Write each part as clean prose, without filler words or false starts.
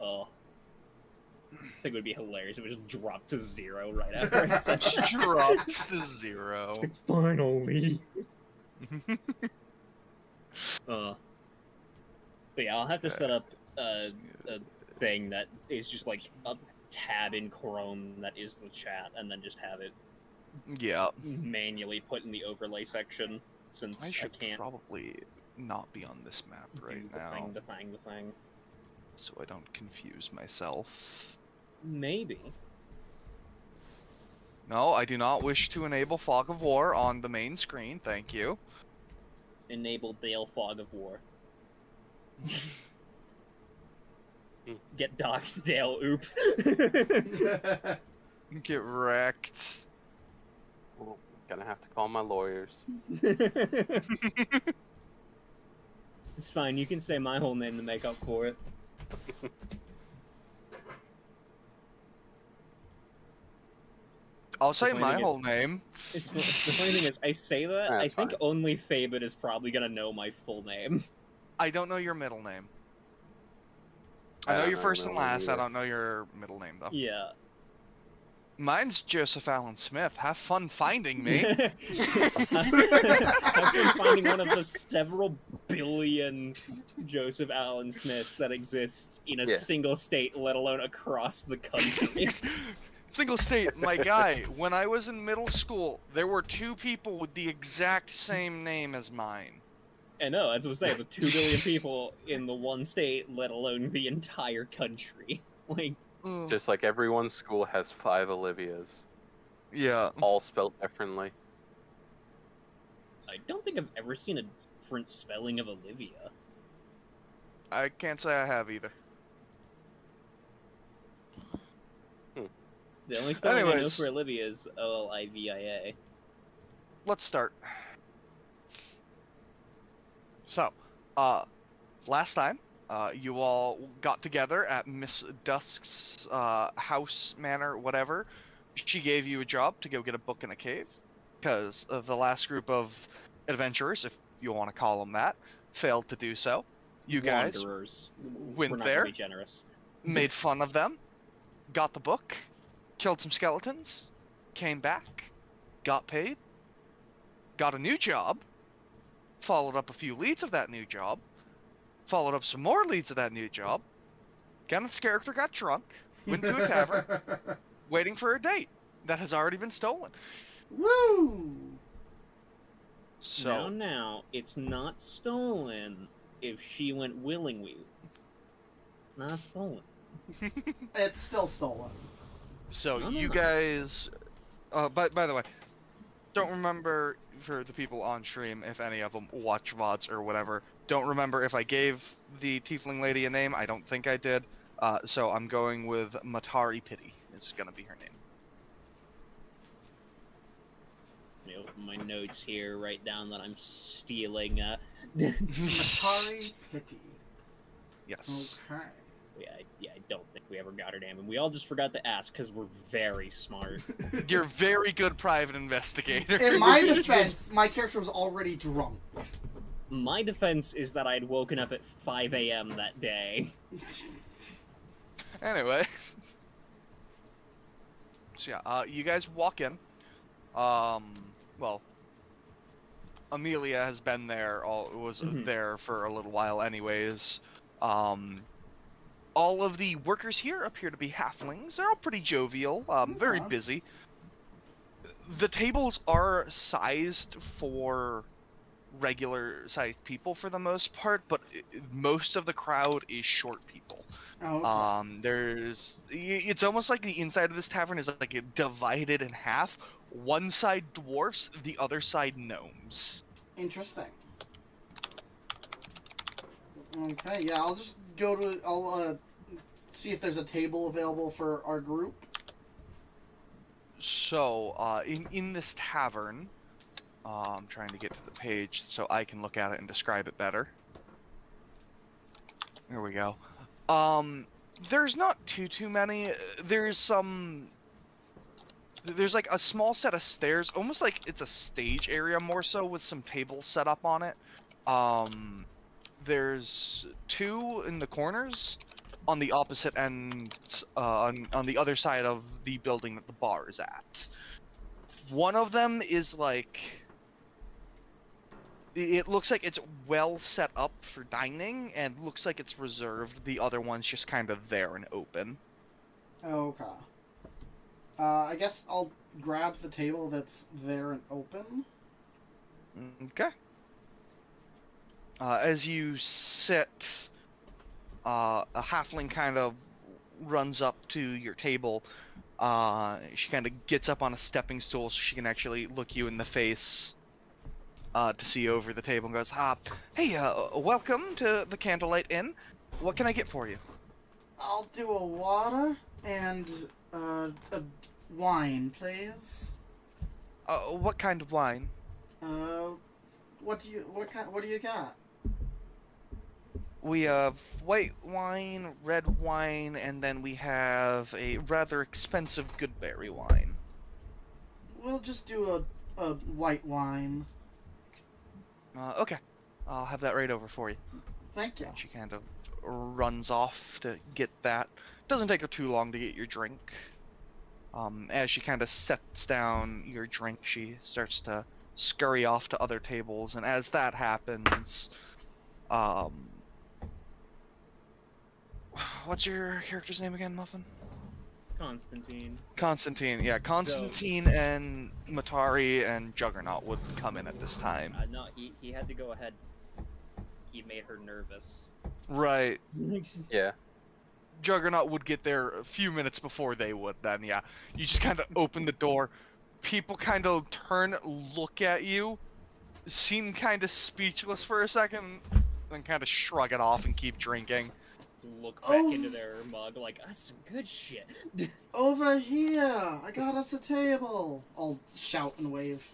Oh. I think it would be hilarious if it just dropped to 0 right after I said that. Drops to 0. It's like, finally. But yeah, I'll have to set up a thing that is just like a tab in Chrome that is the chat, and then just have it manually put in the overlay section, since I can't probably not be on this map right now. The thing. So I don't confuse myself. Maybe. No, I do not wish to enable Fog of War on the main screen, thank you. Enable Dale Fog of War. Get doxed, Dale, oops. Get wrecked. Well, gonna have to call my lawyers. It's fine, you can say my whole name to make up for it. I'll say my whole name. The funny thing is, I say that, That's I think fine. only Fabin is probably gonna know my full name. I don't know your middle name. I know your first and last, I don't know your middle name, though. Yeah. Mine's Joseph Allen Smith. Have fun finding me. Have fun finding one of the several billion Joseph Allen Smiths that exist in a single state, let alone across the country. Single state, my guy, when I was in middle school, there were 2 people with the exact same name as mine. I know, as I was saying, the 2 billion people in the one state, let alone the entire country. Like, just like everyone's school has 5 Olivias. Yeah. All spelled differently. I don't think I've ever seen a different spelling of Olivia. I can't say I have either. The only spelling I know for Olivia is Olivia. Let's start. So, last time, you all got together at Miss Dusk's house, manor, whatever. She gave you a job to go get a book in a cave, because the last group of adventurers, if you want to call them that, failed to do so. You guys went there, generous. made fun of them, got the book, killed some skeletons, came back, got paid, got a new job, followed up a few leads of that new job, followed up some more leads of that new job. Kenneth's character got drunk, went to a tavern, waiting for a date that has already been stolen. Woo! So now, it's not stolen if she went willingly. It's not stolen. It's still stolen. So you guys, by the way, don't remember, for the people on stream, if any of them watch VODs or whatever, don't remember if I gave the tiefling lady a name. I don't think I did. So I'm going with Matari Pity is gonna be her name. Let me open my notes here, write down that I'm stealing, Atari Pity. Yes. Okay. Yeah, I don't think we ever got her name, and we all just forgot to ask, because we're very smart. You're a very good private investigator. In my defense, my character was already drunk. My defense is that I'd woken up at 5 a.m. that day. Anyway. So yeah, you guys walk in. Well, Amelia has been there, there for a little while anyways. All of the workers here appear to be halflings. They're all pretty jovial, very busy. The tables are sized for regular-sized people for the most part, but most of the crowd is short people. Oh, okay. It's almost like the inside of this tavern is like divided in half. One side dwarfs, the other side gnomes. Interesting. Okay, yeah, I'll just go to, I'll see if there's a table available for our group. So, in this tavern, I'm trying to get to the page so I can look at it and describe it better. There we go. There's not too many. There's like a small set of stairs, almost like it's a stage area more so, with some tables set up on it. There's 2 in the corners, on the opposite end, on the other side of the building that the bar is at. One of them is like, it looks like it's well set up for dining, and looks like it's reserved. The other one's just kind of there and open. Okay. I guess I'll grab the table that's there and open. Okay. As you sit, a halfling kind of runs up to your table. She kind of gets up on a stepping stool so she can actually look you in the face to see over the table and goes, hey, welcome to the Candlelight Inn. What can I get for you? I'll do a water and a wine, please. What kind of wine? What do you got? We have white wine, red wine, and then we have a rather expensive goodberry wine. We'll just do a white wine. Okay. I'll have that right over for you. Thank you. She kind of runs off to get that. Doesn't take her too long to get your drink. As she kind of sets down your drink, she starts to scurry off to other tables, and as that happens, what's your character's name again, Muffin? Constantine. Constantine, yeah. Constantine and Matari and Juggernaut would come in at this time. No, he had to go ahead. He made her nervous. Right. Yeah. Juggernaut would get there a few minutes before they would, then, yeah. You just kind of open the door. People kind of turn, look at you, seem kind of speechless for a second, then kind of shrug it off and keep drinking. Look back into their mug like, that's some good shit. Over here! I got us a table! I'll shout and wave.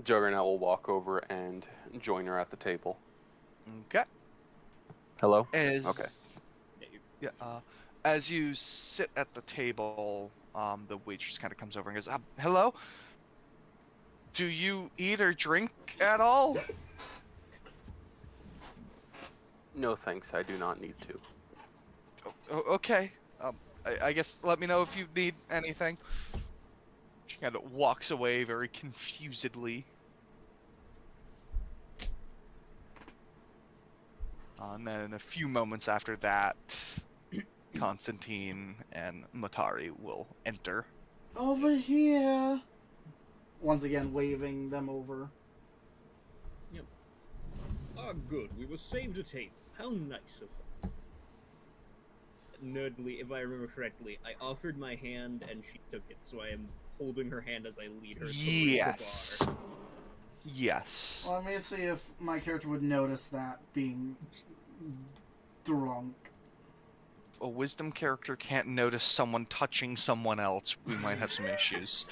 Juggernaut will walk over and join her at the table. Okay. Hello? Okay. Yeah, As you sit at the table, the waitress kind of comes over and goes, hello? Do you eat or drink at all? No thanks, I do not need to. Okay. I guess let me know if you need anything. She kind of walks away very confusedly. And then a few moments after that, Constantine and Matari will enter. Over here! Once again, waving them over. Yep. Ah, good. We were saved a table. How nice of them. Nerdly, if I remember correctly, I offered my hand and she took it, so I am holding her hand as I lead her towards Yes. the bar. Yes. Let me see if my character would notice that being drunk. A wisdom character can't notice someone touching someone else. We might have some issues.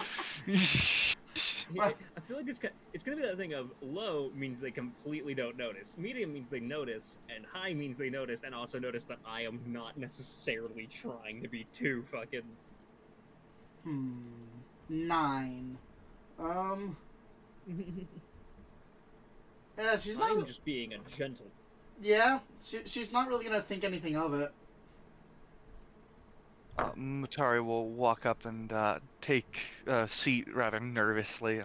I feel like it's gonna be that thing of low means they completely don't notice, medium means they notice, and high means they notice, and also notice that I am not necessarily trying to be too fucking... 9. Yeah, she's not... I'm just being a gentle... Yeah, she's not really gonna think anything of it. Matari will walk up and take a seat rather nervously.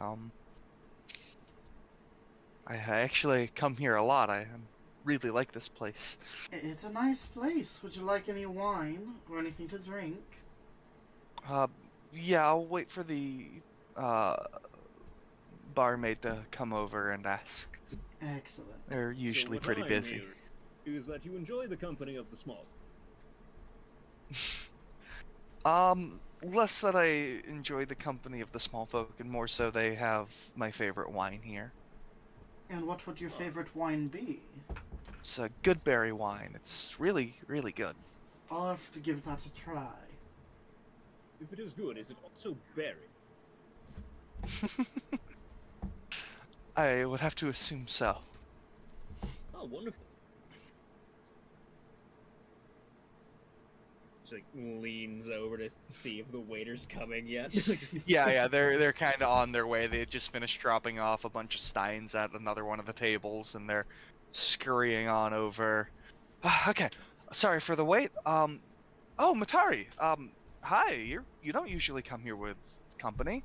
I actually come here a lot. I really like this place. It's a nice place. Would you like any wine or anything to drink? Yeah, I'll wait for the barmaid to come over and ask. Excellent. They're usually So what pretty I'm busy. hearing is that you enjoy the company of the small. Less that I enjoy the company of the small folk, and more so they have my favorite wine here. And what would your favorite wine be? It's a good berry wine. It's really, really good. I'll have to give that a try. If it is good, is it also berry? I would have to assume so. Oh, wonderful. She like leans over to see if the waiter's coming yet. Yeah, they're kind of on their way. They just finished dropping off a bunch of steins at another one of the tables, and they're scurrying on over. Okay, sorry for the wait. Oh, Matari. Hi. You don't usually come here with company.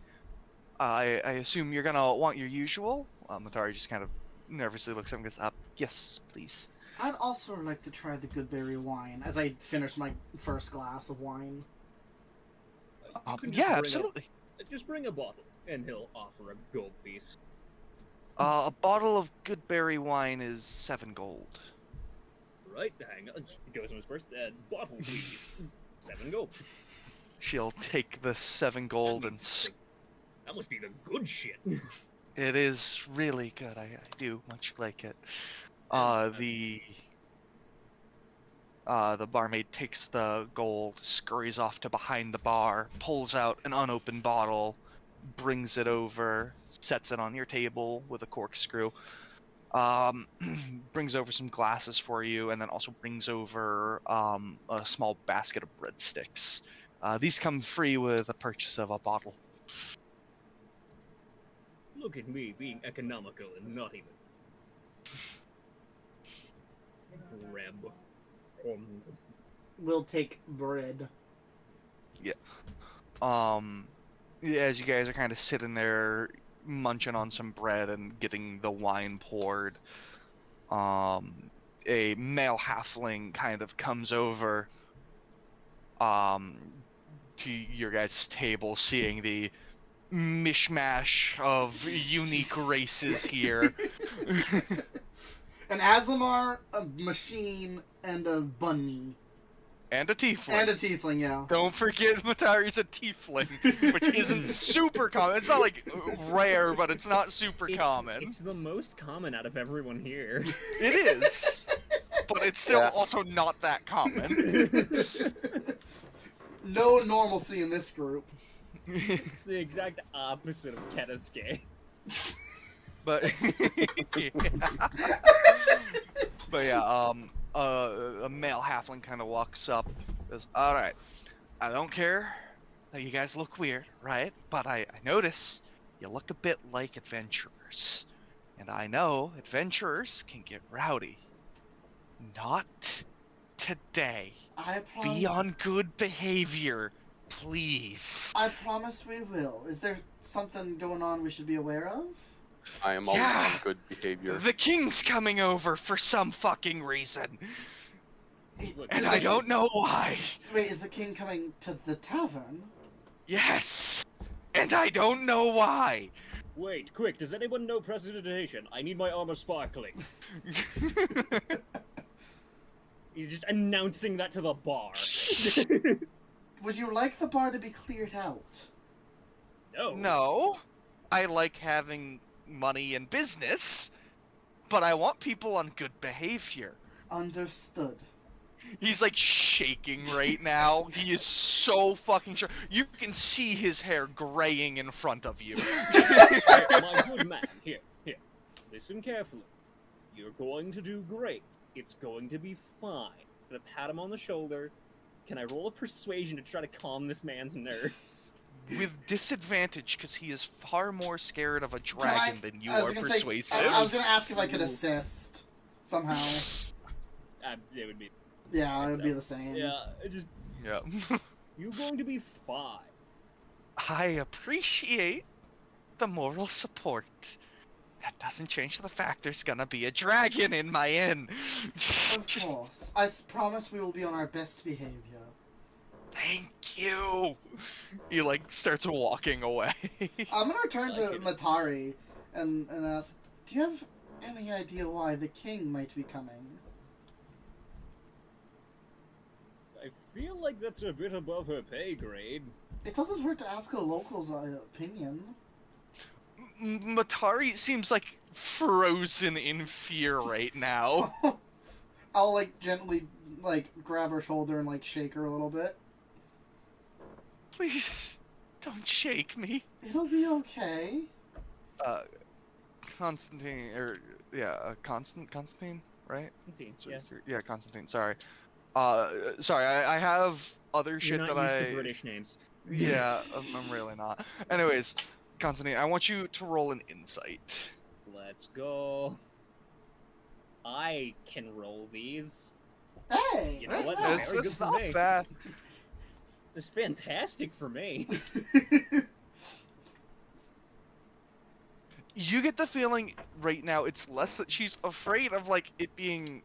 I assume you're gonna want your usual. Matari just kind of nervously looks up and goes, yes, please. I'd also like to try the Goodberry wine as I finish my first glass of wine. Yeah, absolutely. Just bring a bottle, and he'll offer a gold piece. A bottle of Goodberry wine is 7 gold. Right, hang on. He goes in his purse. Bottle, please. 7 gold. She'll take the 7 gold and... That must be the good shit. It is really good. I do much like it. The barmaid takes the gold, scurries off to behind the bar, pulls out an unopened bottle, brings it over, sets it on your table with a corkscrew, brings over some glasses for you, and then also brings over a small basket of breadsticks. These come free with a purchase of a bottle. Look at me being economical and not even. Grab. We'll take bread. Yeah. As you guys are kind of sitting there munching on some bread and getting the wine poured, a male halfling kind of comes over to your guys' table, seeing the mishmash of unique races here. An Azamar, a machine, and a bunny. And a tiefling. And a tiefling, yeah. Don't forget Matari's a tiefling, which isn't super common. It's not like rare, but it's not super common. It's the most common out of everyone here. It is, but it's still also not that common. No normalcy in this group. It's the exact opposite of Kenisuke. But yeah, a male halfling kind of walks up, goes, "All right, I don't care that you guys look weird, right? But I notice you look a bit like adventurers, and I know adventurers can get rowdy. Not today. Be on good behavior, please." I promise we will. Is there something going on we should be aware of? I am always on good behavior. The king's coming over for some fucking reason. And I don't know why. Wait, is the king coming to the tavern? Yes. And I don't know why. Wait, quick, does anyone know prestidigitation? I need my armor sparkling. He's just announcing that to the bar. Would you like the bar to be cleared out? No. No. I like having money and business, but I want people on good behavior. Understood. He's like shaking right now. He is so fucking sure. You can see his hair graying in front of you. My good man, here. Listen carefully. You're going to do great. It's going to be fine. I'm gonna pat him on the shoulder. Can I roll a persuasion to try to calm this man's nerves? With disadvantage, because he is far more scared of a dragon than you are persuasive. I was gonna ask if I could assist somehow. It would be. Yeah, it would be the same. Yeah, Yeah. You're going to be fine. I appreciate the moral support. That doesn't change the fact there's gonna be a dragon in my inn. Of course. I promise we will be on our best behavior. Thank you. He like starts walking away. I'm gonna return to Matari and ask, do you have any idea why the king might be coming? I feel like that's a bit above her pay grade. It doesn't hurt to ask a local's opinion. Matari seems like frozen in fear right now. I'll like gently like grab her shoulder and like shake her a little bit. Please, don't shake me. It'll be okay. Constantine, Constantine, right? Constantine, Yeah, Constantine, sorry. Sorry, I have other shit You're not that used to British names. Yeah, I'm really not. Anyways, Constantine, I want you to roll an insight. Let's go. I can roll these. Hey! You know what? yeah. Very good It's for not me. bad. It's fantastic for me. You get the feeling right now it's less that she's afraid of like it being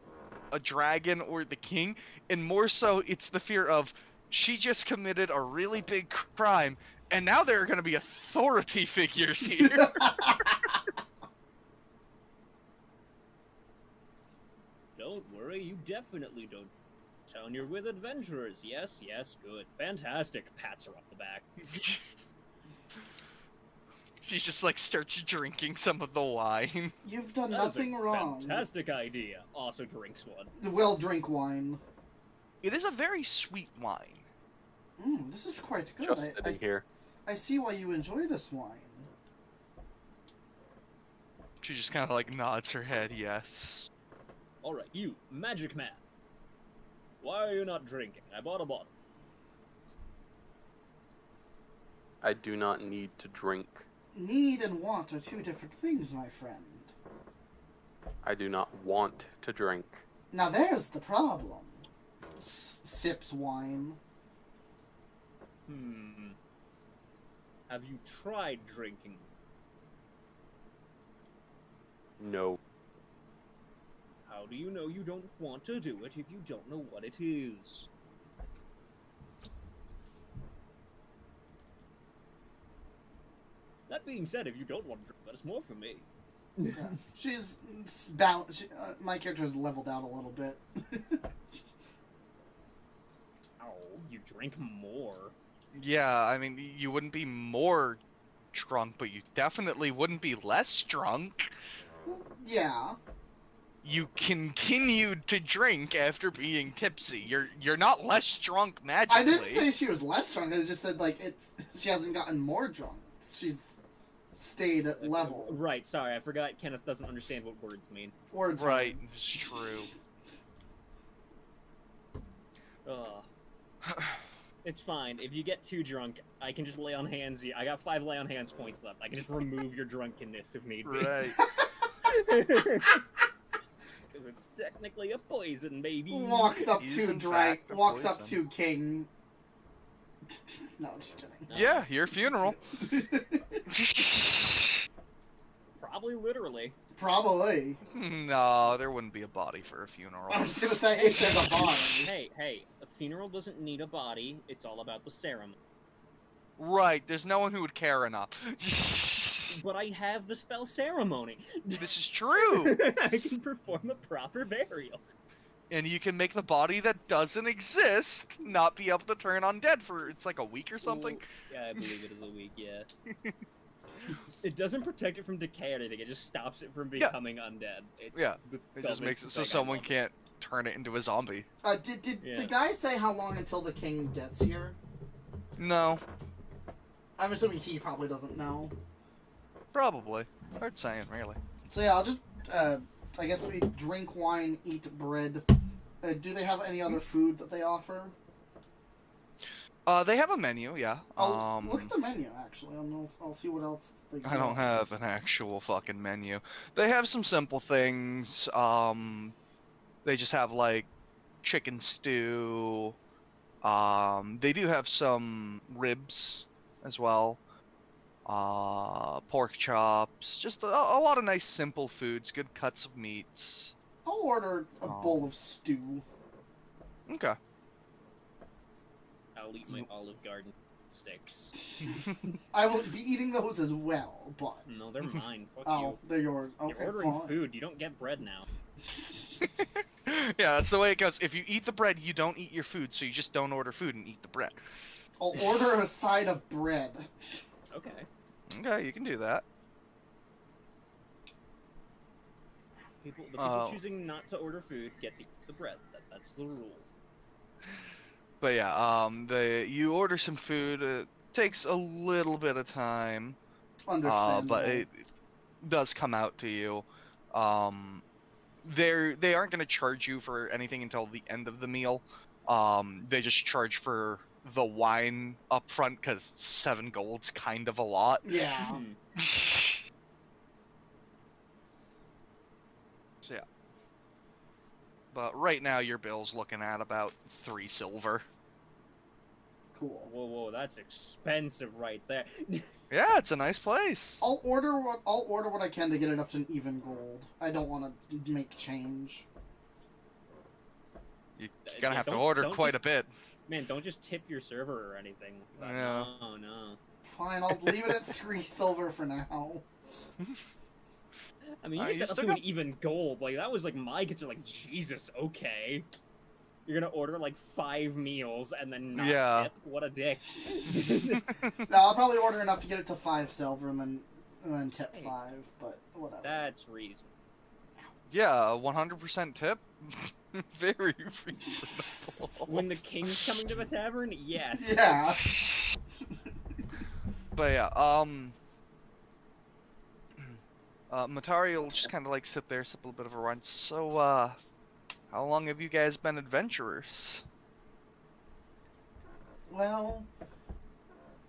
a dragon or the king, and more so it's the fear of she just committed a really big crime, and now there are going to be authority figures here. Don't worry, you definitely don't. Town you're with adventurers. Yes, yes, good. Fantastic. Pats her on the back. She just like starts drinking some of the wine. You've done That is nothing a wrong. fantastic idea. Also drinks one. Well, drink wine. It is a very sweet wine. This is quite good. Just sitting here. I see why you enjoy this wine. She just kind of like nods her head, yes. Alright, you, magic man. Why are you not drinking? I bought a bottle. I do not need to drink. Need and want are two different things, my friend. I do not want to drink. Now there's the problem. Sips wine. Have you tried drinking? No. How do you know you don't want to do it if you don't know what it is? That being said, if you don't want to drink, that is more for me. Yeah. She's balanced. My character has leveled out a little bit. Oh, you drink more. Yeah, I mean, you wouldn't be more drunk, but you definitely wouldn't be less drunk. Yeah. You continued to drink after being tipsy. You're not less drunk magically. I didn't say she was less drunk. I just said like she hasn't gotten more drunk. She's stayed at level. Right, sorry, I forgot Kenneth doesn't understand what words mean. Words. Right, it's true. Ugh. It's fine. If you get too drunk, I can just lay on hands. I got 5 lay on hands points left. I can just remove your drunkenness if need be. Right. Because it's technically a poison, baby. Walks up He's to in Drake. fact a Walks up poison. to King. No, just kidding. Yeah, your funeral. Probably literally. Probably. No, there wouldn't be a body for a funeral. I was gonna say if there's a body. Hey, a funeral doesn't need a body. It's all about the ceremony. Right, there's no one who would care enough. But I have the spell ceremony. This is true. I can perform a proper burial. And you can make the body that doesn't exist not be able to turn undead for, it's like a week or something. Ooh, yeah, I believe it is a week, yeah. It doesn't protect it from decay or anything, it just stops it from becoming undead. It's Yeah, the It just makes dumbest it so thing I someone love. can't turn it into a zombie. Did Yeah. the guy say how long until the king gets here? No, I'm assuming he probably doesn't know. probably. Hard saying, really. So yeah, I'll just, I guess we drink wine, eat bread. Do they have any other food that they offer? They have a menu, yeah. I'll look at the menu, actually. I'll see what else they I don't have an actual fucking menu. They have some simple things. They just have like chicken stew. They do have some ribs as well. Pork chops. Just a lot of nice simple foods, good cuts of meats. I'll order a bowl of stew. Okay. I'll eat my Olive Garden sticks. I will be eating those as well, but... No, they're mine. Fuck Oh, you. they're yours. Okay, You're ordering fine. food. You don't get bread now. Yeah, that's the way it goes. If you eat the bread, you don't eat your food, so you just don't order food and eat the bread. I'll order a side of bread. Okay. Okay, you can do that. The people choosing not to order food get to eat the bread. That's the rule. But yeah, you order some food. It takes a little bit of time, Understandable. but it does come out to you. They aren't going to charge you for anything until the end of the meal. They just charge for the wine up front because 7 gold's kind of a lot. Yeah. So yeah. But right now your bill's looking at about 3 silver. Cool. Whoa, that's expensive right there. Yeah, it's a nice place. I'll order what I can to get it up to an even gold. I don't want to make change. You're gonna have to don't- order don't quite just- a bit. Man, don't just tip your server or anything. Yeah. No. Fine, I'll leave it at 3 silver for now. I mean, you said up to an even gold. Like, that was like my concern. Like, Jesus, okay. You're gonna order like 5 meals and then not tip? What a dick. No, I'll probably order enough to get it to 5 silver and then tip 5, but whatever. That's reasonable. Yeah, 100% tip. Very reasonable. When the king's coming to the tavern, yes. Yeah. But yeah, Matari will just kind of like sit there, sip a little bit of a run. So, how long have you guys been adventurers? Well,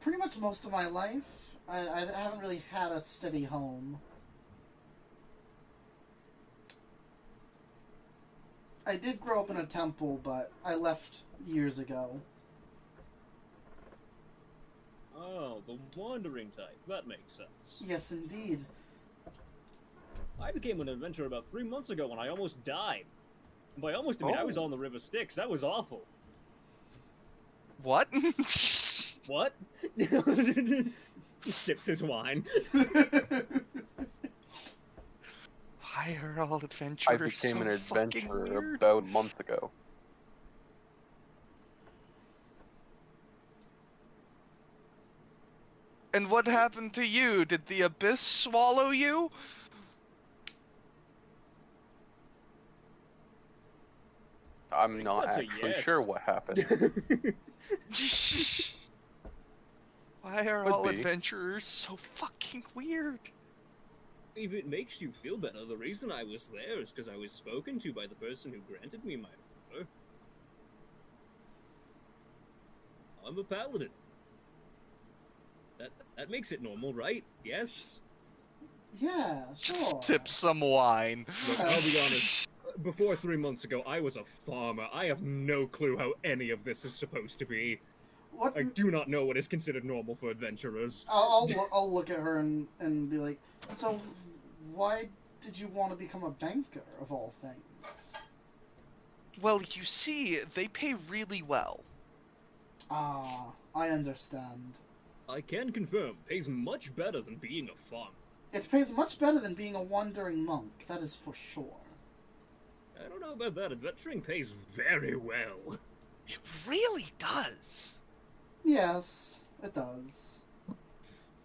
pretty much most of my life. I haven't really had a steady home. I did grow up in a temple, but I left years ago. Oh, the wandering type. That makes sense. Yes, indeed. I became an adventurer about 3 months ago when I almost died. And by almost, I mean I was on the River Styx. That was awful. What? What? He sips his wine. Why are all adventurers I became so an fucking adventurer weird? about a month ago. And what happened to you? Did the abyss swallow you? I'm not that's a actually yes. sure what happened. Why are Could all be. adventurers so fucking weird? If it makes you feel better, the reason I was there is because I was spoken to by the person who granted me my offer. I'm a paladin. That makes it normal, right? Yes? Yeah, sure. Just sip some wine. Look, I'll be honest. Before 3 months ago, I was a farmer. I have no clue how any of this is supposed to be. What? I do not know what is considered normal for adventurers. I'll look at her and be like, so why did you want to become a banker of all things? Well, you see, they pay really well. Ah, I understand. I can confirm, pays much better than being a farmer. It pays much better than being a wandering monk, that is for sure. I don't know about that. Adventuring pays very well. It really does. Yes, it does.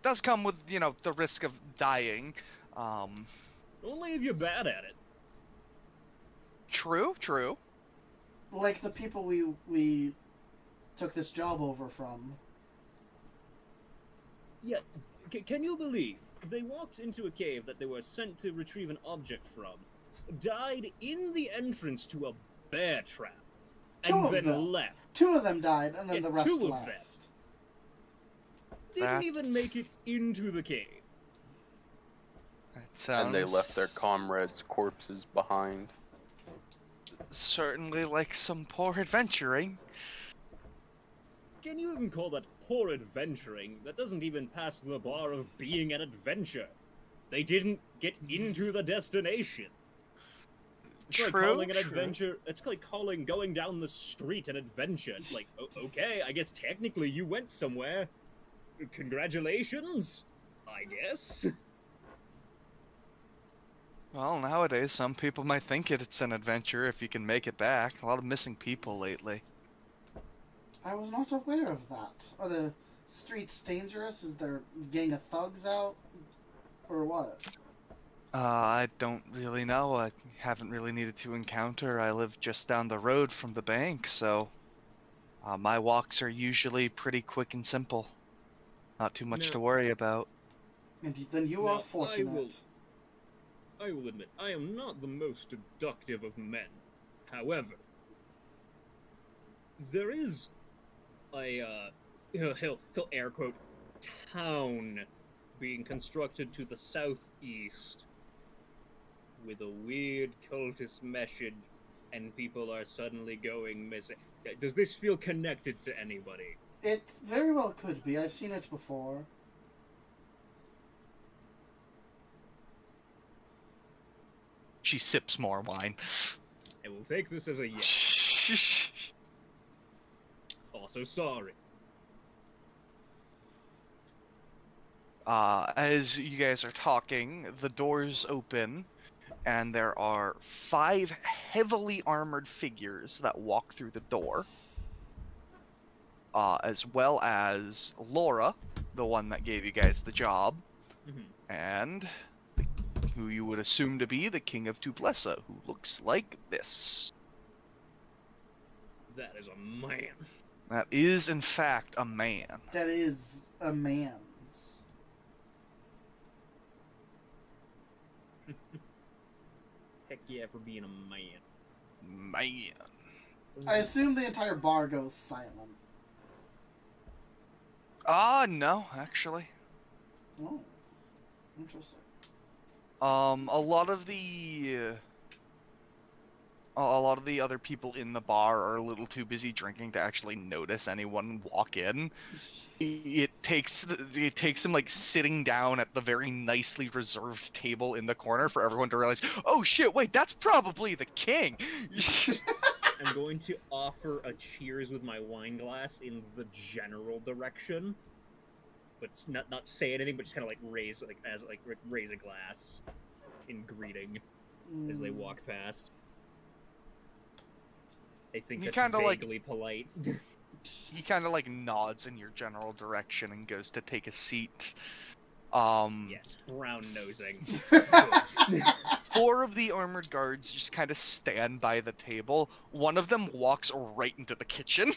Does come with, you know, the risk of dying. Only if you're bad at it. True. Like the people we took this job over from. Yeah, can you believe they walked into a cave that they were sent to retrieve an object from, died in the entrance to a bear trap, and then left. 2 of them died, and then Yeah, the rest 2 of left. them. Didn't even make it into the cave. That sounds... And they left their comrades' corpses behind. certainly like some poor adventuring. Can you even call that poor adventuring? That doesn't even pass the bar of being an adventure. They didn't get into the destination. It's like calling an adventure. It's like calling going down the street an adventure. It's like, okay, I guess technically you went somewhere. Congratulations, I guess. Well, nowadays some people might think it's an adventure if you can make it back. A lot of missing people lately. I was not aware of that. Are the streets dangerous? Is there a gang of thugs out? Or what? I don't really know. I haven't really needed to encounter. I live just down the road from the bank, so my walks are usually pretty quick and simple. Not too much to worry about. And then you are fortunate. I will admit, I am not the most deductive of men. However, there is a, he'll air quote, town being constructed to the southeast with a weird cultist and people are suddenly going missing. Does this feel connected to anybody? It very well could be. I've seen it before. She sips more wine. I will take this as a yes. Also, sorry. As you guys are talking, the doors open, and there are 5 heavily armored figures that walk through the door. As well as Laura, the one that gave you guys the job, and who you would assume to be the King of Tuplessa, who looks like this. That is a man. That is, in fact, a man. That is a man's. Heck yeah for being a man. Man. I assume the entire bar goes silent. No, actually. Oh, interesting. A lot of the other people in the bar are a little too busy drinking to actually notice anyone walk in. It takes them like sitting down at the very nicely reserved table in the corner for everyone to realize, oh shit, wait, that's probably the king. I'm going to offer a cheers with my wine glass in the general direction, but not say anything, but just kind of like raise a glass in greeting as they walk past. I think that's vaguely polite. He kind of like nods in your general direction and goes to take a seat. Yes, brown nosing. 4 of the armored guards just kind of stand by the table. One of them walks right into the kitchen.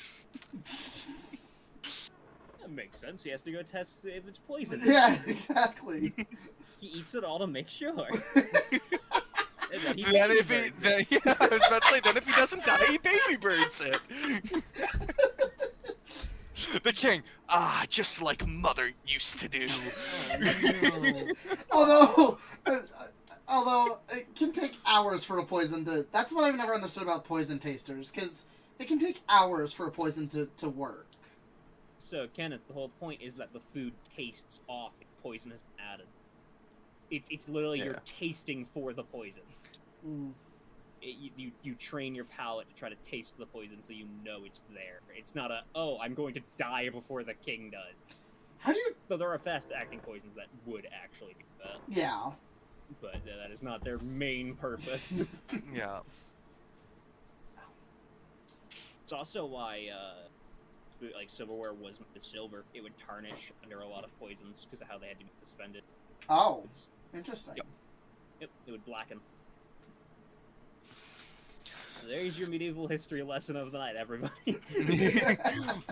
That makes sense. He has to go test if it's poison. Yeah, exactly. He eats it all to make sure. And then he I was about to say, then if he doesn't die, he baby birds it. The king, just like Mother used to do. Oh, no. Although it can take hours for a poison to... That's what I've never understood about poison tasters, because it can take hours for a poison to work. So, Kenneth, the whole point is that the food tastes off if poison is added. It's literally you're tasting for the poison. Mm. You train your palate to try to taste the poison so you know it's there. It's not I'm going to die before the king does. How do you... So there are fast-acting poisons that would actually do that. Yeah. But that is not their main purpose. Yeah. It's also why, like, silverware was made of silver. It would tarnish under a lot of poisons because of how they had to be suspended. Oh, interesting. Yep, it would blacken. There's your medieval history lesson of the night, everybody.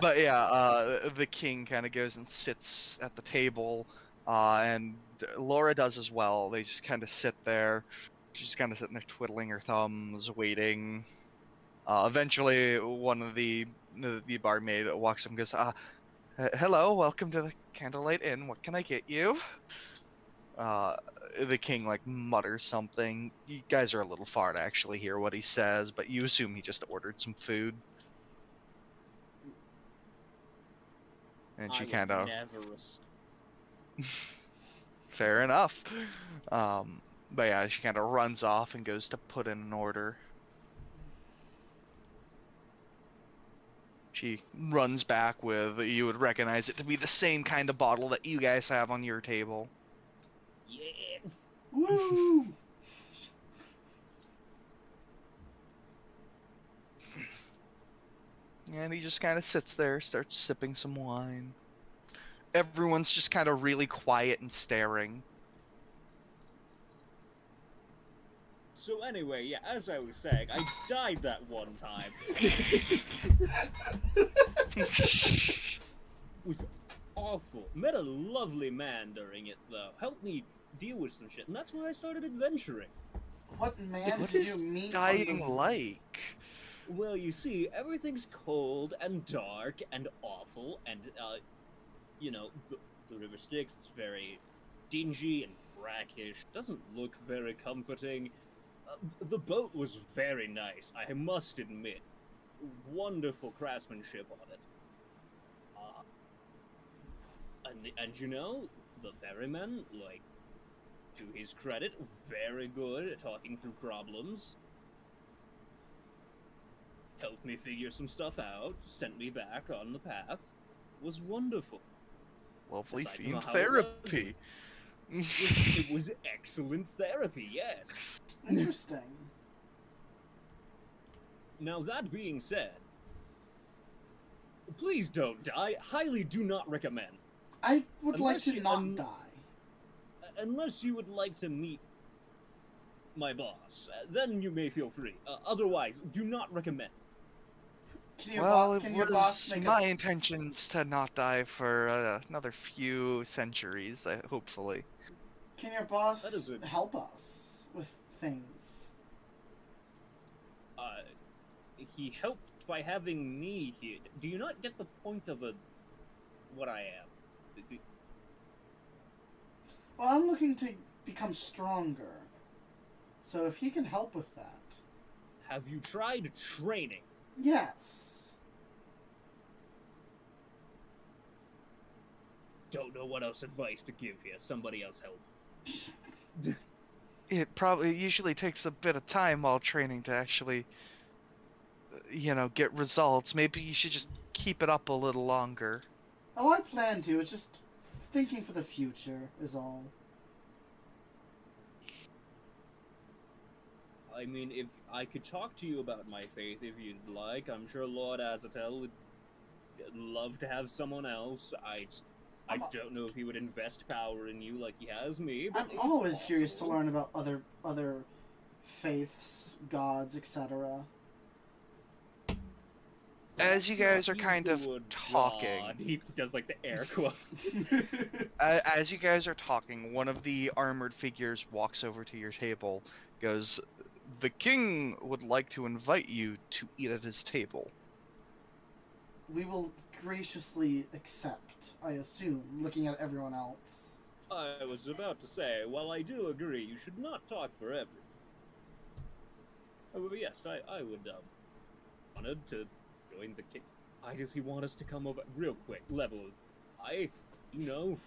But yeah, the king kind of goes and sits at the table, and Laura does as well. They just kind of sit there. She's kind of sitting there twiddling her thumbs, waiting. Eventually, one of the barmaid walks up and goes, hello, welcome to the Candlelight Inn. What can I get you? The king like mutters something. You guys are a little far to actually hear what he says, but you assume he just ordered some food. And she kind of fair enough. But yeah, she kind of runs off and goes to put in an order. She runs back with, you would recognize it to be the same kind of bottle that you guys have on your table. Yeah. Woo! And he just kind of sits there, starts sipping some wine. Everyone's just kind of really quiet and staring. So anyway, yeah, as I was saying, I died that one time. It was awful. Met a lovely man during it, though. Helped me deal with some shit, and that's why I started adventuring. What man What did is you meet? dying like? Well, you see, everything's cold and dark and awful, and, you know, the river Styx, it's very dingy and brackish, doesn't look very comforting. The boat was very nice, I must admit. Wonderful craftsmanship on it. And you know, the ferryman, like, to his credit, very good at talking through problems. Helped me figure some stuff out, sent me back on the path. Was wonderful. Lovely Aside from fiend how it was, therapy. it was excellent therapy, yes. Interesting. Now that being said, please don't die. Highly do not recommend. I would like Unless to you- not die. Unless you would like to meet my boss, then you may feel free. Otherwise, do not recommend. Can your, Well, it can your boss was make my us? intentions to not die for another few centuries, hopefully. Can your That boss is a- help us with things? He helped by having me here. Do you not get the point of what I am? Well, I'm looking to become stronger. So if he can help with that. Have you tried training? Yes. Don't know what else advice to give here. Somebody else help. It probably usually takes a bit of time while training to actually, get results. Maybe you should just keep it up a little longer. Oh, I plan to. It's just thinking for the future is all. I mean, if I could talk to you about my faith if you'd like, I'm sure Lord Azatel would love to have someone else. I don't know if he would invest power in you like he has me, but I'm it's always curious to possible. learn about other faiths, gods, etc. As you Let's guys not are use kind the of word talking. God. He does like the air quotes. As you guys are talking, one of the armored figures walks over to your table, goes, "The king would like to invite you to eat at his table." We will graciously accept, I assume, looking at everyone else. I was about to say, while I do agree, you should not talk forever. However, yes, I would, wanted to join the king. Why does he want us to come over? Real quick, level. I feel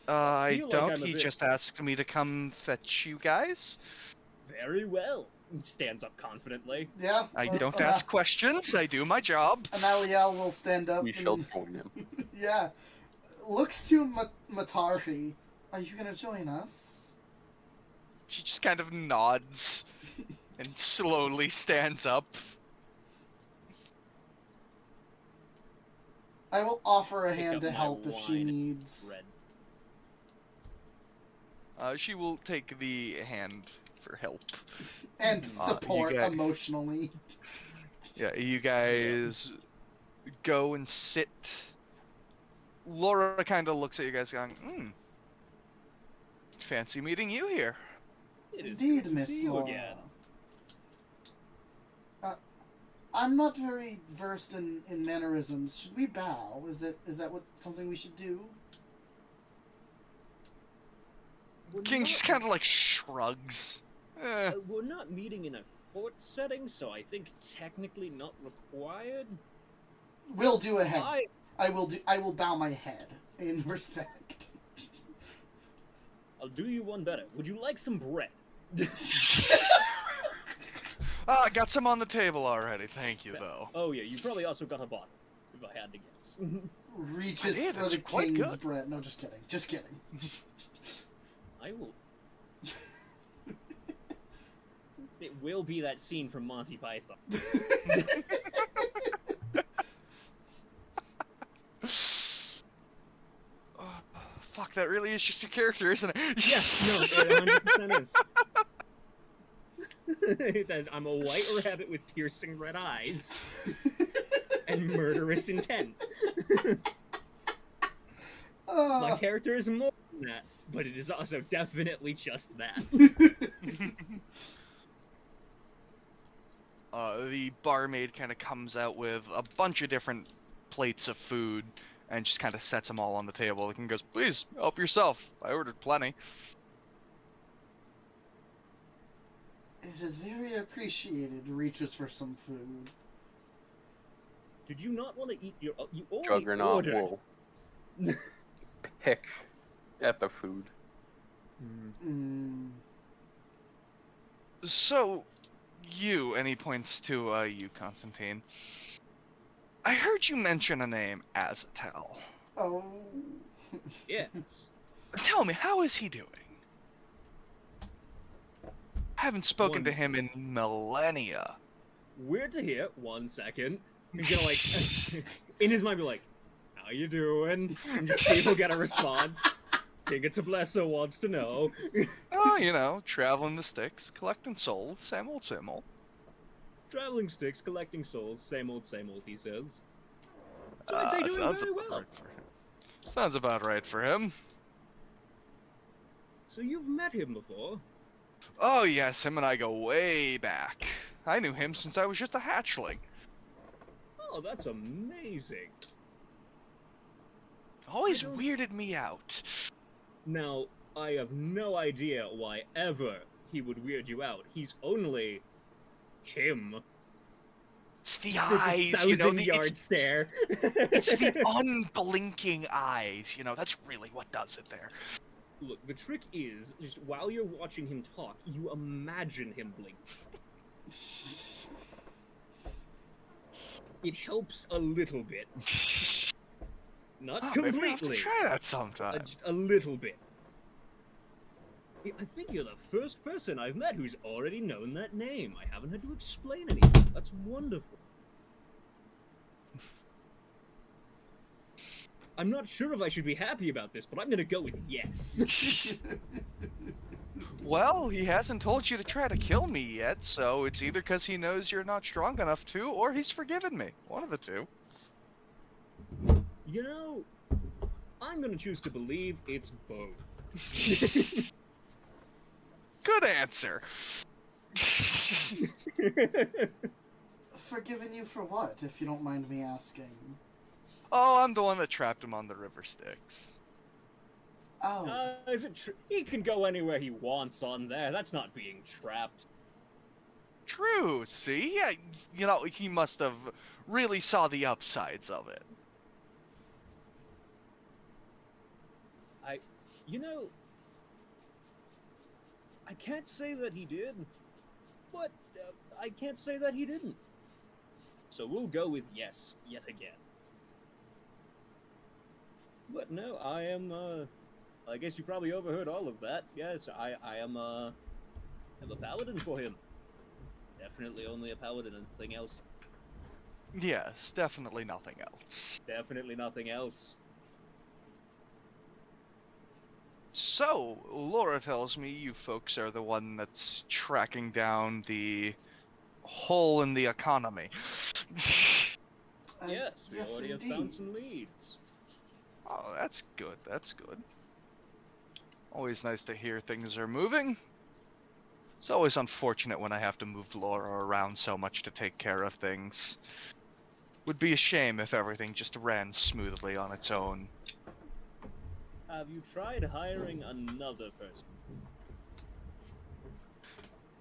like don't. I'm a He bit- just asked me to come fetch you guys. Very well. Stands up confidently. Yeah. I don't ask questions. I do my job. Amaliel will stand up We and shall join him. yeah, looks to Matari. Are you gonna join us? She just kind of nods and slowly stands up. I will offer a Pick hand up to my help if she wine. needs. Red. She will take the hand for help. And support guys- emotionally. Yeah, you guys go and sit. Laura kind of looks at you guys going, fancy meeting you here. It is Indeed, good to Miss see you Laura. again. I'm not very versed in mannerisms. Should we bow? Is that something we should do? We're King not- just kind of like shrugs. We're not meeting in a court setting, so I think technically not required. We'll do a head. I I will bow my head in respect. I'll do you one better. Would you like some bread? I got some on the table already. Thank you, though. Oh yeah, you probably also got a bottle, if I had to guess. Reaches I did, for it's the quite king's good. bread. No, just kidding. Just kidding. I will. It will be that scene from Monty Python. Fuck, that really is just your character, isn't it? Yeah, no, it 100% is. I'm a white rabbit with piercing red eyes and murderous intent. My character is more than that, but it is also definitely just that. The barmaid kind of comes out with a bunch of different plates of food and just kind of sets them all on the table and goes, "Please, help yourself. I ordered plenty." It is very appreciated. Reaches for some food. Did you not want to eat your... You already Juggernaut ordered. will pick at the food. So, and he points to you, Constantine. I heard you mention a name, Azatel. Oh. Yes. Tell me, how is he doing? I haven't spoken to him in millennia. Weird to hear. 1 second. He's gonna like, in his mind, be like, "How you doing?" And just see if he'll get a response. King of Tablesso wants to know. Oh, traveling the sticks, collecting souls, same old, same old. Traveling sticks, collecting souls, same old, he says. So I'd say doing very well. Right for him. Sounds about right for him. So you've met him before? Oh yes, him and I go way back. I knew him since I was just a hatchling. Oh, that's amazing. Always weirded me out. Now, I have no idea why ever he would weird you out. He's only him. It's the eyes, the 1,000-yard stare. It's the unblinking eyes, that's really what does it there. Look, the trick is, just while you're watching him talk, you imagine him blink. It helps a little bit. Not completely. Maybe I have to try that sometime. Just a little bit. I think you're the first person I've met who's already known that name. I haven't had to explain anything. That's wonderful. I'm not sure if I should be happy about this, but I'm gonna go with yes. Well, he hasn't told you to try to kill me yet, so it's either because he knows you're not strong enough to, or he's forgiven me. One of the two. I'm gonna choose to believe it's both. Good answer. Forgiven you for what, if you don't mind me asking? Oh, I'm the one that trapped him on the river Styx. Oh. Is it true? He can go anywhere he wants on there. That's not being trapped. True, see? Yeah, he must have really saw the upsides of it. I can't say that he did, but I can't say that he didn't. So we'll go with yes, yet again. But no, I am, I guess you probably overheard all of that. Yes, I am a paladin for him. Definitely only a paladin, nothing else. Yes, definitely nothing else. Definitely nothing else. So, Laura tells me you folks are the one that's tracking down the hole in the economy. Yes, we already have found some leads. Oh, that's good, that's good. Always nice to hear things are moving. It's always unfortunate when I have to move Laura around so much to take care of things. Would be a shame if everything just ran smoothly on its own. Have you tried hiring another person?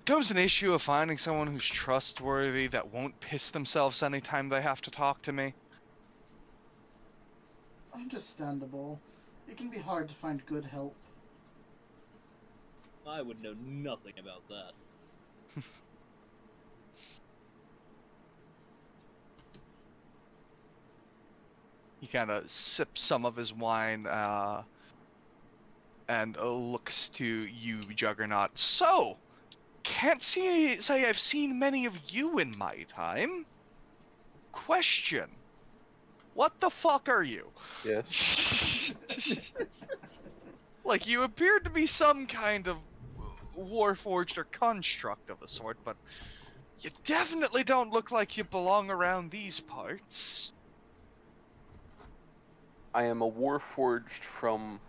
Comes an issue of finding someone who's trustworthy that won't piss themselves anytime they have to talk to me. Understandable. It can be hard to find good help. I would know nothing about that. He kind of sips some of his wine, and looks to you, Juggernaut. So, can't say I've seen many of you in my time. Question. What the fuck are you? Yes. Like, you appeared to be some kind of warforged or construct of a sort, but you definitely don't look like you belong around these parts. I am a warforged from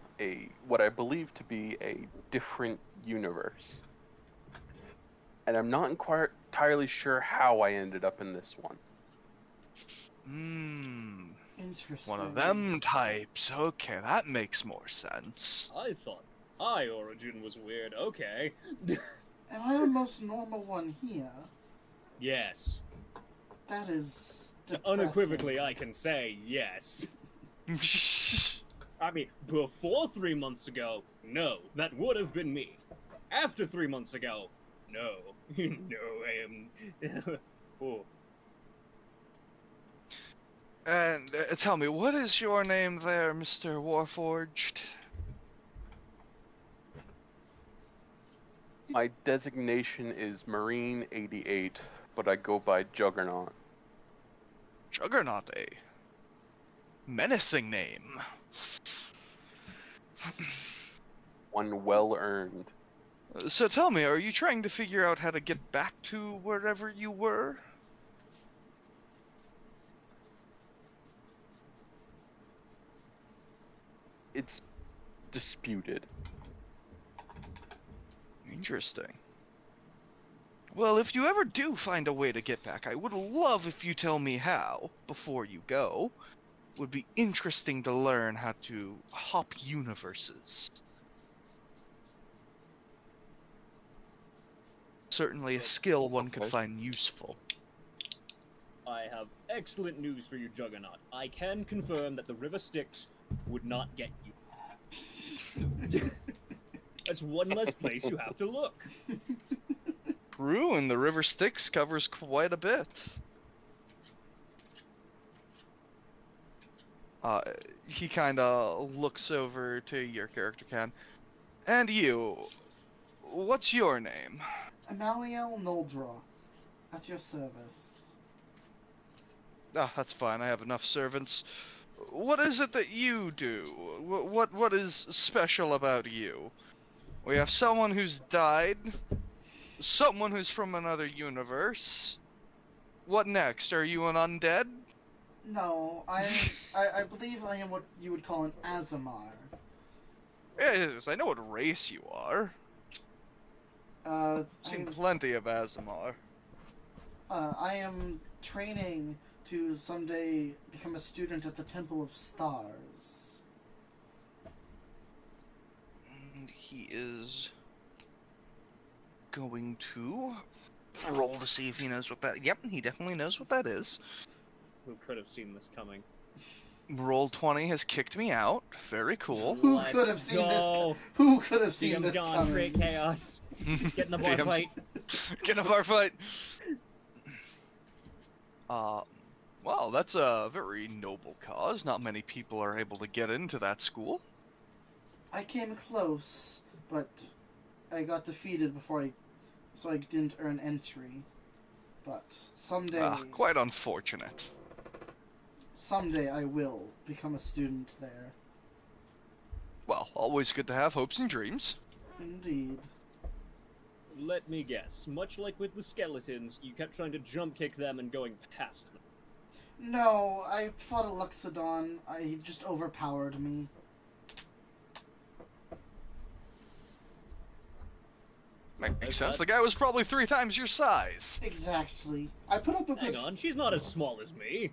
what I believe to be a different universe. And I'm not entirely sure how I ended up in this one. Interesting. One of them types. Okay, that makes more sense. I thought my origin was weird. Okay. Am I the most normal one here? Yes. That is depressing. Unequivocally, I can say yes. I mean, before 3 months ago, no, that would have been me. After 3 months ago, no. No, I am... Oh. And tell me, what is your name there, Mr. Warforged? My designation is Marine 88, but I go by Juggernaut. Juggernaut, a menacing name. One well earned. So tell me, are you trying to figure out how to get back to wherever you were? It's disputed. Interesting. Well, if you ever do find a way to get back, I would love if you tell me how before you go. Would be interesting to learn how to hop universes. Certainly a skill one could Okay. find useful. I have excellent news for you, Juggernaut. I can confirm that the River Styx would not get you. That's one less place you have to look. True, and the River Styx covers quite a bit. He kind of looks over to your character, Ken. And you, what's your name? Amaliel Noldra, at your service. Ah, that's fine. I have enough servants. What is it that you do? What is special about you? We have someone who's died, someone who's from another universe. What next? Are you an undead? No, I believe I am what you would call an Azamar. Yes, I know what race you are. Seen plenty of Azamar. I am training to someday become a student at the Temple of Stars. And he is going to roll to see if he knows what that... Yep, he definitely knows what that is. Who could have seen this coming? Roll 20 has kicked me out. Very cool. Who could have seen this? Who could have seen this coming? Great chaos. Get in the bar Damn. fight. Get in a bar fight. Well, that's a very noble cause. Not many people are able to get into that school. I came close, but I got defeated so I didn't earn entry. But someday, Quite unfortunate. someday I will become a student there. Well, always good to have hopes and dreams. Indeed. Let me guess. Much like with the skeletons, you kept trying to jump kick them and going past them. No, I fought a Luxodon. He just overpowered me. Makes sense. The guy was probably 3 times your size. Exactly. I put up a Hang good. on, she's not as small as me.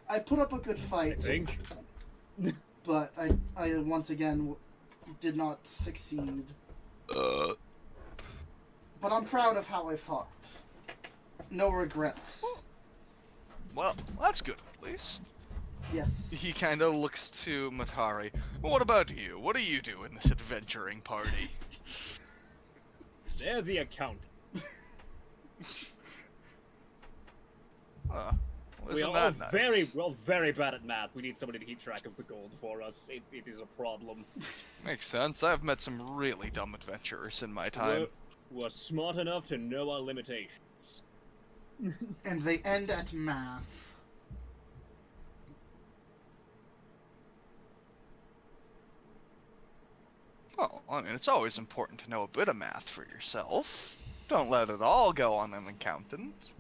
I put up a good I fight, think. but I once again did not succeed. But I'm proud of how I fought. No regrets. Well, that's good at least. Yes. He kind of looks to Matari. Well, what about you? What do you do in this adventuring party? They're the accountant. Isn't We are all that nice? very bad at math. We need somebody to keep track of the gold for us. It is a problem. Makes sense. I've met some really dumb adventurers in my time. We're smart enough to know our limitations. And they end at math. Well, I mean, it's always important to know a bit of math for yourself. Don't let it all go on an accountant.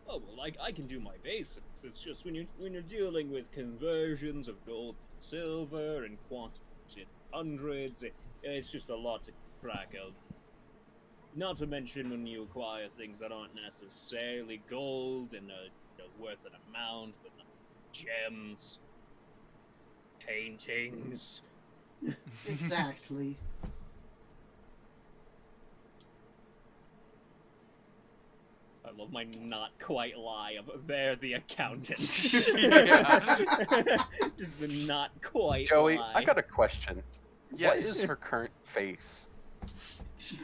Oh well, I can do my basics. It's just when you're dealing with conversions of gold to silver and quantities in hundreds, it's just a lot to keep track of. Not to mention when you acquire things that aren't necessarily gold and worth an amount, but not gems, paintings. Exactly. love my not quite lie of they're the accountant. Yeah. Just the not quite Joey, lie. I got a question. Yes. What is her current face?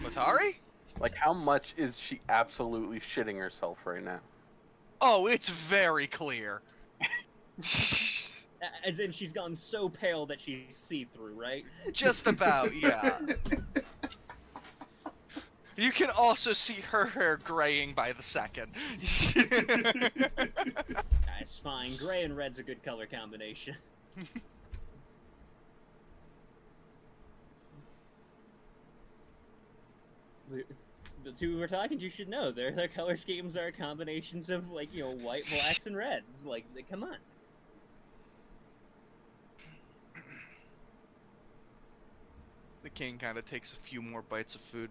Matari? Like, how much is she absolutely shitting herself right now? Oh, it's very clear. As in, she's gotten so pale that she's see-through, right? Just about, yeah. You can also see her hair graying by the second. That's fine. Gray and red's a good color combination. The two we're talking to should know their color schemes are combinations of, like, you know, white, blacks, and reds. Like, come on. The king kind of takes a few more bites of food.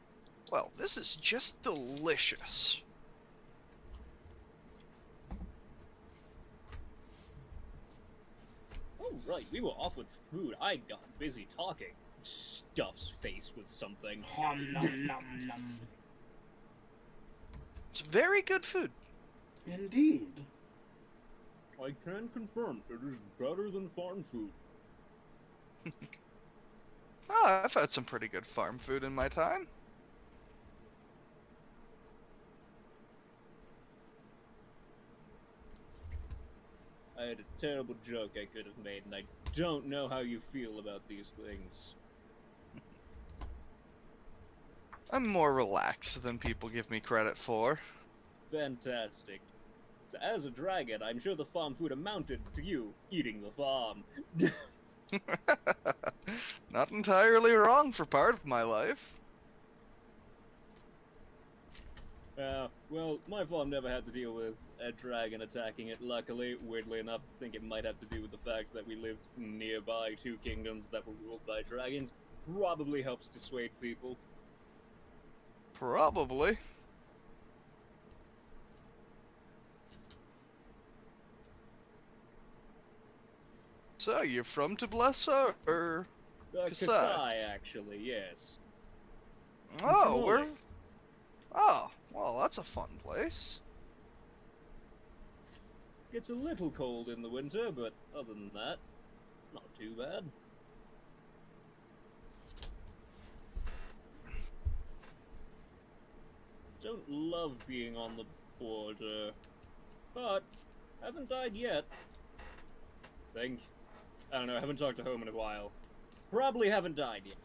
Well, this is just delicious. Oh, right, we were off with food. I got busy talking. Stuffs face with something. Nom, nom, nom, nom. It's very good food. Indeed. I can confirm it is better than farm food. Oh, I've had some pretty good farm food in my time. I had a terrible joke I could have made, and I don't know how you feel about these things. I'm more relaxed than people give me credit for. Fantastic. So as a dragon, I'm sure the farm food amounted to you eating the farm. Not entirely wrong for part of my life. Well, my farm never had to deal with a dragon attacking it, luckily. Weirdly enough, I think it might have to do with the fact that we lived nearby two kingdoms that were ruled by dragons. Probably helps dissuade people. Probably. So, you're from Tbilisi, or? Kasai? Kasai, actually, yes. Oh, from we're... Norway. Oh, well, that's a fun place. Gets a little cold in the winter, but other than that, not too bad. Don't love being on the border, but haven't died yet. Think. I don't know, I haven't talked to home in a while. Probably haven't died yet.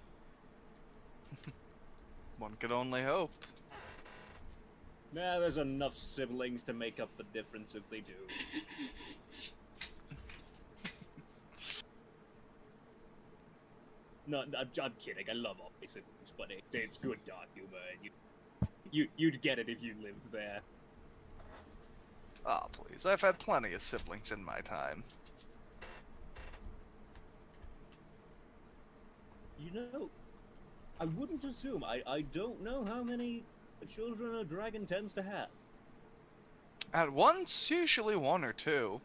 One could only hope. Nah, there's enough siblings to make up the difference if they do. No, I'm kidding. I love all my siblings, but it's good dark humor. You'd get it if you lived there. Ah, please. I've had plenty of siblings in my time. You know, I wouldn't assume. I don't know how many children a dragon tends to have. At once, usually one or two.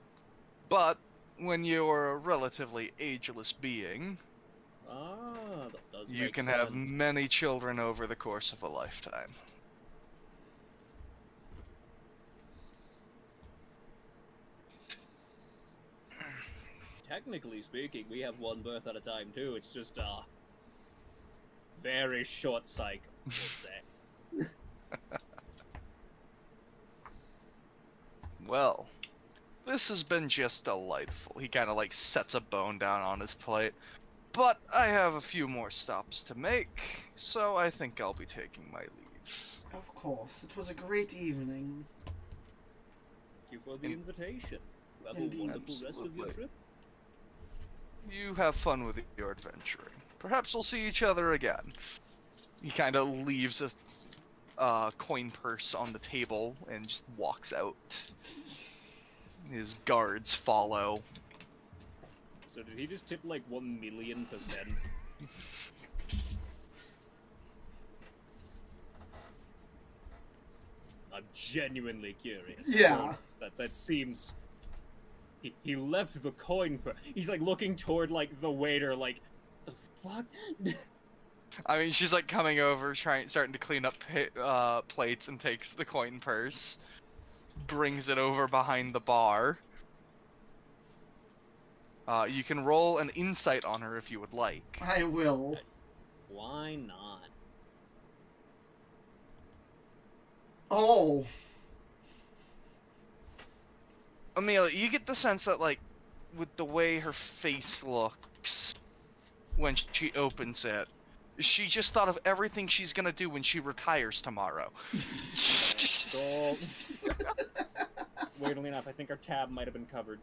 But when you're a relatively ageless being, That does you make can sense. have many children over the course of a lifetime. Technically speaking, we have one birth at a time too. It's just very short cycle, we'll say. Well, this has been just delightful. He kind of like sets a bone down on his plate. But I have a few more stops to make, so I think I'll be taking my leave. Of course. It was a great evening. Thank you for the invitation. Have Indeed. a wonderful rest of your Absolutely. trip. You have fun with your adventuring. Perhaps we'll see each other again. He kind of leaves a coin purse on the table and just walks out. His guards follow. So did he just tip like 1,000,000%? I'm genuinely curious. Yeah. That seems. He left the coin. He's like looking toward like the waiter, like, the fuck. I mean, she's like coming over, starting to clean up plates, and takes the coin purse. brings it over behind the bar. You can roll an insight on her if you would like. I will. Why not? Oh. Amelia, you get the sense that, like, with the way her face looks when she opens it, she just thought of everything she's gonna do when she retires tomorrow. Weirdly enough, I think our tab might have been covered.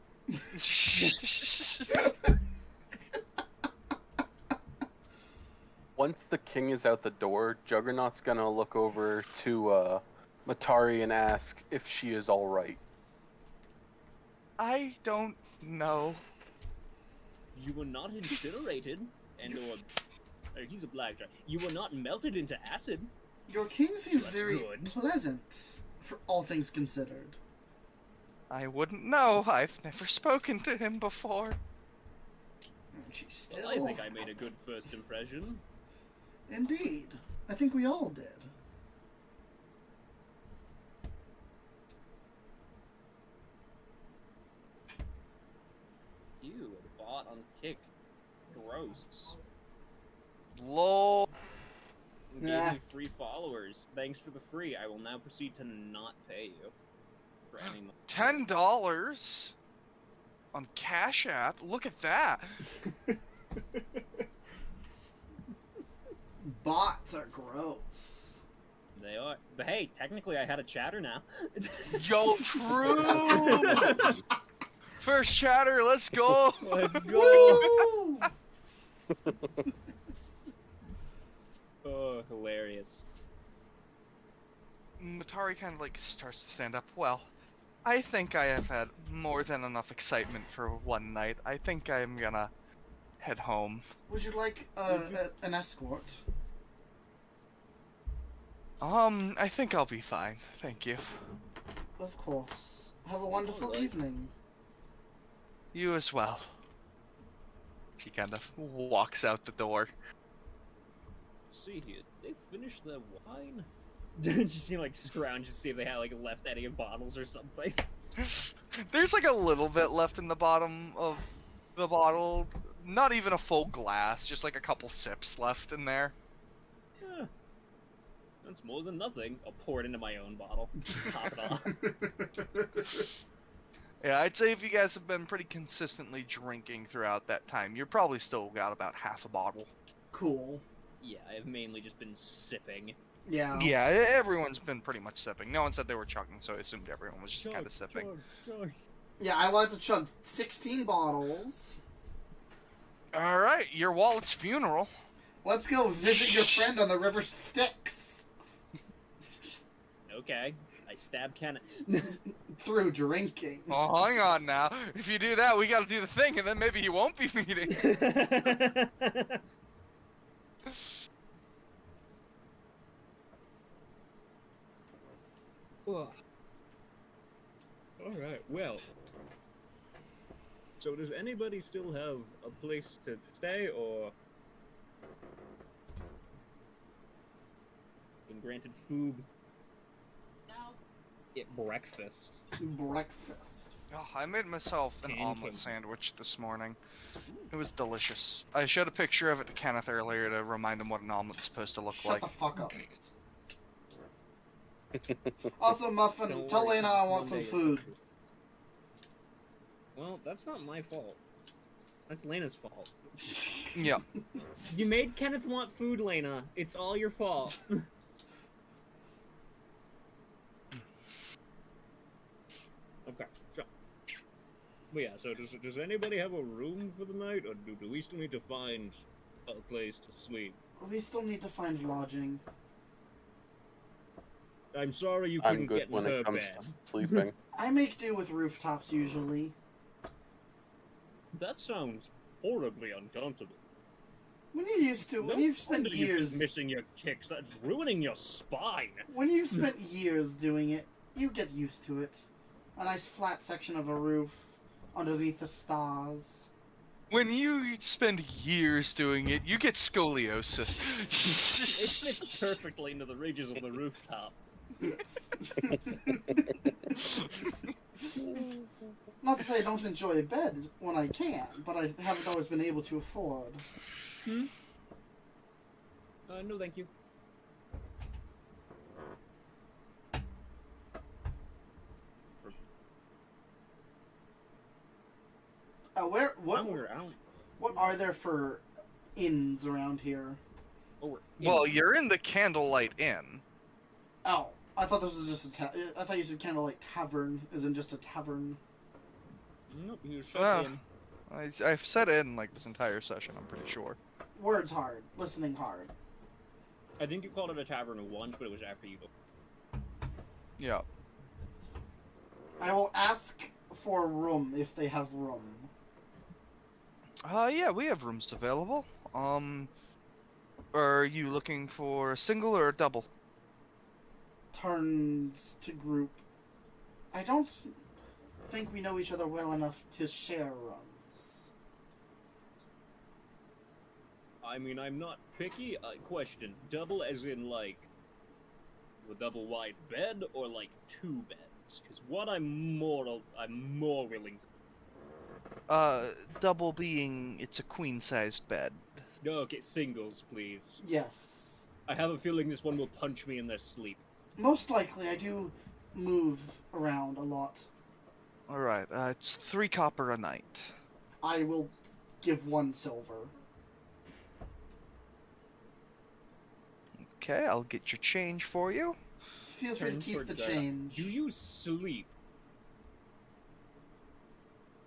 Once the king is out the door, Juggernaut's gonna look over to Matari and ask if she is all right. I don't know. You were not incinerated, he's a blackjack. You were not melted into acid. Your king seems That's very good. pleasant, for all things considered. I wouldn't know. I've never spoken to him before. And she's still... I think I made a good first impression. Indeed. I think we all did. Ew, a bot on kick. Gross. Lol. Gave Nah. me free followers. Thanks for the free. I will now proceed to not pay you for any money. $10 on Cash App. Look at that. Bots are gross. They are. But hey, technically I had a chatter now. Yo, true. First chatter. Let's go. Let's go! Woo! Oh, hilarious. Matari kind of like starts to stand up. Well, I think I have had more than enough excitement for one night. I think I'm gonna head home. Would you like an escort? I think I'll be fine. Thank you. Of course. Have a wonderful Alright. evening. You as well. She kind of walks out the door. Let's see here. Did they finish their wine? Did you like scrounge to see if they had like left any bottles or something? There's like a little bit left in the bottom of the bottle. Not even a full glass, just like a couple sips left in there. Yeah. That's more than nothing. I'll pour it into my own bottle. Just top it off. Yeah, I'd say if you guys have been pretty consistently drinking throughout that time, you're probably still got about half a bottle. Cool. Yeah, I've mainly just been sipping. Yeah. Yeah, everyone's been pretty much sipping. No one said they were chugging, so I assumed everyone was just kind of sipping. Chug. Yeah, I wanted to chug 16 bottles. Alright, your wallet's funeral. Let's go visit your friend on the River Styx. Okay. I stab Kenneth. Through drinking. Oh, hang on now. If you do that, we gotta do the thing, and then maybe you won't be meeting. Alright, well. So does anybody still have a place to stay, or... been granted food? No. At breakfast. Breakfast. Oh, I made myself an Pancake. omelet sandwich this morning. It was delicious. I showed a picture of it to Kenneth earlier to remind him what an omelet's supposed to look Shut like. the fuck up. Also, Muffin, Don't tell worry, Lena I want one some day food. Well, that's not my fault. That's Lena's fault. Yeah. You made Kenneth want food, Lena. It's all your fault. Okay, so... Well, yeah, so does anybody have a room for the night, or do we still need to find a place to sleep? We still need to find lodging. I'm sorry you I'm couldn't good get in when her it comes bed. to sleeping. I make do with rooftops usually. That sounds horribly uncomfortable. When you're used to, when No you've spent wonder you keep years, missing your kicks, that's ruining your spine. when you've spent years doing it, you get used to it. A nice flat section of a roof underneath the stars. When you spend years doing it, you get scoliosis. It fits perfectly into the ridges of the rooftop. Not to say I don't enjoy a bed when I can, but I haven't always been able to afford. No, thank you. What are there for inns around here? Oh, well, you're in the Candlelight Inn. Oh, I thought this was just I thought you said Candlelight Tavern, as in just a tavern. Nope, you said inn. I've said inn like this entire session, I'm pretty sure. Words hard, listening hard. I think you called it a tavern once, but it was after you. Yeah. I will ask for a room if they have room. Yeah, we have rooms available. Are you looking for a single or a double? Turns to group. I don't think we know each other well enough to share rooms. I mean, I'm not picky. Question: double as in like a double wide bed, or like 2 beds? Because what I'm more willing to. Double being it's a queen-sized bed. Okay, singles, please. Yes. I have a feeling this one will punch me in their sleep. Most likely, I do move around a lot. Alright, it's 3 copper a night. I will give 1 silver. Okay, I'll get your change for you. Feel free to keep the change. Do you sleep?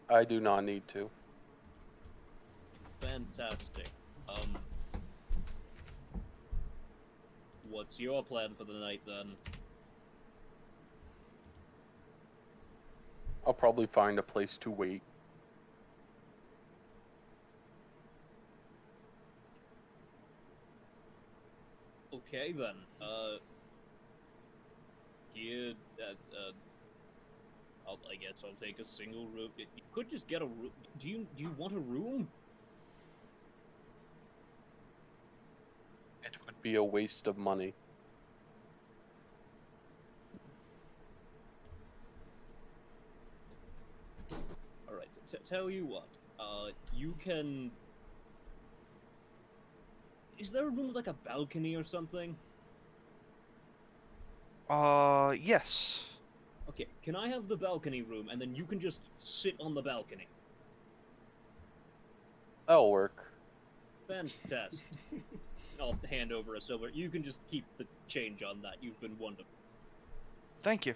I do not need to. Fantastic. What's your plan for the night then? I'll probably find a place to wait. Okay then. I guess I'll take a single room. You could just get a room. Do you want a room? It would be a waste of money. All right. Tell you what. You can. Is there a room with like a balcony or something? Yes. Okay, can I have the balcony room, and then you can just sit on the balcony? That'll work. Fantastic. I'll hand over a silver. You can just keep the change on that. You've been wonderful. Thank you.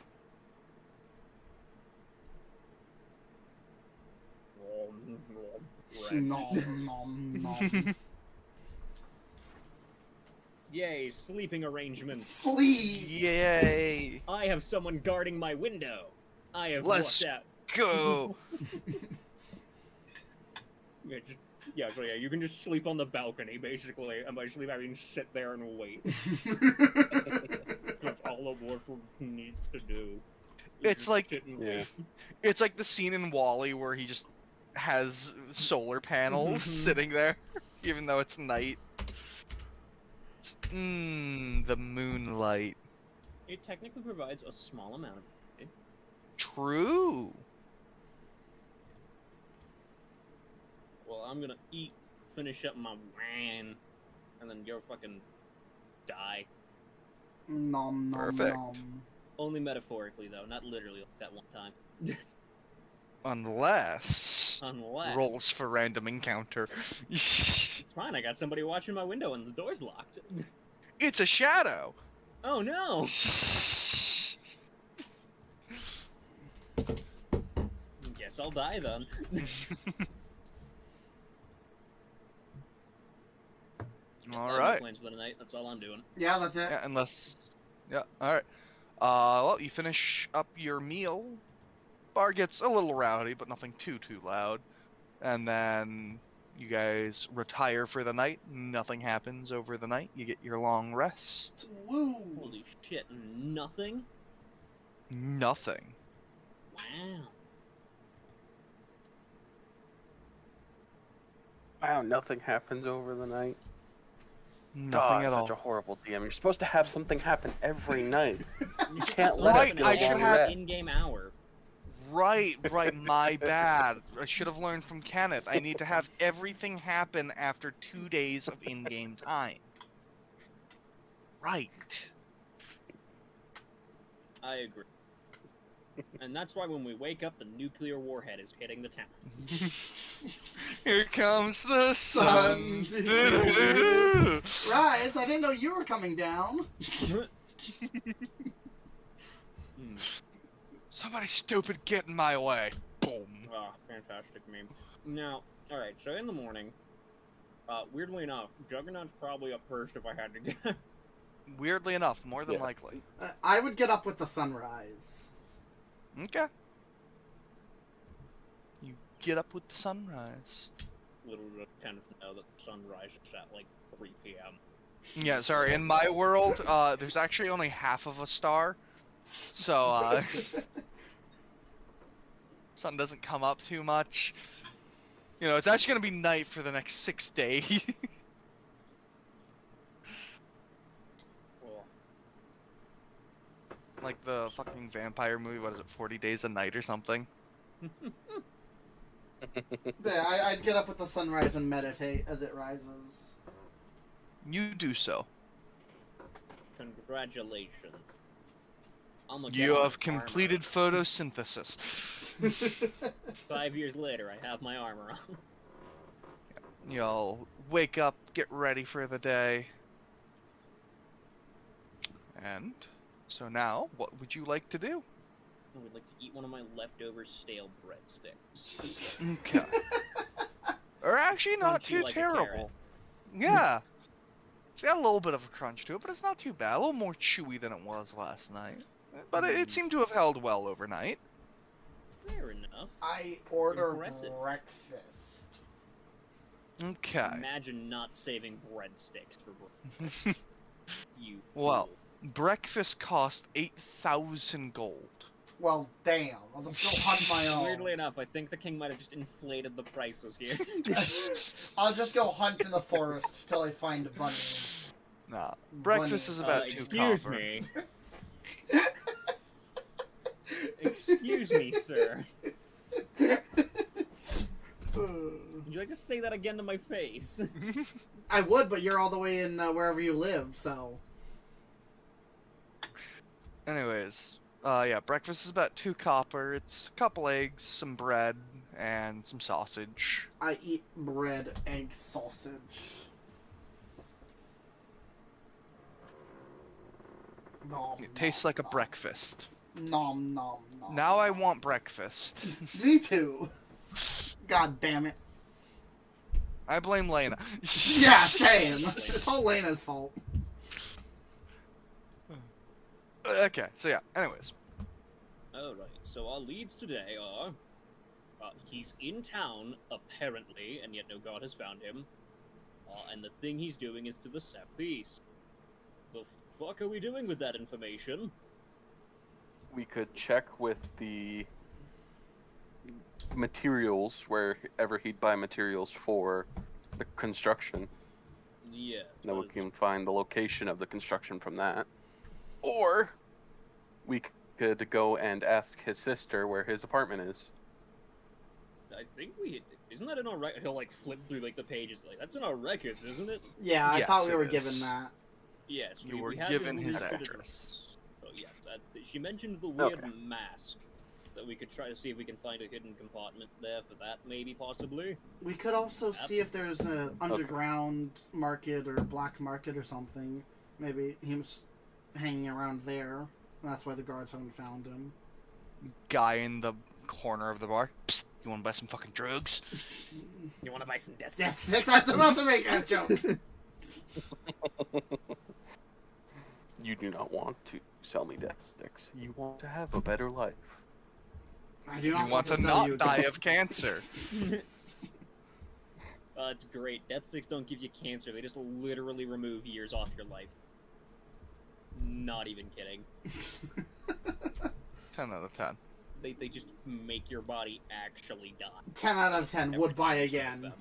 Nom, nom, nom. Yay, sleeping arrangements. Sleep! Yay! I have someone guarding my window. I have Let's walked out. go! So you can just sleep on the balcony, basically, and by sleep I mean sit there and wait. That's all a dwarf needs to do. It's like, yeah. It's like the scene in WALL-E where he just has solar panels sitting there, even though it's night. The moonlight. It technically provides a small amount of it. True. Well, I'm gonna finish up my wine, and then go fucking die. Nom, nom, Perfect. nom. Only metaphorically, though, not literally like that one time. Unless Unless. rolls for random encounter. It's fine, I got somebody watching my window and the door's locked. It's a shadow. Oh no! Guess I'll die then. All No right. plans for the night. That's all I'm doing. Yeah, that's it. Yeah, unless. Yeah. All right. Well, you finish up your meal. Bar gets a little rowdy, but nothing too loud. And then you guys retire for the night. Nothing happens over the night. You get your long rest. Woo! Holy shit! Nothing. Nothing. Wow. Wow, nothing happens over the night. Nothing at all. Such a horrible DM. You're supposed to have something happen every night. You It's can't also let Right, it get I a should long have- rest. in-game hour. Right, my bad. I should have learned from Kenneth. I need to have everything happen after 2 days of in-game time. Right. I agree. And that's why when we wake up, the nuclear warhead is hitting the town. Here comes the Sun. sun. Doo-doo-doo-doo. Rise, I didn't know you were coming down. Somebody stupid get in my way. Boom. Oh, fantastic meme. Now, alright, so in the morning, weirdly enough, Juggernaut's probably up first if I had to guess. Weirdly enough, more than Yeah. likely. I would get up with the sunrise. Okay. You get up with the sunrise. Little did Kenneth know that the sun rises at like 3 p.m. Yeah, sorry. In my world, there's actually only half of a star, so sun doesn't come up too much. You know, it's actually gonna be night for the next 6 days. Well, Like the fucking vampire movie. What is it? 40 Days a Night or something. Yeah, I'd get up with the sunrise and meditate as it rises. You do so. congratulations. You have completed photosynthesis. 5 years later, I have my armor on. You'll wake up, get ready for the day. And so now, what would you like to do? I would like to eat one of my leftover stale breadsticks. Okay. Or actually not Crunchy too like a carrot. terrible. Yeah. It's got a little bit of a crunch to it, but it's not too bad. A little more chewy than it was last night. But it seemed to have held well overnight. Fair enough. I order Impressive. breakfast. Okay. Imagine not saving breadsticks for breakfast. You Well, fool. breakfast cost 8,000 gold. Well, damn. I'll just go hunt my own. Weirdly enough, I think the king might have just inflated the prices here. I'll just go hunt in the forest till I find a bunny. Nah, breakfast is about 2 excuse copper. me. Excuse me, sir. Would you like to say that again to my face? I would, but you're all the way in wherever you live, so... Anyways, yeah, breakfast is about 2 copper. It's a couple eggs, some bread, and some sausage. I eat bread, egg, sausage. Nom, It tastes nom, like a nom. breakfast. Nom, nom, nom. Now I nom. want breakfast. Me too. God damn it. I blame Lena. Yeah, same. It's all Lena's fault. Okay, so yeah, anyways. Alright, so our leads today are... he's in town, apparently, and yet no god has found him. And the thing he's doing is to the southeast. The fuck are we doing with that information? We could check with the materials, wherever he'd buy materials for the construction. Yes. Then we that is can find the location of the construction from that. Or we could go and ask his sister where his apartment is. I think we... Isn't that in our record? He'll, like, flip through, like, the pages. Like, that's in our records, isn't it? Yeah, I Yes, thought we it were is. given that. Yes. You we were have given his listed address. So, yes. She mentioned the weird Okay. mask. That we could try to see if we can find a hidden compartment there for that, maybe, possibly. We could also see if there's an underground market or black market or something. Maybe he was hanging around there. That's why the guards haven't found him. Guy in the corner of the bar. Psst, you wanna buy some fucking drugs? You want to buy some death Death sticks? Six, I was about to make that joke. You do not want to sell me death sticks. You want to have a better life. I do not You want to sell not you die death of cancer. It's great. Death sticks don't give you cancer. They just literally remove years off your life. Not even kidding. 10 out of 10. They just make your body actually die. 10 out of 10 would Every buy time you use again. them.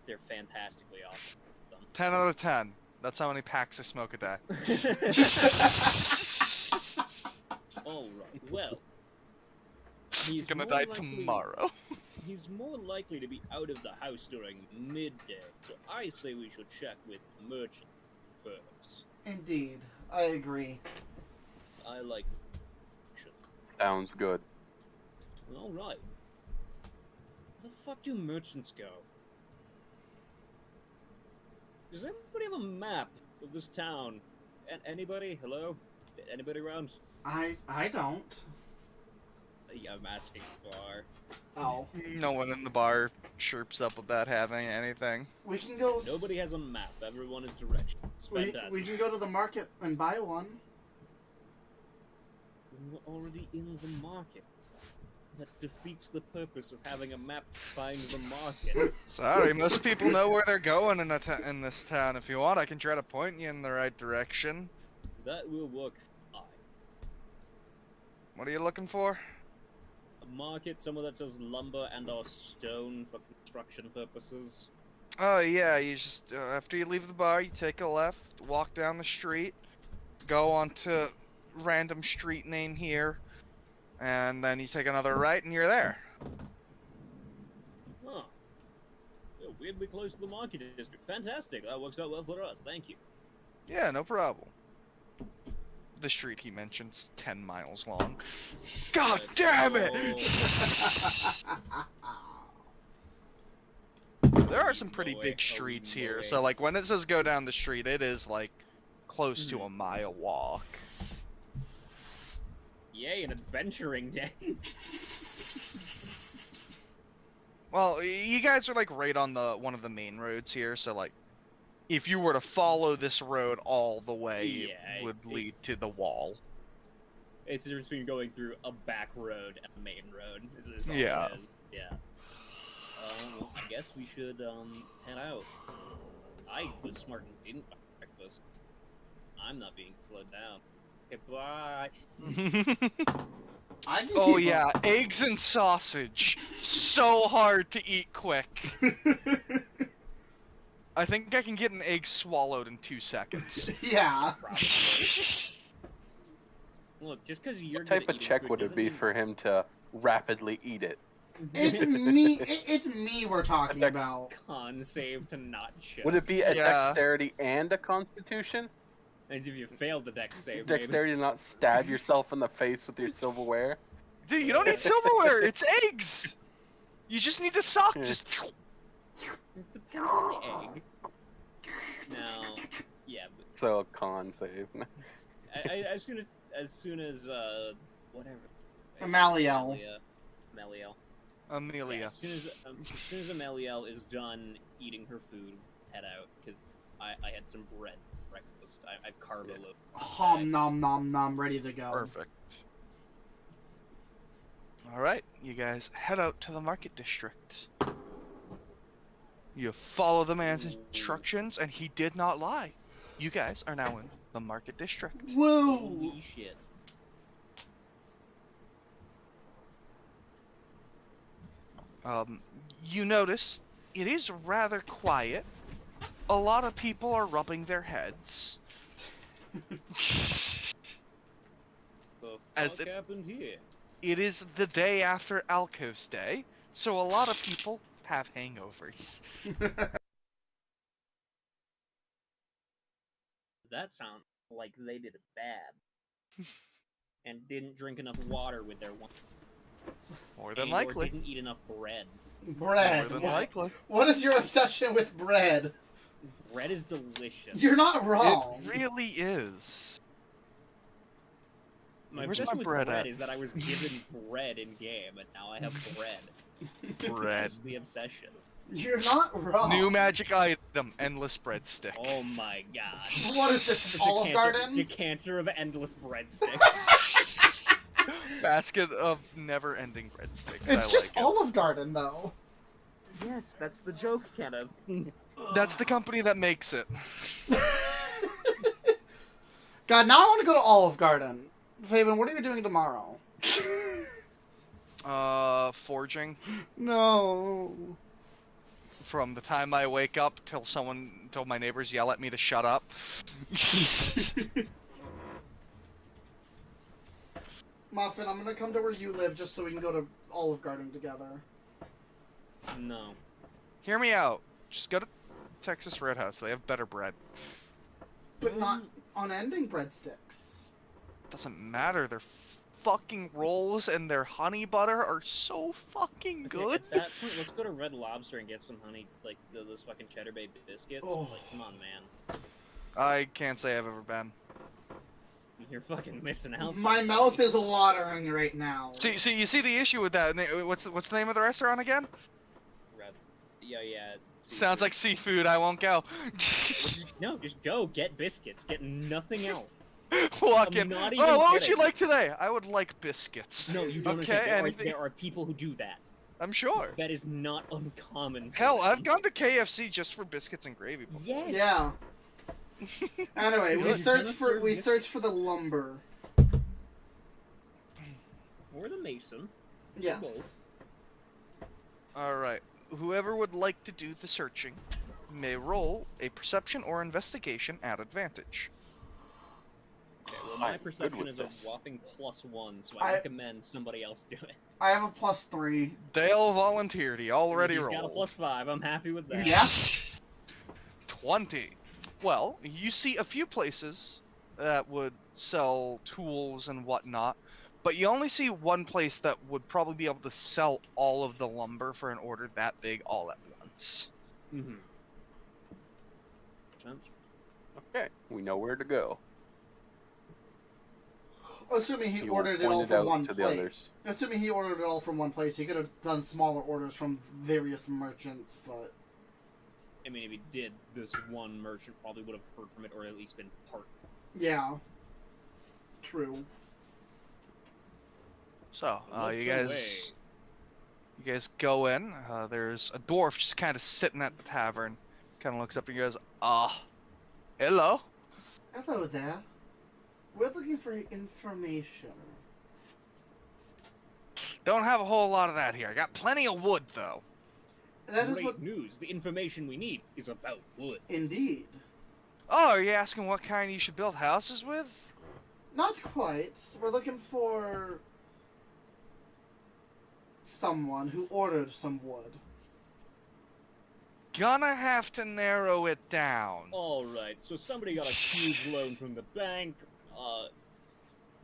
They're fantastically awesome. 10 out of 10. That's how many packs I smoke a day. All right. Well, he's Gonna more die likely- tomorrow. He's more likely to be out of the house during midday, so I say we should check with merchant first. Indeed, I agree. I like. Sounds good. All right. Where the fuck do merchants go? Does anybody have a map of this town? Anybody? Hello? Anybody around? I don't. Yeah, I'm asking bar. Oh. No one in the bar chirps up about having anything. We can go. Nobody has a map. Everyone is directions. Fantastic. We can go to the market and buy one. We're already in the market. That defeats the purpose of having a map to find the market. Sorry, most people know where they're going in this town. If you want, I can try to point you in the right direction. That will work fine. What are you looking for? A market, somewhere that sells lumber and or stone for construction purposes. Oh yeah, you just after you leave the bar, you take a left, walk down the street, go onto random street name here, and then you take another right, and you're there. Huh. We're weirdly close to the market district. Fantastic. That works out well for us. Thank you. Yeah, no problem. The street he mentions 10 miles long. God damn it! There are some pretty big streets here, so like when it says go down the street, it is like close to a mile walk. Yay, an adventuring day. Well, you guys are like right on the one of the main roads here, so like if you were to follow this road all the way, Yeah, it would lead to the wall. It's the difference between going through a back road and a main road. Is all Yeah. it is. Yeah. Well, I guess we should head out. I was smart and didn't buy breakfast. I'm not being slowed down. Okay, bye. I can Oh keep yeah, eggs and sausage. So hard to eat quick. I think I can get an egg swallowed in 2 seconds. Yeah. Probably. Look, just because you're What type good of at eating check food would it doesn't be mean- for him to rapidly eat it? It's me. It's me we're talking Dex- about. con save to not choke? Would it be a Yeah. dexterity and a constitution? And if you failed the dex save, Dexterity to not stab yourself in the face with your silverware? Dude, you don't need silverware, it's eggs! You just need to suck, Yeah. just... maybe. It depends on the egg. Now, yeah, but So, con save. as soon as whatever. Amaliel. Amaliel. Amelia. Yeah, as soon as Amaliel is done eating her food, head out because I had some bread for breakfast. I've carved a loaf. Hom nom nom nom, ready to go. Perfect. Alright, you guys head out to the market district. You follow the man's instructions, and he did not lie. You guys are now in the market district. Whoa! Holy shit! You notice it is rather quiet. A lot of people are rubbing their heads. The As fuck it- happened here? It is the day after Alcos Day, so a lot of people have hangovers. That sounds like they did it bad. And didn't drink enough water with their wine. More than Or likely. didn't eat enough bread. Bread. More than likely. What is your obsession with bread? Bread is delicious. You're not wrong. It really is. My Where's obsession my with bread bread at? is that I was given bread in game, and now I have bread. Bread. That's the obsession. You're not wrong. New magic item, endless breadstick. Oh my god. What is this, Olive Garden? Decanter of endless breadsticks. Basket of never-ending breadsticks. It's I just like Olive Garden, though. Yes, that's the joke, Kenneth. it. That's the company that makes it. God, now I want to go to Olive Garden. Fabian, what are you doing tomorrow? Forging. No. from the time I wake up till my neighbors yell at me to shut up. Muffin, I'm gonna come to where you live just so we can go to Olive Garden together. No. Hear me out. Just go to Texas Roadhouse. They have better bread. But not unending breadsticks. Doesn't matter. Their fucking rolls and their honey butter are so fucking good. At that point, let's go to Red Lobster and get some honey, like those fucking Cheddar Bay biscuits. Oh. Like, come on, man. I can't say I've ever been. You're fucking missing out. My mouth is watering right now. See, you see the issue with that. What's the name of the restaurant again? Red. Yeah. Sounds like seafood. I won't go. No, just go get biscuits. Get nothing else. Walk in. I'm not even What would kidding. you like today? I would like biscuits. No, you don't. Okay, Understand. There are people who do that. I'm sure. That is not uncommon. For Hell, them. I've gone to KFC just for biscuits and gravy before. Yes. Yeah. Anyway, we Good. search for the lumber. Or the mason. Yes. Alright. Whoever would like to do the searching may roll a perception or investigation at advantage. Okay, well, my I'm good perception with is this. a whopping +1, so I recommend somebody else do it. I have a +3. Dale volunteered. He already He's rolled. got a +5. I'm happy with that. Yeah. 20. Well, you see a few places that would sell tools and whatnot, but you only see one place that would probably be able to sell all of the lumber for an order that big all at once. Mm-hmm. Sense. Okay, we know where to go. Assuming he You ordered it all pointed from out one to the place. others. Assuming he ordered it all from one place, he could have done smaller orders from various merchants, but... I mean, if he did, this one merchant probably would have heard from it, or at least been part. Yeah. True. So, What's you guys go in. There's a dwarf just kind of sitting at the tavern. Kind of looks up and goes, hello. Hello there. We're looking for information. Don't have a whole lot of that here. I got plenty of wood, though. That is Great what... news. The information we need is about wood. Indeed. Oh, are you asking what kind you should build houses with? Not quite. We're looking for... someone who ordered some wood. Gonna have to narrow it down. Alright, so somebody got a huge loan from the bank,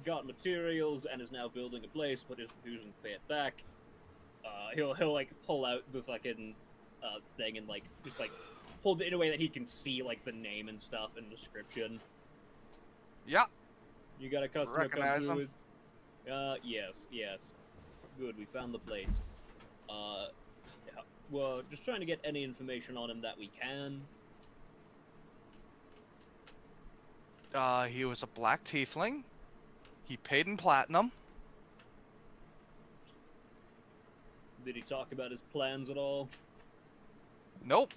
got materials, and is now building a place, but is refusing to pay it back. He'll like pull out the fucking thing and like just like hold it in a way that he can see like the name and stuff and description. Yeah. You got a customer come Recognize through him? with... yes. Good, we found the place. Yeah, well, just trying to get any information on him that we can. He was a black tiefling. He paid in platinum. Did he talk about his plans at all? Nope.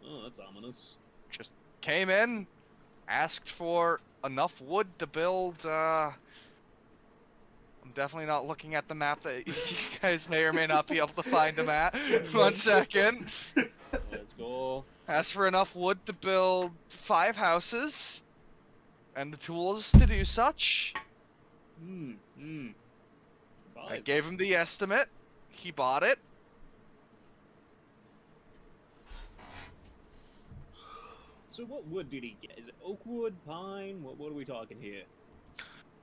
Oh, that's ominous. Just came in, asked for enough wood to build, I'm definitely not looking at the map that you guys may or may not be able to find him at. 1 second. Let's go. Asked for enough wood to build 5 houses, and the tools to do such. I gave him the estimate. He bought it. So what wood did he get? Is it oak wood, pine? What are we talking here?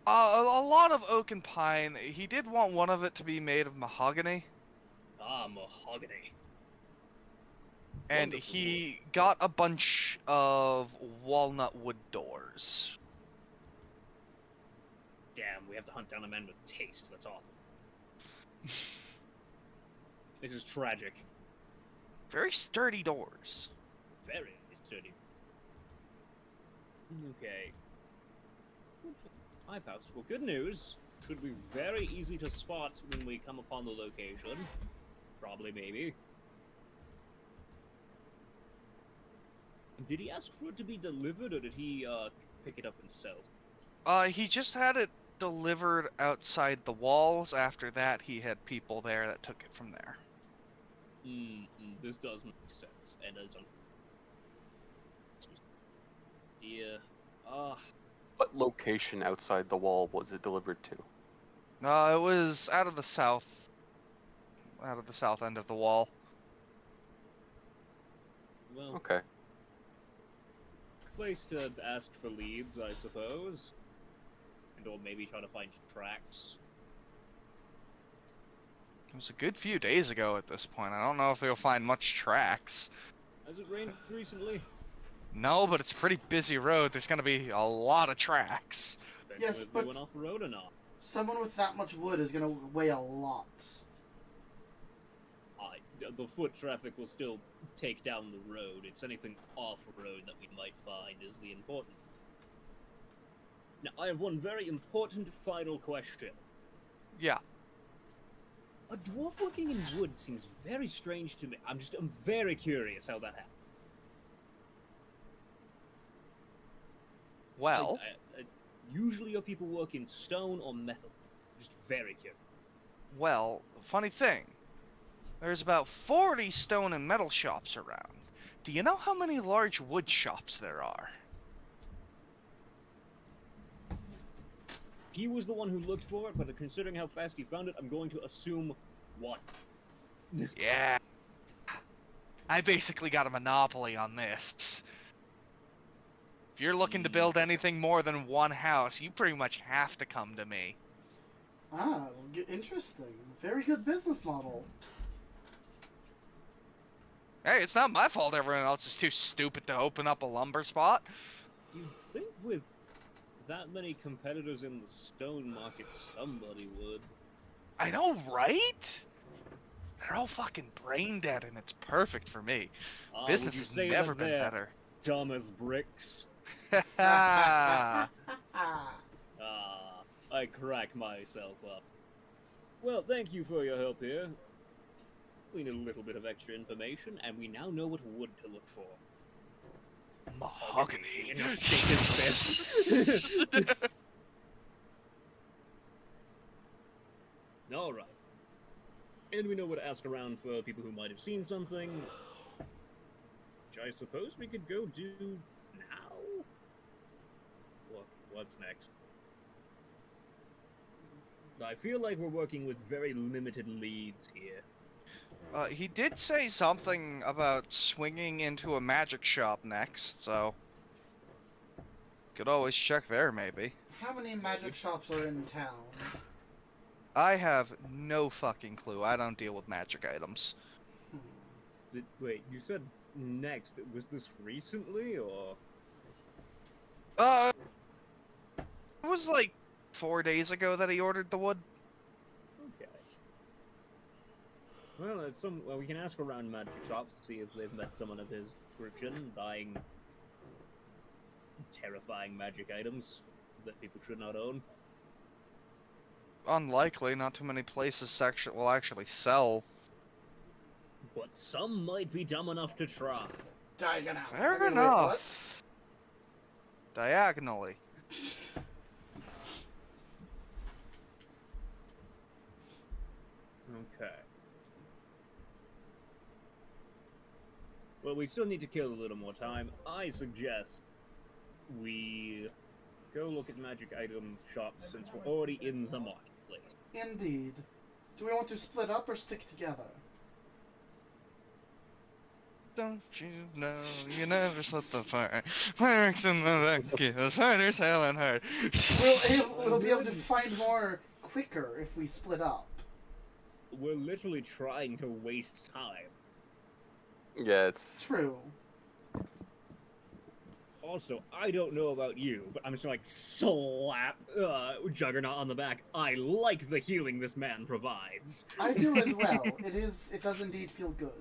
A lot of oak and pine. He did want one of it to be made of mahogany. Ah, mahogany. And Wonderful he got a bunch of walnut wood doors. Damn, we have to hunt down a man with taste. That's awful. This is tragic. Very sturdy doors. Very sturdy. Okay. 5 house. Well, good news. Should be very easy to spot when we come upon the location. Probably, maybe. Did he ask for it to be delivered, or did he pick it up himself? He just had it delivered outside the walls. After that, he had people there that took it from there. This does make sense, and as dear, What location outside the wall was it delivered to? It was out of the south end of the wall. well, Okay. place to ask for leads, I suppose, and or maybe try to find tracks. It was a good few days ago at this point. I don't know if you'll find much tracks. Has it rained recently? No, but it's a pretty busy road. There's gonna be a lot of tracks. Depends Yes, on if but- we went off the road or not. Someone with that much wood is gonna weigh a lot. The foot traffic will still take down the road. It's anything off-road that we might find is the important. Now, I have one very important final question. Yeah. A dwarf working in wood seems very strange to me. I'm very curious how that happened. Well, Usually your people work in stone or metal. Just very curious. funny thing. There's about 40 stone and metal shops around. Do you know how many large wood shops there are? He was the one who looked for it, but considering how fast he found it, I'm going to assume one. Yeah. I basically got a monopoly on this. If you're looking to build anything more than one house, you pretty much have to come to me. Ah, interesting. Very good business model. Hey, it's not my fault everyone else is too stupid to open up a lumber spot. You'd think with that many competitors in the stone market, somebody would. I know, right? They're all fucking brain dead, and it's perfect for me. Business has never been better. Dumb as bricks. Ah, I crack myself up. Well, thank you for your help here. We need a little bit of extra information, and we now know what wood to look for. mahogany. And he'll shake his fist. Alright. And we know what to ask around for people who might have seen something. Which I suppose we could go do now? What's next? I feel like we're working with very limited leads here. He did say something about swinging into a magic shop next, so could always check there, maybe. How many magic shops are in town? I have no fucking clue. I don't deal with magic items. Wait, you said next. Was this recently, or...? It was like 4 days ago that he ordered the wood. Okay. Well, we can ask around magic shops to see if they've met someone of his description, buying terrifying magic items that people should not own. Unlikely, not too many places will actually sell. But some might be dumb enough to try. Diagonal. Fair Wait, enough. Diagonally. Okay. Well, we still need to kill a little more time. I suggest we go look at magic item shops since we're already in the marketplace. Indeed. Do we want to split up or stick together? Don't you know you never set the fire? Fireworks in the back, the fighters hailing hard. We'll be able to find more quicker if we split up. We're literally trying to waste time. Yeah, it's True. Also, I don't know about you, but I'm just like slap Juggernaut on the back. I like the healing this man provides. I do as well. It does indeed feel good.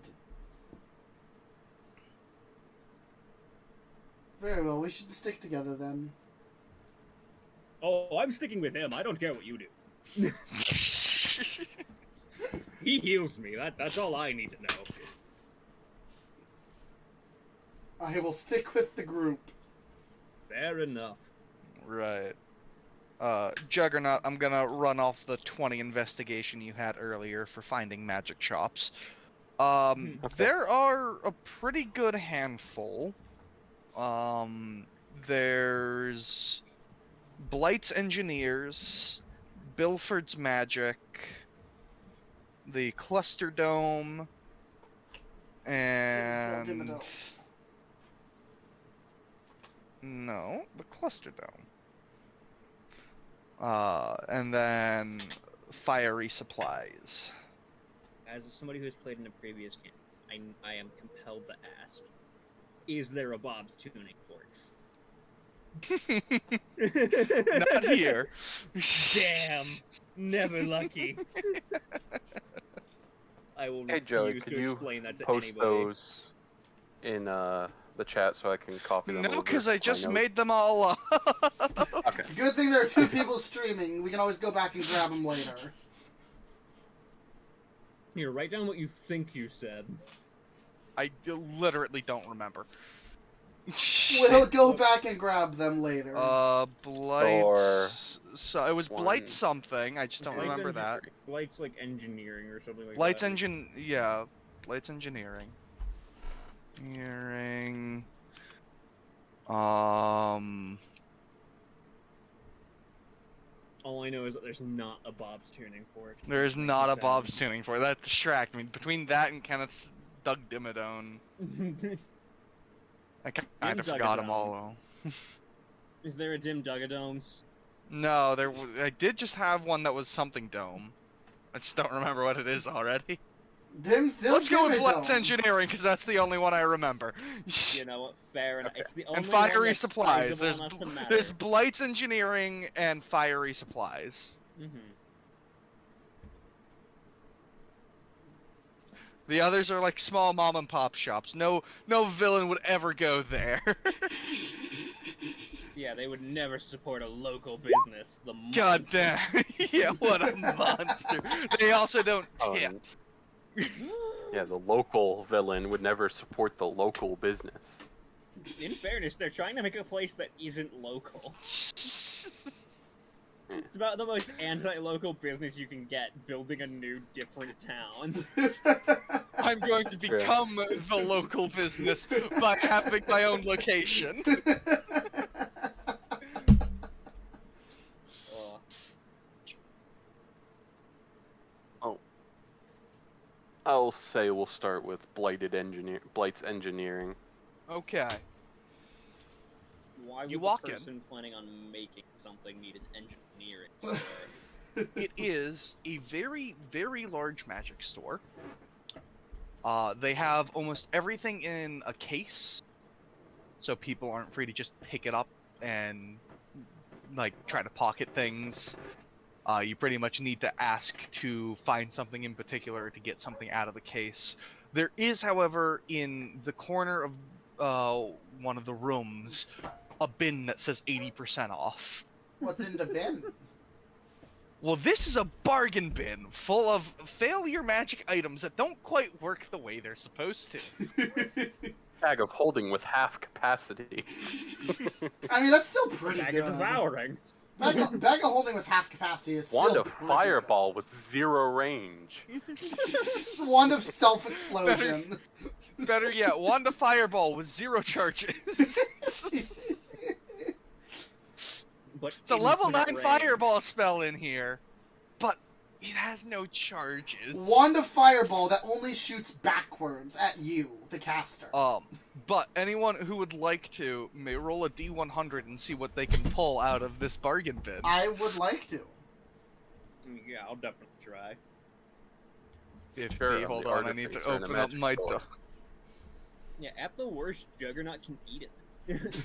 Very well, we should stick together then. Oh, I'm sticking with him. I don't care what you do. He heals me. That's all I need to know. I will stick with the group. Fair enough. Right. Juggernaut, I'm gonna run off the 20 investigation you had earlier for finding magic shops. There are a pretty good handful. There's Blight's Engineers, Bilford's Magic, the Cluster Dome, and... No, the Cluster Dome. And then Fiery Supplies. As somebody who has played in a previous game, I am compelled to ask, is there a Bob's Tuning Forks? Not here. Damn. Never lucky. I will Hey Joey, refuse could to you explain that to post anybody. those in the chat so I can copy them? No, because over I my just notes? made them all up. Okay. Good thing there are 2 people streaming. We can always go back and grab them later. Here, write down what you think you said. I literally don't remember. We'll go back and grab them later. Blight. Or So it was Blight one. something. I just don't Blight's remember that. Blight's like engineering or something like Blight's that. yeah. Blight's engineering. Engineering. All I know is that there's not a Bob's Tuning Fork. There's not a Bob's Tuning for that. Distract me between that and Kenneth's Doug Dimmadome. I kind of forgot them all. Is there a Dim Duggadomes? No, I did just have one that was something dome. I just don't remember what it is already. Let's go with Blight's Engineering because that's the only one I remember. You know what? Fair enough. It's the only And Fiery one that's Supplies. sizable enough to matter. There's Blight's Engineering and Fiery Supplies. Mm-hmm. The others are like small mom and pop shops. No villain would ever go there. Yeah, they would never support a local business. The monster. God damn. Yeah, what a monster. They also don't tip. Yeah, the local villain would never support the local business. In fairness, they're trying to make a place that isn't local. It's about the most anti-local business you can get, building a new, different town. I'm going to become the local business by having my own location. I'll say we'll start with Blight's Engineering. Okay. Why would You the walk in. person planning on making something need an engineering? It is a very, very large magic store. They have almost everything in a case, so people aren't free to just pick it up and like try to pocket things. You pretty much need to ask to find something in particular to get something out of the case. There is, however, in the corner of one of the rooms, a bin that says 80% off. What's in the bin? Well, this is a bargain bin full of failure magic items that don't quite work the way they're supposed to. Bag of holding with half capacity. I mean, that's still pretty Bag good. of devouring. Bag of holding with half capacity is still Wand of pretty Fireball with 0 range. good. Wand of self-explosion. Better yet, Wand of Fireball with 0 charges. But It's a level 9 range. Fireball spell in here, but it has no charges. Wand of Fireball that only shoots backwards at you, the caster. But anyone who would like to may roll a D100 and see what they can pull out of this bargain bin. I would like to. Yeah, I'll definitely try. 50, Sure, hold the on, I need to artificer in a open up magic my... store. Yeah, at the worst, Juggernaut can eat it.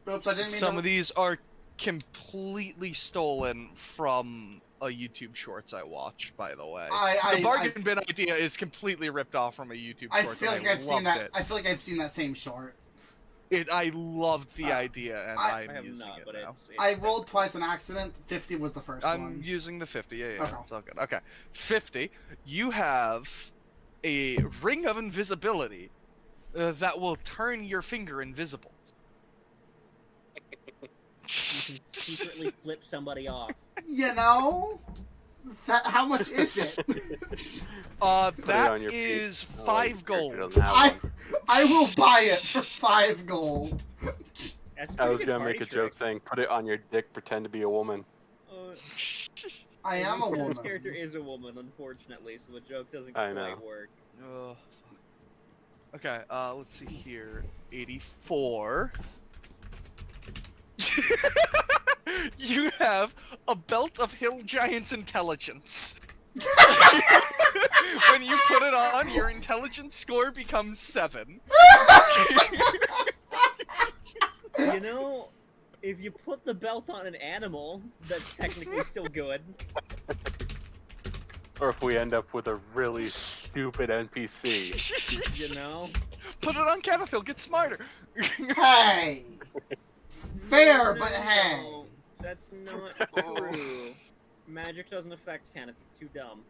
Oops, I didn't mean Some to... of these are completely stolen from a YouTube Shorts I watched, by the way. The bargain bin idea is completely ripped off from a YouTube I Shorts. feel like I've seen that. I feel like I've seen that same short. I loved the idea, and I I'm have using not, it but now. it's I rolled twice on accident. 50 was the first I'm one. using the 50, yeah, Okay. it's all good. Okay, 50, you have a Ring of Invisibility that will turn your finger invisible. can secretly flip somebody off. You know? How much is it? That is 5 gold. I will buy it for 5 gold. I was gonna make a joke saying, put it on your dick, pretend to be a woman. I am a woman. This character is a woman, unfortunately, so the joke doesn't quite work. Oh, fuck. Okay, let's see here. 84. You have a belt of Hill Giant's intelligence. When you put it on, your intelligence score becomes 7. You know, if you put the belt on an animal, that's technically still good. Or if we end up with a really stupid NPC. You know? Put it on Kenneth, he'll get smarter. Hey! Fair, but hey! That's not true. Magic doesn't affect Kenneth, he's too dumb.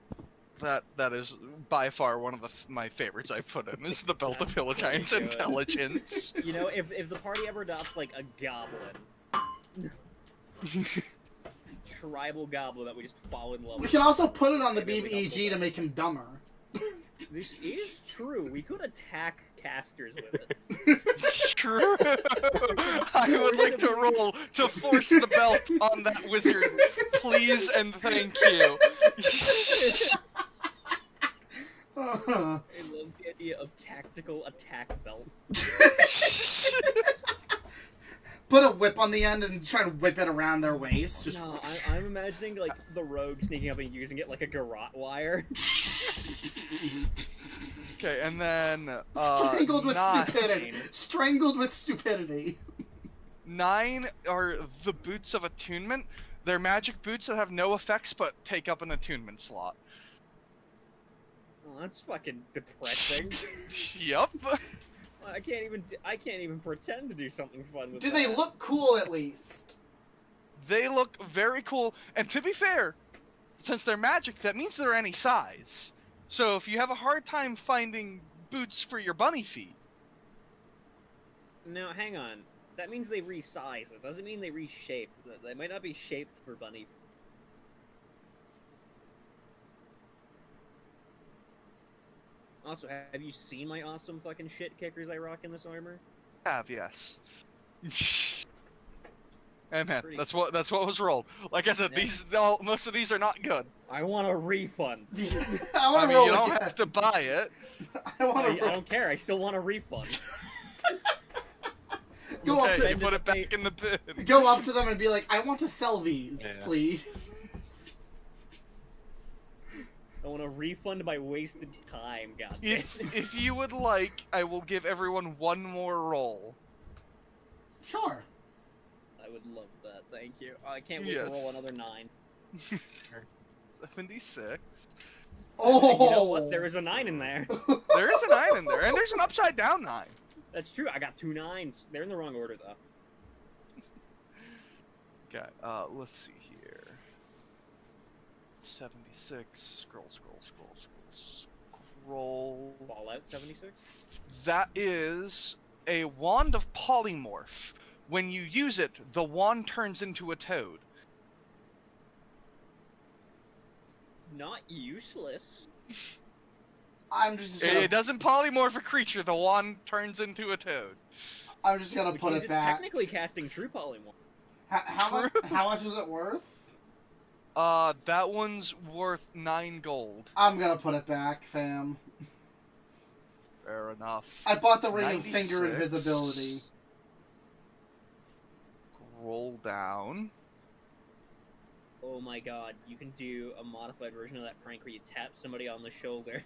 That is by far one of my favorites I've put in, is the Belt of Hill Giant's intelligence. You know, if the party ever adopts, like, a goblin. Tribal goblin that we just fall in love with. We can also put it on the BBEG to make him dumber. This is true. We could attack casters with it. True. I would like to roll to force the belt on that wizard, please and thank you. I love the idea of tactical attack belt. Put a whip on the end and try to whip it around their waist. Just... No, I'm imagining like the rogue sneaking up and using it like a garrote wire. Okay, and then strangled with 9. stupidity. Strangled with stupidity. 9 are the boots of attunement. They're magic boots that have no effects but take up an attunement slot. Well, that's fucking depressing. Yup. I can't even pretend to do something fun with Do that. they look cool at least? They look very cool, and to be fair, since they're magic, that means they're any size. So if you have a hard time finding boots for your bunny feet... No, hang on. That means they resize. It doesn't mean they reshape. They might not be shaped for bunny feet. Also, have you seen my awesome fucking shit kickers I rock in this armor? Yes. Hey man, Pretty that's what was rolled. Like I said, Yeah. most of these are not good. I want a refund. I I mean, you don't have to buy it. I I don't care. I still want a refund. Go up Okay, to you put it back in the bin. go up to them and be like, I want to sell these, Yeah. please. I want a refund my wasted time, goddamn. If you would like, I will give everyone one more roll. Sure. I would love that. Thank you. I can't wait to roll another 9. 76. Oh. You know what? There is a 9 in there. There is a 9 in there, and there's an upside down 9. That's true. I got 2 9s. They're in the wrong order though. Okay, let's see here. 76. Scroll. Fallout 76. That is a wand of polymorph. When you use it, the wand turns into a toad. Not useless. I'm just gonna, It doesn't polymorph a creature, the wand turns into a toad. I'm just gonna Which put means it it's back. technically casting true polymorph. How much is it worth? That one's worth 9 gold. I'm gonna put it back, fam. Fair enough. I bought the ring of 96. finger invisibility. Roll down. Oh my god, you can do a modified version of that prank where you tap somebody on the shoulder.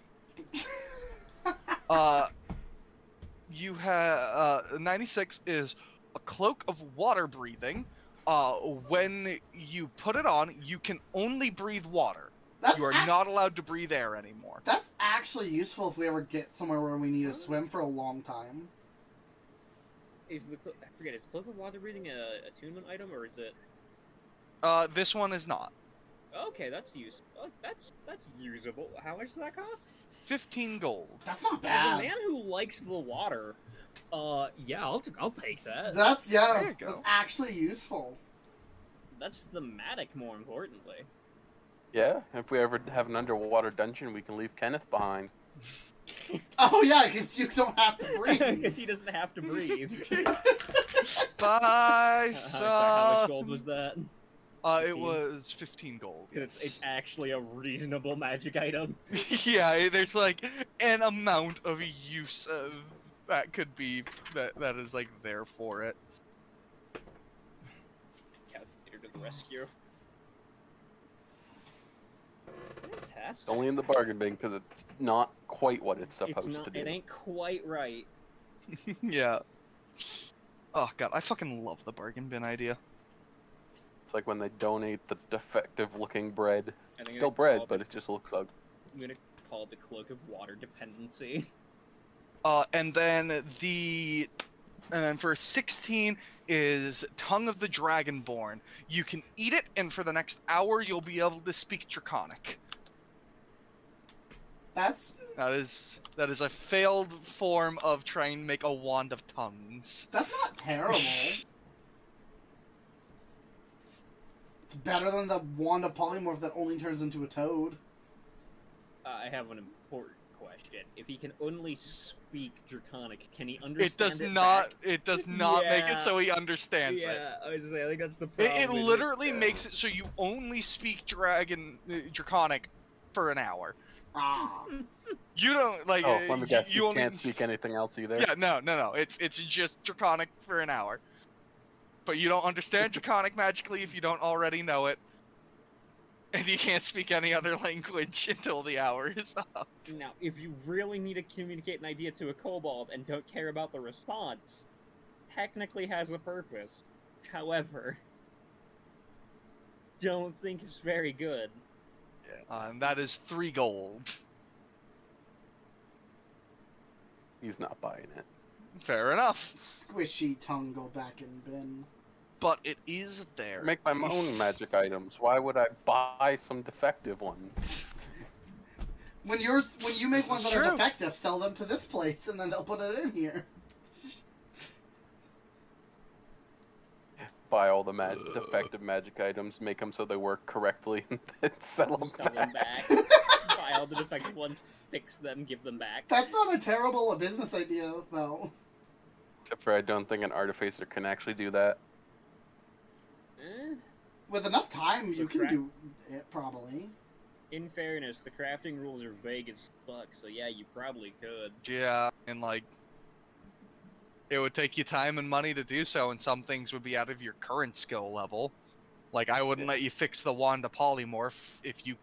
You have 96 is a cloak of water breathing. When you put it on, you can only breathe water. You are not allowed to breathe air anymore. That's actually useful if we ever get somewhere where we need to swim for a long time. Is Cloak of Water Breathing a attunement item, or is it? This one is not. Okay, that's useful. Oh, that's usable. How much does that cost? 15 gold. That's not As a bad. man who likes the water, yeah, I'll take that. That's There you that's go. actually useful. That's thematic, more importantly. Yeah, if we ever have an underwater dungeon, we can leave Kenneth behind. Oh yeah, because you don't have to breathe. Because he doesn't have to breathe. Bye, Sorry, how much son. gold was that? It 15? was 15 gold. Because Yes. it's actually a reasonable magic item. Yeah, there's like an amount of use that could be that is like there for it. Calculator to the rescue. It's Fantastic. only in the bargain bin because it's not quite what it's supposed It's not. to do. It ain't quite right. Yeah. Oh god, I fucking love the bargain bin idea. It's like when they donate the defective-looking bread. I think Still bread, but it just looks ugly. I'm gonna call it the cloak of water dependency. And then for 16 is Tongue of the Dragonborn. You can eat it, and for the next hour you'll be able to speak Draconic. That That is a failed form of trying to make a wand of tongues. that's not terrible. It's better than the wand of polymorph that only turns into a toad. I have an important question. If he can only speak Draconic, can he understand It does it not. back? It does not make Yeah. it so he understands it. Yeah, I was saying, I think that's the It problem. literally makes it so you only speak Draconic for an hour. Ah. You don't like. Oh, let me guess. You only can't speak anything else either. Yeah, no. It's just Draconic for an hour. But you don't understand Draconic magically if you don't already know it. And you can't speak any other language until the hour is up. Now, if you really need to communicate an idea to a kobold and don't care about the response, technically has a purpose. However, don't think it's very good. And that is 3 gold. He's not buying it. Fair enough. Squishy tongue go back in bin. But it is there. Make my own magic items. Why would I buy some defective ones? When you make ones that are true. defective, sell them to this place, and then they'll put it in here. Buy all the defective magic items, make them so they work correctly, and then sell them Sell them back. back. Buy all the defective ones, fix them, give them back. That's not a terrible business idea, though. Except for I don't think an artificer can actually do that. Eh? With enough time, you The can crack- do it, probably. In fairness, the crafting rules are vague as fuck, so yeah, you probably could. Yeah, and like, it would take you time and money to do so, and some things would be out of your current skill level. Like, I wouldn't let you fix the wand of polymorph if you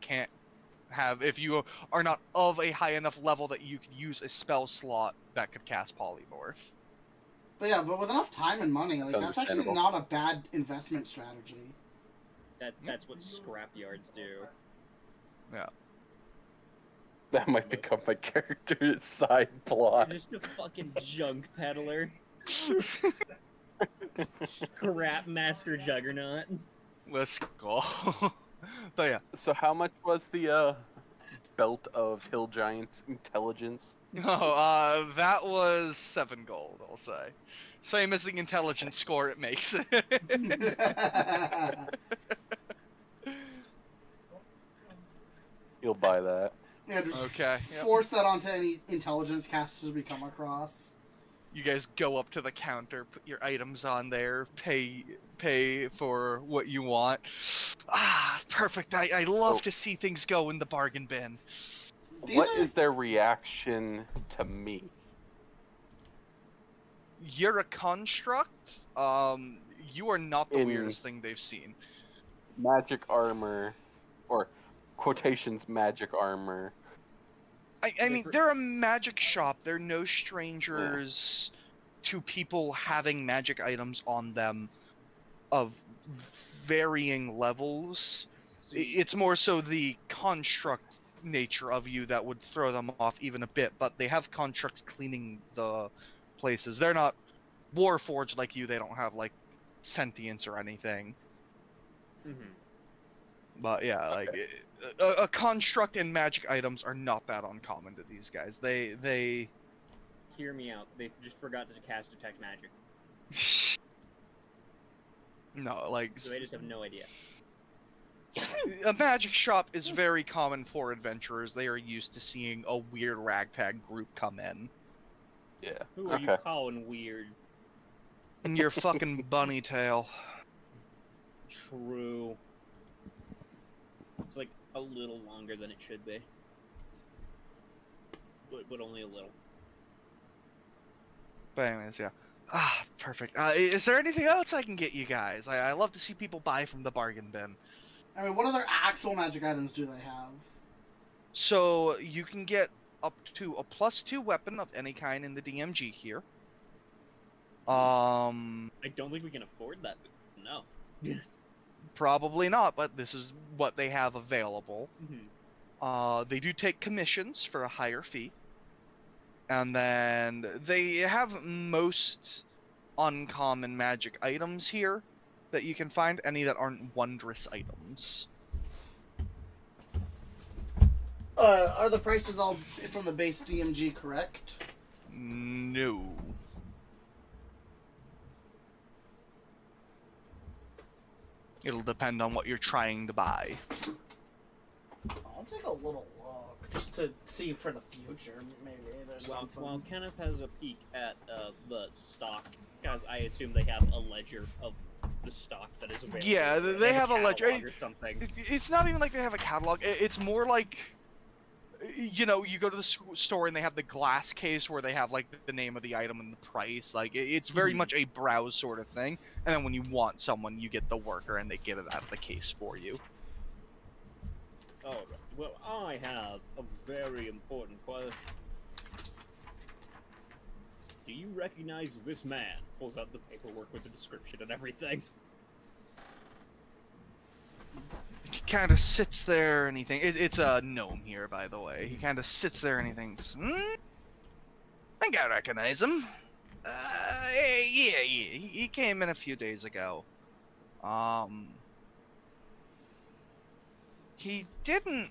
if you are not of a high enough level that you could use a spell slot that could cast polymorph. But yeah, but with enough time and money, like that's actually Understandable. not a bad investment strategy. That's what scrapyards do. Yeah. That might become my character's side plot. You're just a fucking junk peddler. Scrap master juggernaut. Let's go. But yeah. So how much was the belt of hill giants intelligence? Oh, that was 7 gold, I'll say. Same as the intelligence score it makes. You'll buy that. Yeah, just Okay, yep. force that onto any intelligence casters we come across. You guys go up to the counter, put your items on there, pay for what you want. Ah, perfect. I love Oh. to see things go in the bargain bin. What is their reaction to me? You're a construct. You are not the In- weirdest thing they've seen. Magic armor, or quotations magic armor. I mean, they're a magic shop. They're no strangers to people having magic items on them of varying levels. It's more so the construct nature of you that would throw them off even a bit, but they have constructs cleaning the places. They're not warforged like you. They don't have, like, sentience or anything. Mhm. But yeah, like, Okay. a construct and magic items are not that uncommon to these guys. They Hear me out. They just forgot to cast Detect Magic. no, like So they just have no idea. a magic shop is very common for adventurers. They are used to seeing a weird ragtag group come in. Yeah. Who are you calling weird? And your fucking bunny tail. True. It's like a little longer than it should be. But only a little. But anyways, yeah. Ah, perfect. Is there anything else I can get you guys? I love to see people buy from the bargain bin. I mean, what other actual magic items do they have? So you can get up to a +2 weapon of any kind in the DMG here. I don't think we can afford that. No. Probably not, but this is what they have available. Mm-hmm. They do take commissions for a higher fee. And then they have most uncommon magic items here that you can find, any that aren't wondrous items. Are the prices all from the base DMG correct? No. It'll depend on what you're trying to buy. I'll take a little look just to see for the future. Maybe there's something. While Kenneth has a peek at the stock, guys, I assume they have a ledger of the stock that is available. Yeah, they have a ledger or something. It's not even like they have a catalog. It's more like, you know, you go to the store and they have the glass case where they have like the name of the item and the price. Like it's very much a browse sort of thing. And then when you want someone, you get the worker and they get it out of the case for you. Alright, well, I have a very important question. Do you recognize this man? Pulls out the paperwork with the description and everything. He kind of sits there and he thinks... It's a gnome here, by the way. He kind of sits there and he thinks, I think I recognize him. Yeah, he came in a few days ago. He didn't...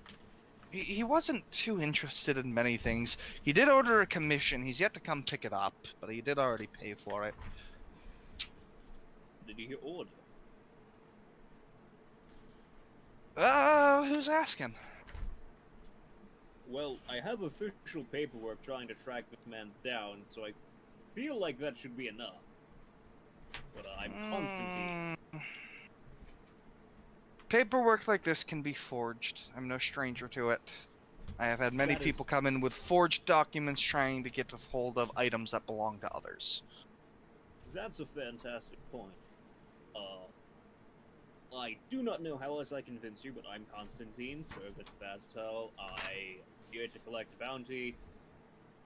He wasn't too interested in many things. He did order a commission. He's yet to come pick it up, but he did already pay for it. Did he order? Who's asking? Well, I have official paperwork trying to track this man down, so I feel like that should be enough. But I'm Constantine. Paperwork like this can be forged. I'm no stranger to it. I have had many people come in with forged documents trying to get a hold of items that belong to others. That's a fantastic point. I do not know how else I convince you, but I'm Constantine, servant of Vastel. I am here to collect a bounty,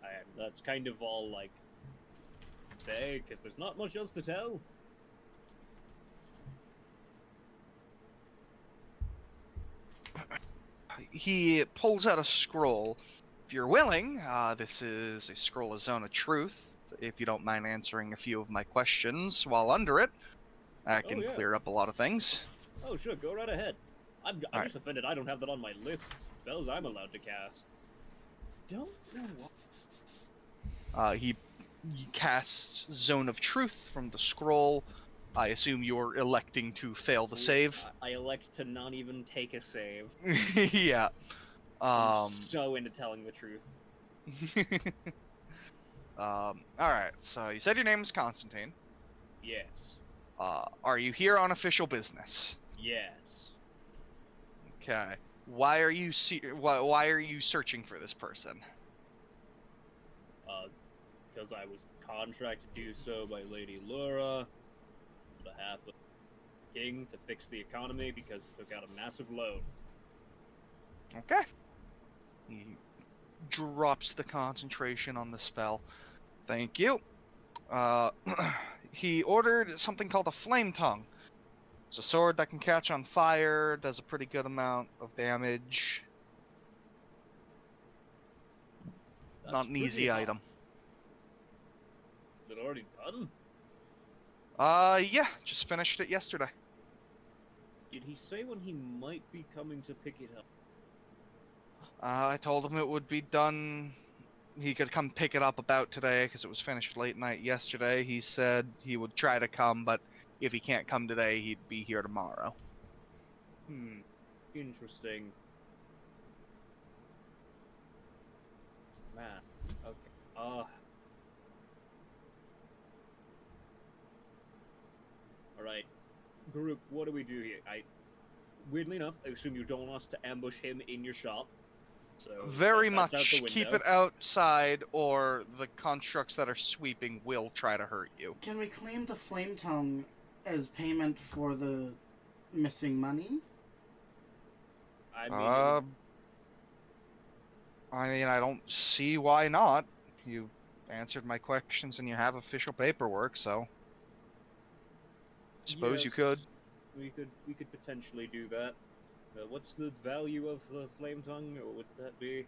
and that's kind of all, like, say, because there's not much else to tell. He pulls out a scroll. If you're willing, this is a scroll of Zone of Truth. If you don't mind answering a few of my questions while under it, I can clear up a lot of things. Oh, sure, go right ahead. I'm just offended I don't have that on my list. Spells I'm allowed to cast. Don't know what. He casts Zone of Truth from the scroll. I assume you're electing to fail the save. I elect to not even take a save. Yeah. I'm so into telling the truth. Alright, so you said your name is Constantine. Yes. Are you here on official business? Yes. Okay. Why are you searching for this person? Because I was contracted to do so by Lady Laura on behalf of the king to fix the economy because it took out a massive loan. Okay. He drops the concentration on the spell. Thank you. He ordered something called a flame tongue. It's a sword that can catch on fire, does a pretty good amount of damage. Not an easy item. Is it already done? Yeah, just finished it yesterday. Did he say when he might be coming to pick it up? I told him it would be done. He could come pick it up about today because it was finished late night yesterday. He said he would try to come, but if he can't come today, he'd be here tomorrow. Interesting. Man, okay. Alright. Group, what do we do here? Weirdly enough, I assume you don't want us to ambush him in your shop. So Very that's out much the window. keep it outside, or the constructs that are sweeping will try to hurt you. Can we claim the flame tongue as payment for the missing money? I don't see why not. You answered my questions and you have official paperwork, so suppose you could. We could potentially do that. What's the value of the flame tongue? What would that be?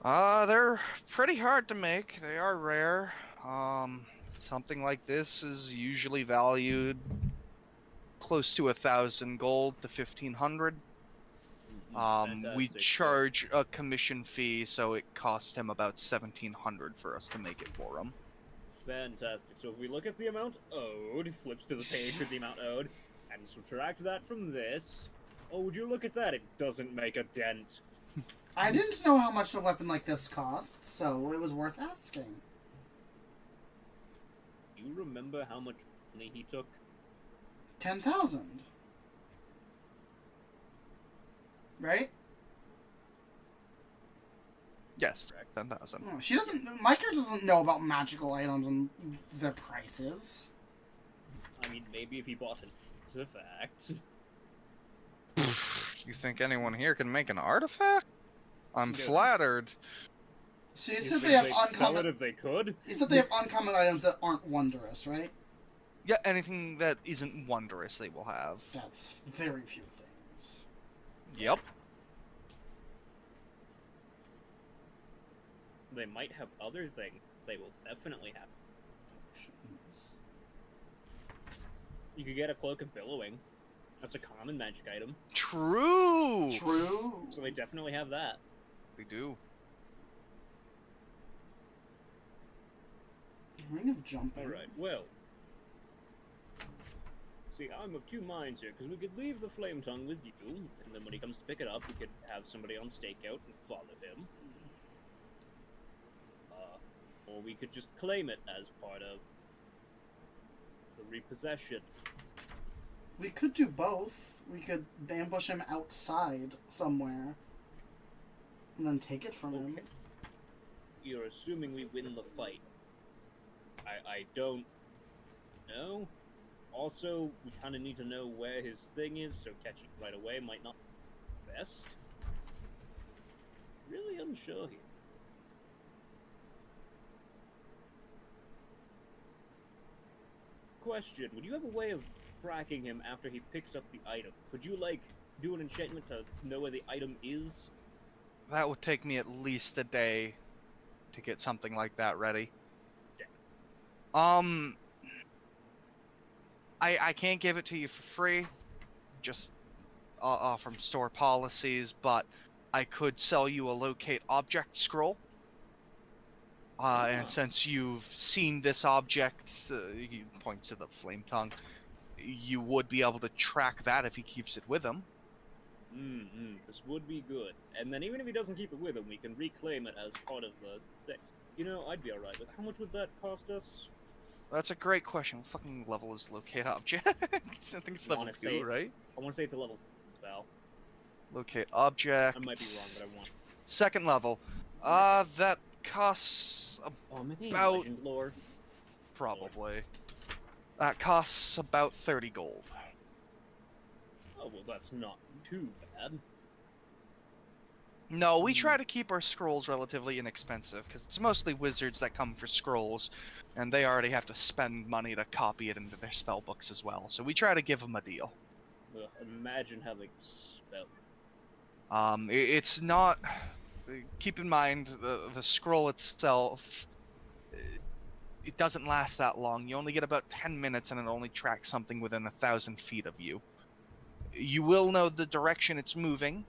They're pretty hard to make. They are rare. Something like this is usually valued close to 1,000 gold to 1,500. We charge a commission fee, so it cost him about 1,700 for us to make it for him. Fantastic. So if we look at the amount owed, flips to the page with the amount owed, and subtract that from this. Oh, would you look at that? It doesn't make a dent. I didn't know how much a weapon like this cost, so it was worth asking. You remember how much money he took? 10,000. Right? Yes, 10,000. Oh, she doesn't. My character doesn't know about magical items and their prices. I mean, maybe if he bought an artifact. You think anyone here can make an artifact? I'm flattered. So you said they have sell it uncommon. if they could. You said they have uncommon items that aren't wondrous, right? Yeah, anything that isn't wondrous they will have. That's very few things. Yep. They might have other things. They will definitely have. Potions. You could get a cloak of billowing. That's a common magic item. True! True. So they definitely have that. They do. Ring of jumping. Alright, well. See, I'm of two minds here, because we could leave the flame tongue with you, and then when he comes to pick it up, we could have somebody on stakeout and follow him. Or we could just claim it as part of the repossession. We could do both. We could ambush him outside somewhere, and then take it from him. You're assuming we win the fight. I don't know. Also, we kind of need to know where his thing is, so catching it right away might not be best. Really unsure here. Question, would you have a way of tracking him after he picks up the item? Could you, like, do an enchantment to know where the item is? That would take me at least a day to get something like that ready. Damn. I can't give it to you for free, just from store policies, but I could sell you a locate object scroll. And since you've seen this object, he points to the flame tongue, you would be able to track that if he keeps it with him. This would be good. And then even if he doesn't keep it with him, we can reclaim it as part of the thing. You know, I'd be alright with how much would that cost us? That's a great question. What fucking level is locate object? I think it's level 2, right? I want to say it's a level spell. Locate object. I might be wrong, but I want. Second level. That costs about Legend lore. probably. That costs about 30 gold. Oh well, that's not too bad. No, we try to keep our scrolls relatively inexpensive because it's mostly wizards that come for scrolls, and they already have to spend money to copy it into their spell books as well. So we try to give them a deal. Imagine having spell. It's not. Keep in mind the scroll itself. It doesn't last that long. You only get about 10 minutes, and it only tracks something within 1,000 feet of you. You will know the direction it's moving,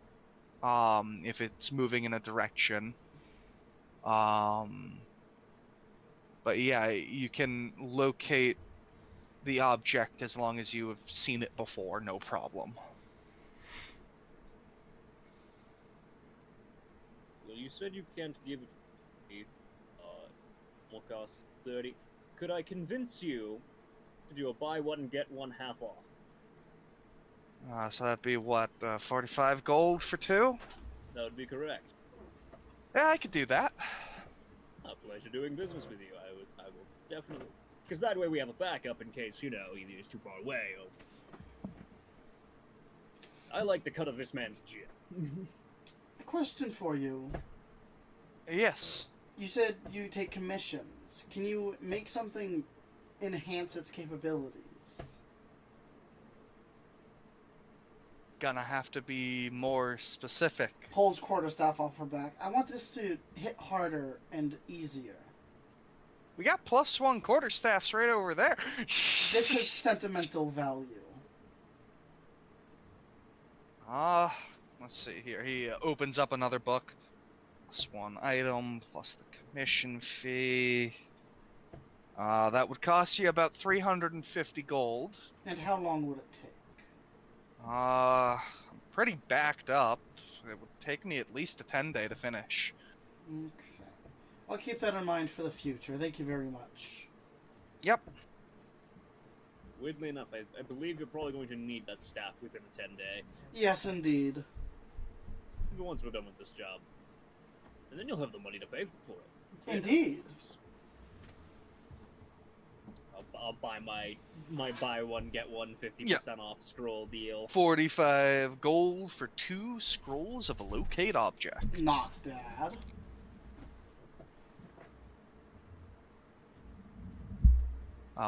if it's moving in a direction. But yeah, you can locate the object as long as you have seen it before, no problem. Well, you said you can't give it to me. Will cost 30. Could I convince you to do a buy one, get one half off? So that'd be what, 45 gold for 2? That would be correct. Yeah, I could do that. A pleasure doing business with you. I will definitely. Because that way we have a backup in case, either it's too far away or. I like the cut of this man's gin. A question for you. Yes. You said you take commissions. Can you make something enhance its capabilities? Gonna have to be more specific. Pulls quarterstaff off her back. I want this to hit harder and easier. We got +1 quarterstaffs right over there. This has sentimental value. Let's see here. He opens up another book. +1 item, plus the commission fee. That would cost you about 350 gold. And how long would it take? I'm pretty backed up. It would take me at least a 10-day to finish. Okay. I'll keep that in mind for the future. Thank you very much. Yep. Weirdly enough, I believe you're probably going to need that staff within a 10-day. Yes, indeed. Once we're done with this job. And then you'll have the money to pay for it. Indeed. I'll buy my buy one, get one 50% off scroll deal. 45 gold for 2 scrolls of a locate object. Not bad.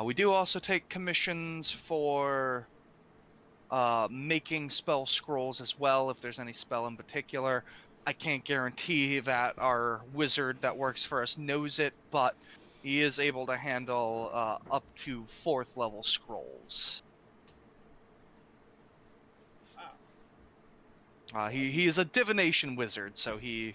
We do also take commissions for making spell scrolls as well, if there's any spell in particular. I can't guarantee that our wizard that works for us knows it, but he is able to handle up to 4th level scrolls. He is a divination wizard, so he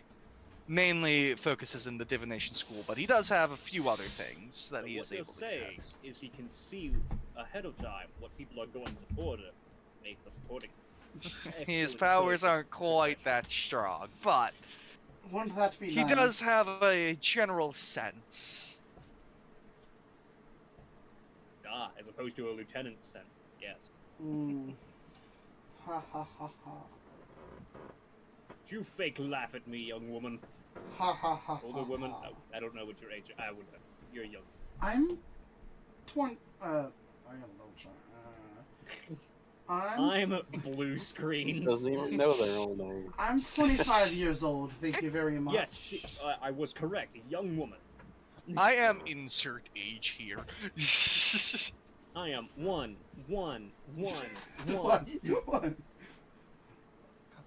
mainly focuses in the divination school, but he does have a few other things that he is able to do. What they'll say is he can see ahead of time what people are going to order, make them accordingly. His powers aren't quite that strong, but Wouldn't that be he nice? does have a general sense. As opposed to a lieutenant's sense, yes. Ha ha ha ha. Did you fake laugh at me, young woman? Ha ha ha. Older woman? No, I don't know what your age is. I wouldn't know. You're young. I'm 20. I don't know. I'm blue screens. Doesn't even know their own name. I'm 25 years old. Thank you very much. Yes, I was correct. A young woman. I am insert age here. I am one. One.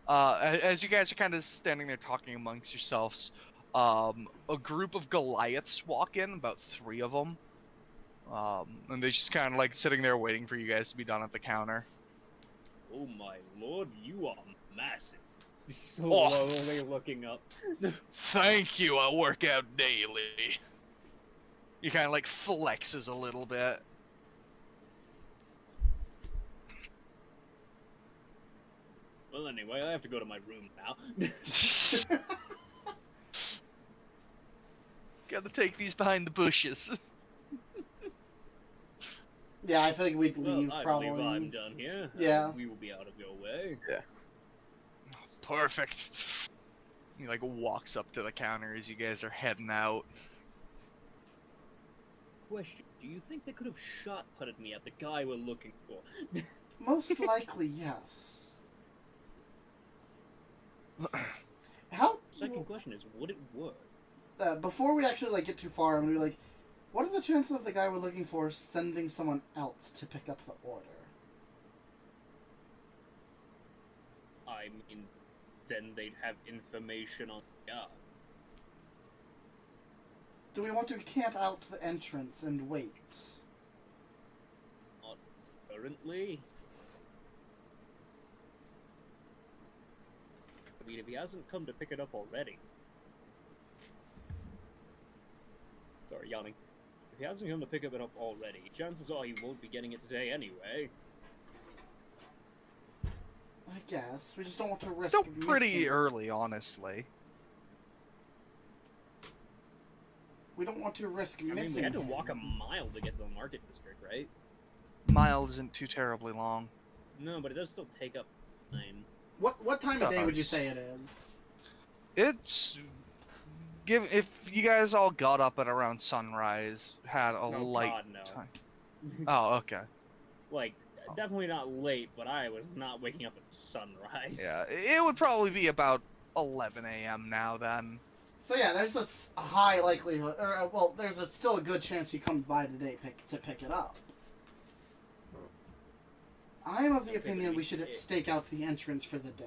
As you guys are kind of standing there talking amongst yourselves, a group of Goliaths walk in, about 3 of them. And they're just kind of like sitting there waiting for you guys to be done at the counter. Oh my lord, you are massive. Slowly looking up. Thank you, I work out daily. He kind of like flexes a little bit. Well, anyway, I have to go to my room now. Gotta take these behind the bushes. Yeah, I feel like we'd leave I probably. believe I'm done here. Yeah. We will be out of your way. Yeah. Perfect. He like walks up to the counter as you guys are heading out. Question: do you think they could have shot putted me at the guy we're looking for? Most likely, yes. How? Second question is, would it work? Before we actually get too far, I'm gonna be like, what are the chances of the guy we're looking for sending someone else to pick up the order? I mean, then they'd have information on the guy. Do we want to camp out the entrance and wait? Not currently. I mean, if he hasn't come to pick it up already. Sorry, yawning. If he hasn't come to pick it up already, chances are he won't be getting it today anyway. I guess. We just don't want to risk Still pretty missing. early, honestly. We don't want to risk I mean, missing. we had to him. walk a mile to get to the market district, right? Mile isn't too terribly long. No, but it does still take up time. What time of day would you Does. say it is? It's if you guys all got up at around sunrise, had a Oh light God, no. time. Oh, okay. Like, definitely not late, but I was not waking up at sunrise. Yeah, it would probably be about 11 a.m. now then. So yeah, there's a high likelihood, or well, there's still a good chance he comes by today to pick it up. I am of the opinion we should stake out the entrance for the day.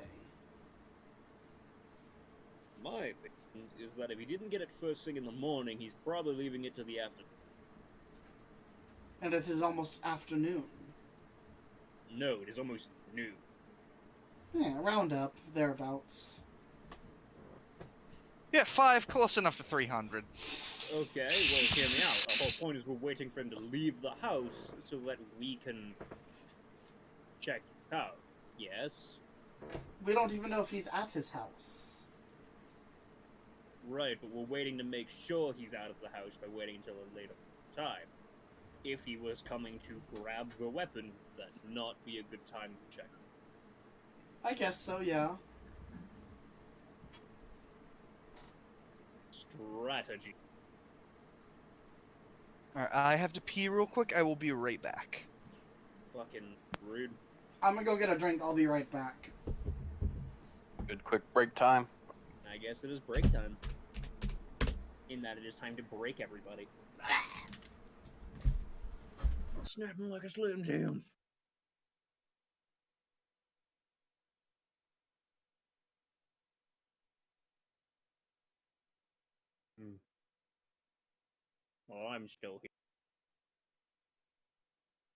My opinion is that if he didn't get it first thing in the morning, he's probably leaving it to the afternoon. And it is almost afternoon. No, it is almost noon. Yeah, round up, thereabouts. Yeah, 5 close enough to 300. Okay, well, hear me out. The whole point is we're waiting for him to leave the house so that we can check his house. Yes? We don't even know if he's at his house. Right, but we're waiting to make sure he's out of the house by waiting until a later time. If he was coming to grab the weapon, that would not be a good time to check. I guess so, yeah. Strategy. Alright, I have to pee real quick. I will be right back. Fucking rude. I'm gonna go get a drink. I'll be right back. Good quick break time. I guess it is break time. In that it is time to break everybody. Snapping like a Slim Jim. Well, I'm still here.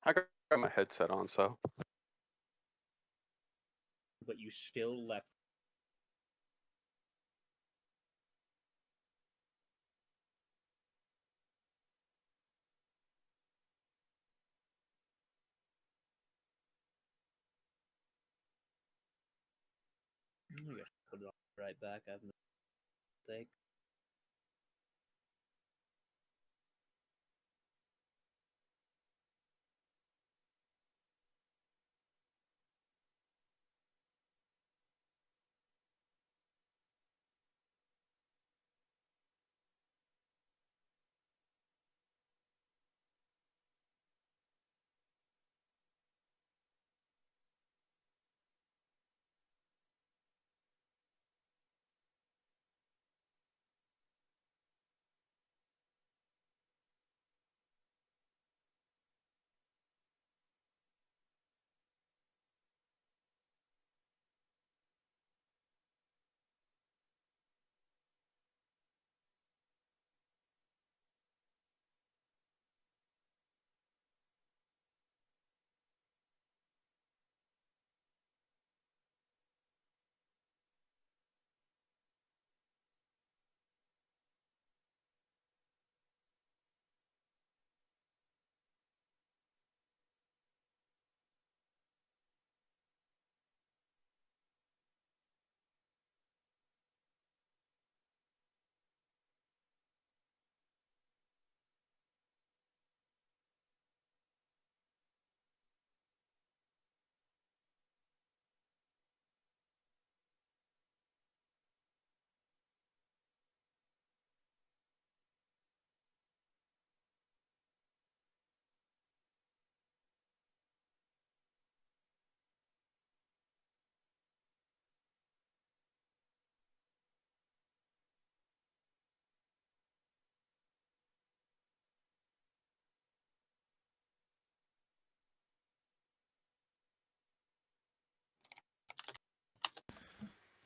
I got my headset on, so. But you still left. I guess I'll put it on right back. I have no mistake.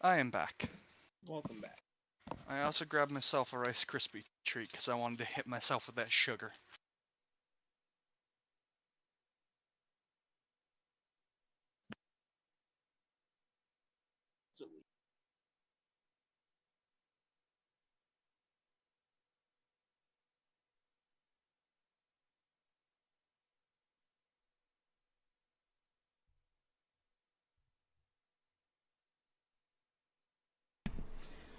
I am back. Welcome back. I also grabbed myself a Rice Krispie treat because I wanted to hit myself with that sugar. So,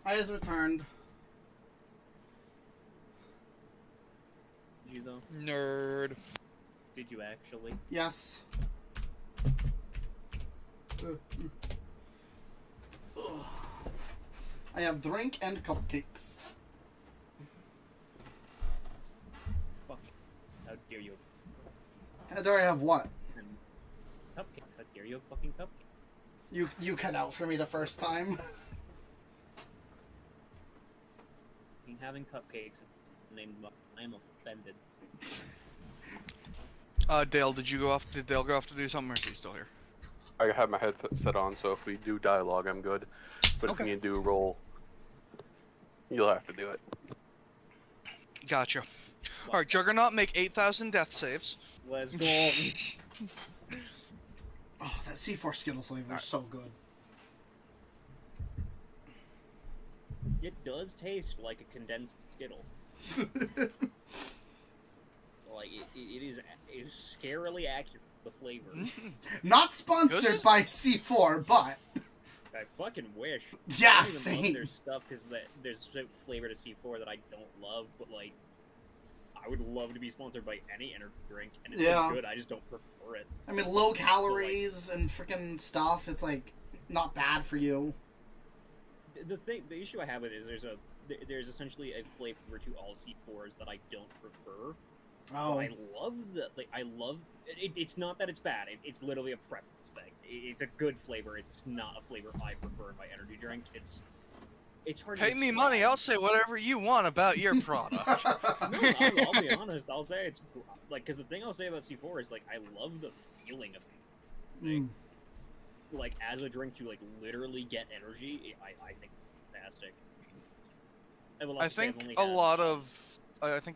I has returned. Did you though? Nerd. Did you actually? Yes. I have drink and cupcakes. Fuck. How dare you? There I have what? And cupcakes. How dare you have fucking cupcakes? You cut out for me the first time. Having cupcakes named I'm offended. Dale, did Dale go off to do something, or is he still here? I have my headset on, so if we do dialogue, I'm good. But Okay. if we do roll, you'll have to do it. Gotcha. Alright, Juggernaut, make 8,000 death saves. Let's go. Oh, that C4 Skittles flavor is so good. It does taste like a condensed Skittle. Like it is scarily accurate. The flavor. Not sponsored by C4, but I fucking wish. yeah, I don't even same. love their stuff because there's flavor to C4 that I don't love, but like I would love to be sponsored by any energy drink, and it's Yeah. good. I just don't prefer it. I mean, low calories and freaking stuff. It's like not bad for you. The issue I have with it is there's essentially a flavor to all C4s that I don't prefer. Oh, I love it's not that it's bad. It's literally a preference thing. It's a good flavor. It's not a flavor I prefer in my energy drink. It's hard. Pay to me describe. money, I'll say whatever you want about your product. No, I'll be honest. I'll say it's like because the thing I'll say about C4 is like I love the feeling of it. Mm. Like as a drink to like literally get energy. I think it's fantastic. I think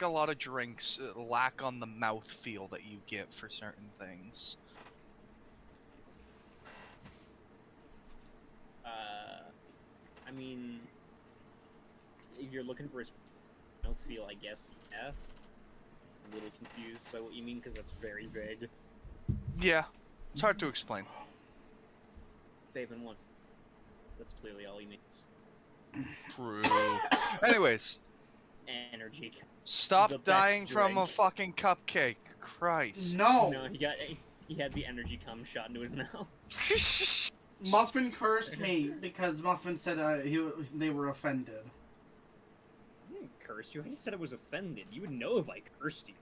a lot of drinks lack on the mouth feel that you get for certain things. I mean, if you're looking for a mouthfeel, I guess, yeah. I'm a little confused by what you mean because that's very vague. Yeah, it's hard to explain. Faven one. That's clearly all he needs. True. Anyways, Energy. The stop best dying from a drink. fucking cupcake. Christ. No, No, he had the energy cum shot into his mouth. Muffin cursed me because Muffin said they were offended. I didn't curse you. I just said I was offended. You would know if I cursed you.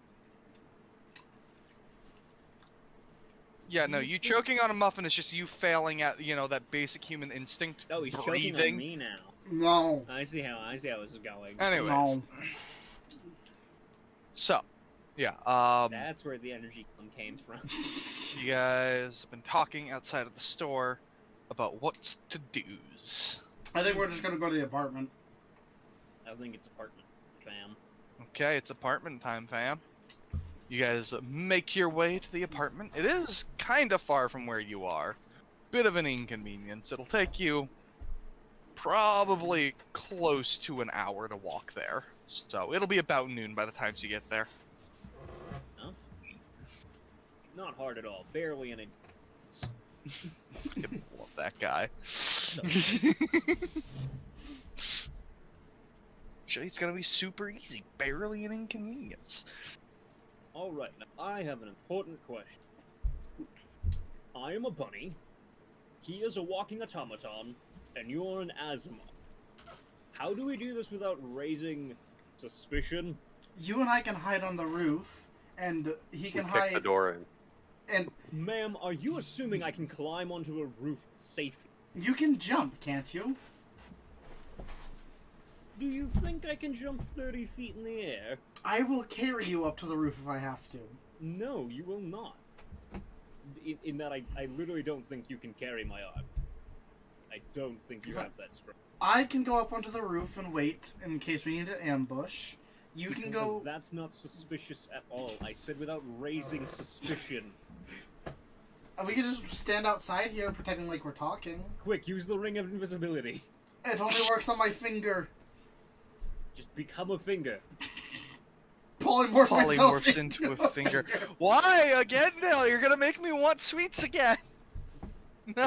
Yeah, no, you choking on a muffin is just you failing at, that basic human instinct. Oh, he's breathing. choking on me now. No, I see how this is going. Anyways, no. so, yeah, That's where the energy cum came from. you guys have been talking outside of the store about what's to do's. I think we're just gonna go to the apartment. I think it's apartment, fam. Okay, it's apartment time, fam. You guys make your way to the apartment. It is kind of far from where you are. Bit of an inconvenience. It'll take you probably close to an hour to walk there. So it'll be about noon by the time you get there. Huh? Not hard at all. Barely any. I love that guy. Sure, it's gonna be super easy. Barely an inconvenience. Alright, now I have an important question. I am a bunny, he is a walking automaton, and you're an Asimov. How do we do this without raising suspicion? You and I can hide on the roof, and he can We kick hide. the door in. And Ma'am, are you assuming I can climb onto a roof safely? you can jump, can't you? Do you think I can jump 30 feet in the air? I will carry you up to the roof if I have to. No, you will not. In that I literally don't think you can carry my arm. I don't think you have that strength. I can go up onto the roof and wait in case we need an ambush. You can Because go. that's not suspicious at all. I said without raising suspicion. We can just stand outside here pretending like we're talking. Quick, use the ring of invisibility. It only works on my finger. Just become a finger. Polymorph myself Polymorphs into a finger. Why again, Dale? You're gonna make me want sweets again. No.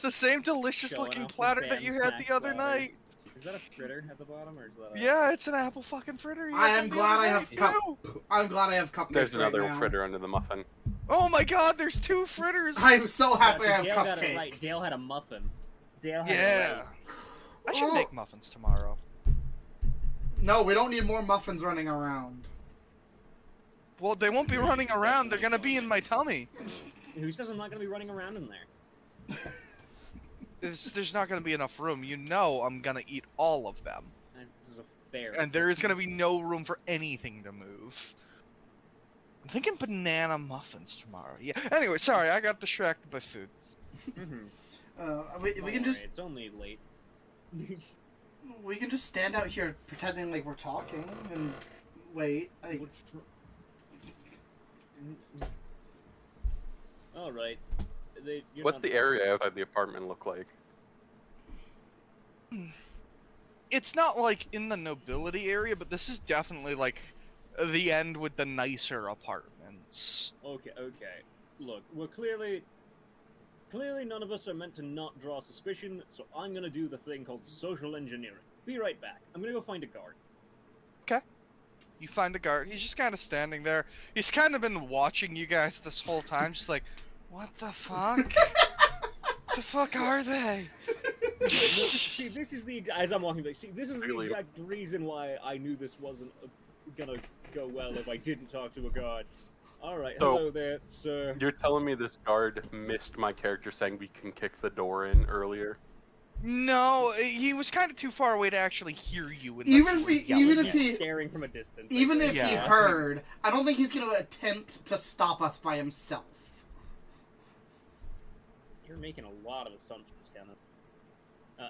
It's the same delicious Showing looking off the platter that band you had snack the other platter. night. Is that a fritter at the bottom, or is that a... Yeah, it's an apple fucking fritter. I am glad I have I'm glad I have cupcakes There's another right now. fritter under the muffin. Oh my god, there's 2 fritters! I'm so happy I have Dale got it cupcakes. right. Dale had a muffin. Dale had Yeah. it right. I should make muffins tomorrow. No, we don't need more muffins running around. Well, they won't be running around, they're gonna be in my tummy. Who says I'm not going to be running around in there? There's not gonna be enough room. You know I'm gonna eat all of them. This is a fair... And there is gonna be no room for anything to move. I'm thinking banana muffins tomorrow. Yeah. Anyway, sorry, I got distracted by food. We can just... It's only late. We can just stand out here pretending like we're talking and wait. Alright. What's the area outside the apartment look like? It's not like in the nobility area, but this is definitely like the end with the nicer apartments. Okay. Look, we're clearly none of us are meant to not draw suspicion, so I'm gonna do the thing called social engineering. Be right back. I'm gonna go find a guard. Okay. You find a guard. He's just kind of standing there. He's kind of been watching you guys this whole time, just like, what the fuck? What the fuck are they? See, this is the... As I'm walking back, see, this is the exact reason why I knew this wasn't gonna go well if I didn't talk to a guard. Alright, So, hello there, sir. You're telling me this guard missed my character saying we can kick the door in earlier? No, he was kind of too far away to actually hear you. Even if he staring from a distance. Even if he Yeah. heard, I don't think he's going to attempt to stop us by himself. You're making a lot of assumptions, Kenneth.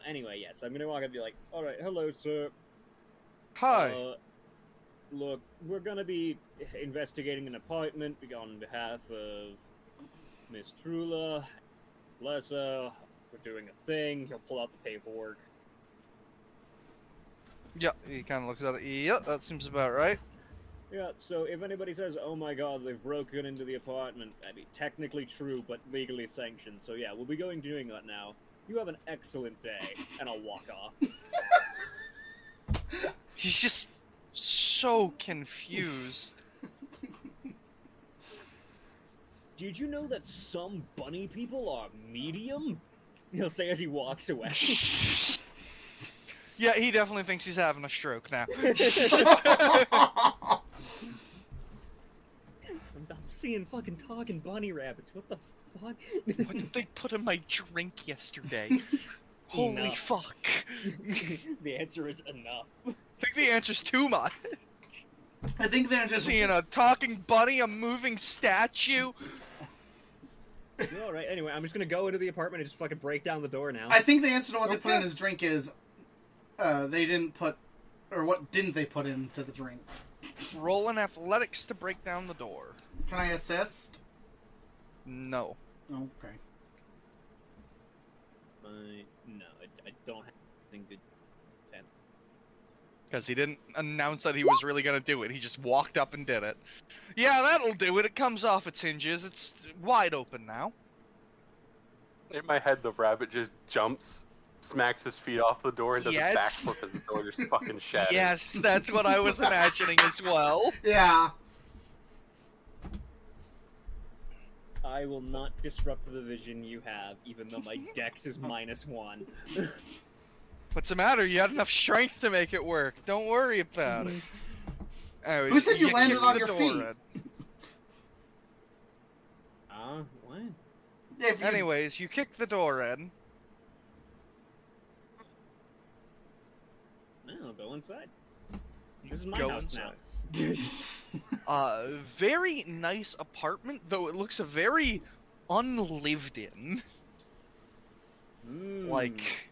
Anyway, yes, I'm gonna walk up and be like, alright, hello, sir. Hi. Look, we're gonna be investigating an apartment on behalf of Miss Trula. Bless her. We're doing a thing. He'll pull out the paperwork. Yeah, he kind of looks at it. Yep, that seems about right. Yeah, so if anybody says, oh my god, they've broken into the apartment, I mean, technically true, but legally sanctioned. So yeah, we'll be doing that now. You have an excellent day, and I'll walk off. He's just so confused. Did you know that some bunny people are medium? He'll say as he walks away. Yeah, he definitely thinks he's having a stroke now. I'm seeing fucking talking bunny rabbits. What the fuck? What did they put in my drink yesterday? Holy Enough. fuck. The answer is enough. I think the answer's too much. I think they're just Seeing a talking bunny, a moving statue. Alright, anyway, I'm just gonna go into the apartment and just fucking break down the door now. I think the answer to what they put in his drink is, they didn't put, or what didn't they put into the drink? Roll in athletics to break down the door. Can I assist? No. Okay. No, I don't have anything good. Because he didn't announce that he was really gonna do it. He just walked up and did it. Yeah, that'll do it. It comes off its hinges. It's wide open now. In my head, the rabbit just jumps, smacks his feet off the door, and does a backflip as the door just fucking shatters. Yes, that's what I was imagining as well. Yeah. I will not disrupt the vision you have, even though my dex is -1. What's the matter? You had enough strength to make it work. Don't worry about it. Anyways, Who said you landed kick on the your door feet? in. What? If you, Anyways, you kick the door in. No, I'll go inside. This is my Go house inside. Very nice apartment, though it looks very unlived in. now. Like,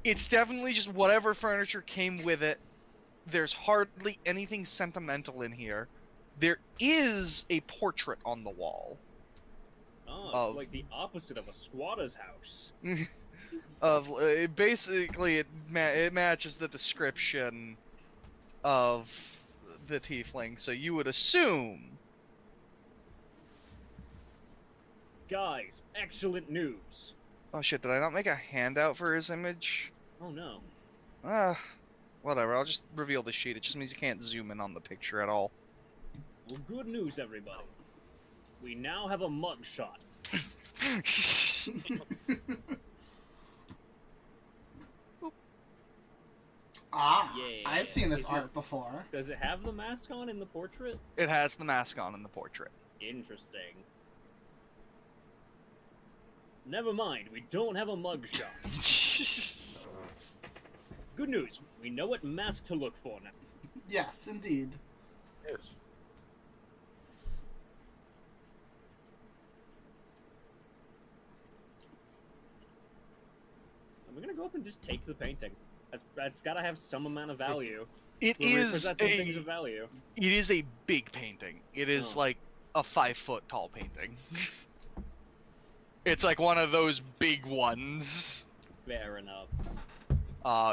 it's definitely just whatever furniture came with it. There's hardly anything sentimental in here. There is a portrait on the wall. Oh, it's like the opposite of a squatter's house. Basically, it matches the description of the tiefling, so you would assume Guys, excellent news. Oh shit, did I not make a handout for his image? Oh no. Whatever, I'll just reveal the sheet. It just means you can't zoom in on the picture at all. Well, good news, everybody. We now have a mugshot. Yeah. I've seen this art before. Does it have the mask on in the portrait? It has the mask on in the portrait. Interesting. Never mind, we don't have a mugshot. Good news, we know what mask to look for now. Yes, indeed. Yes. I'm gonna go up and just take the painting. That's gotta have some amount of value. It is things of value. It is a big painting. It is like a 5-foot tall painting. It's like one of those big ones. Fair enough.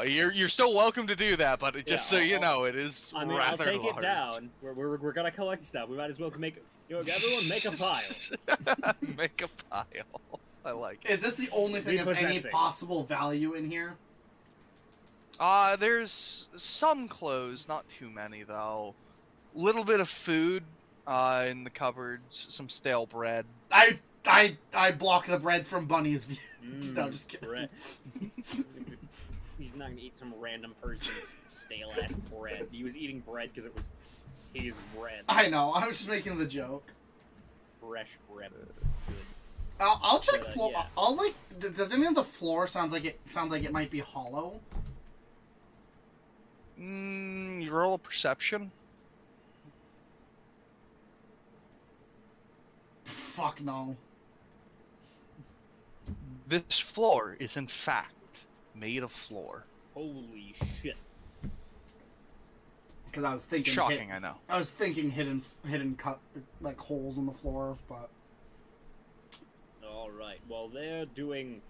You're still welcome to do that, but just so you know, it is I mean, rather I'll take large. it down. We're gonna collect stuff. We might as well make. Everyone make a pile. Make a pile. I like it. Is this the only thing of any possible value in here? There's some clothes, not too many though. Little bit of food in the cupboards, some stale bread. I block the bread from Bunny's view. No, just kidding. Bread. He's not gonna eat some random person's stale ass bread. He was eating bread because it was his bread. I know. I was just making the joke. Fresh bread. I'll check floor. Yeah. I'll like. Does any of the floor sound like it might be hollow? You roll a perception. Fuck no. This floor is in fact made of floor. Holy shit. Because I was thinking. Shocking, I know. I was thinking hidden cut like holes in the floor, but. All right. Well, they're doing.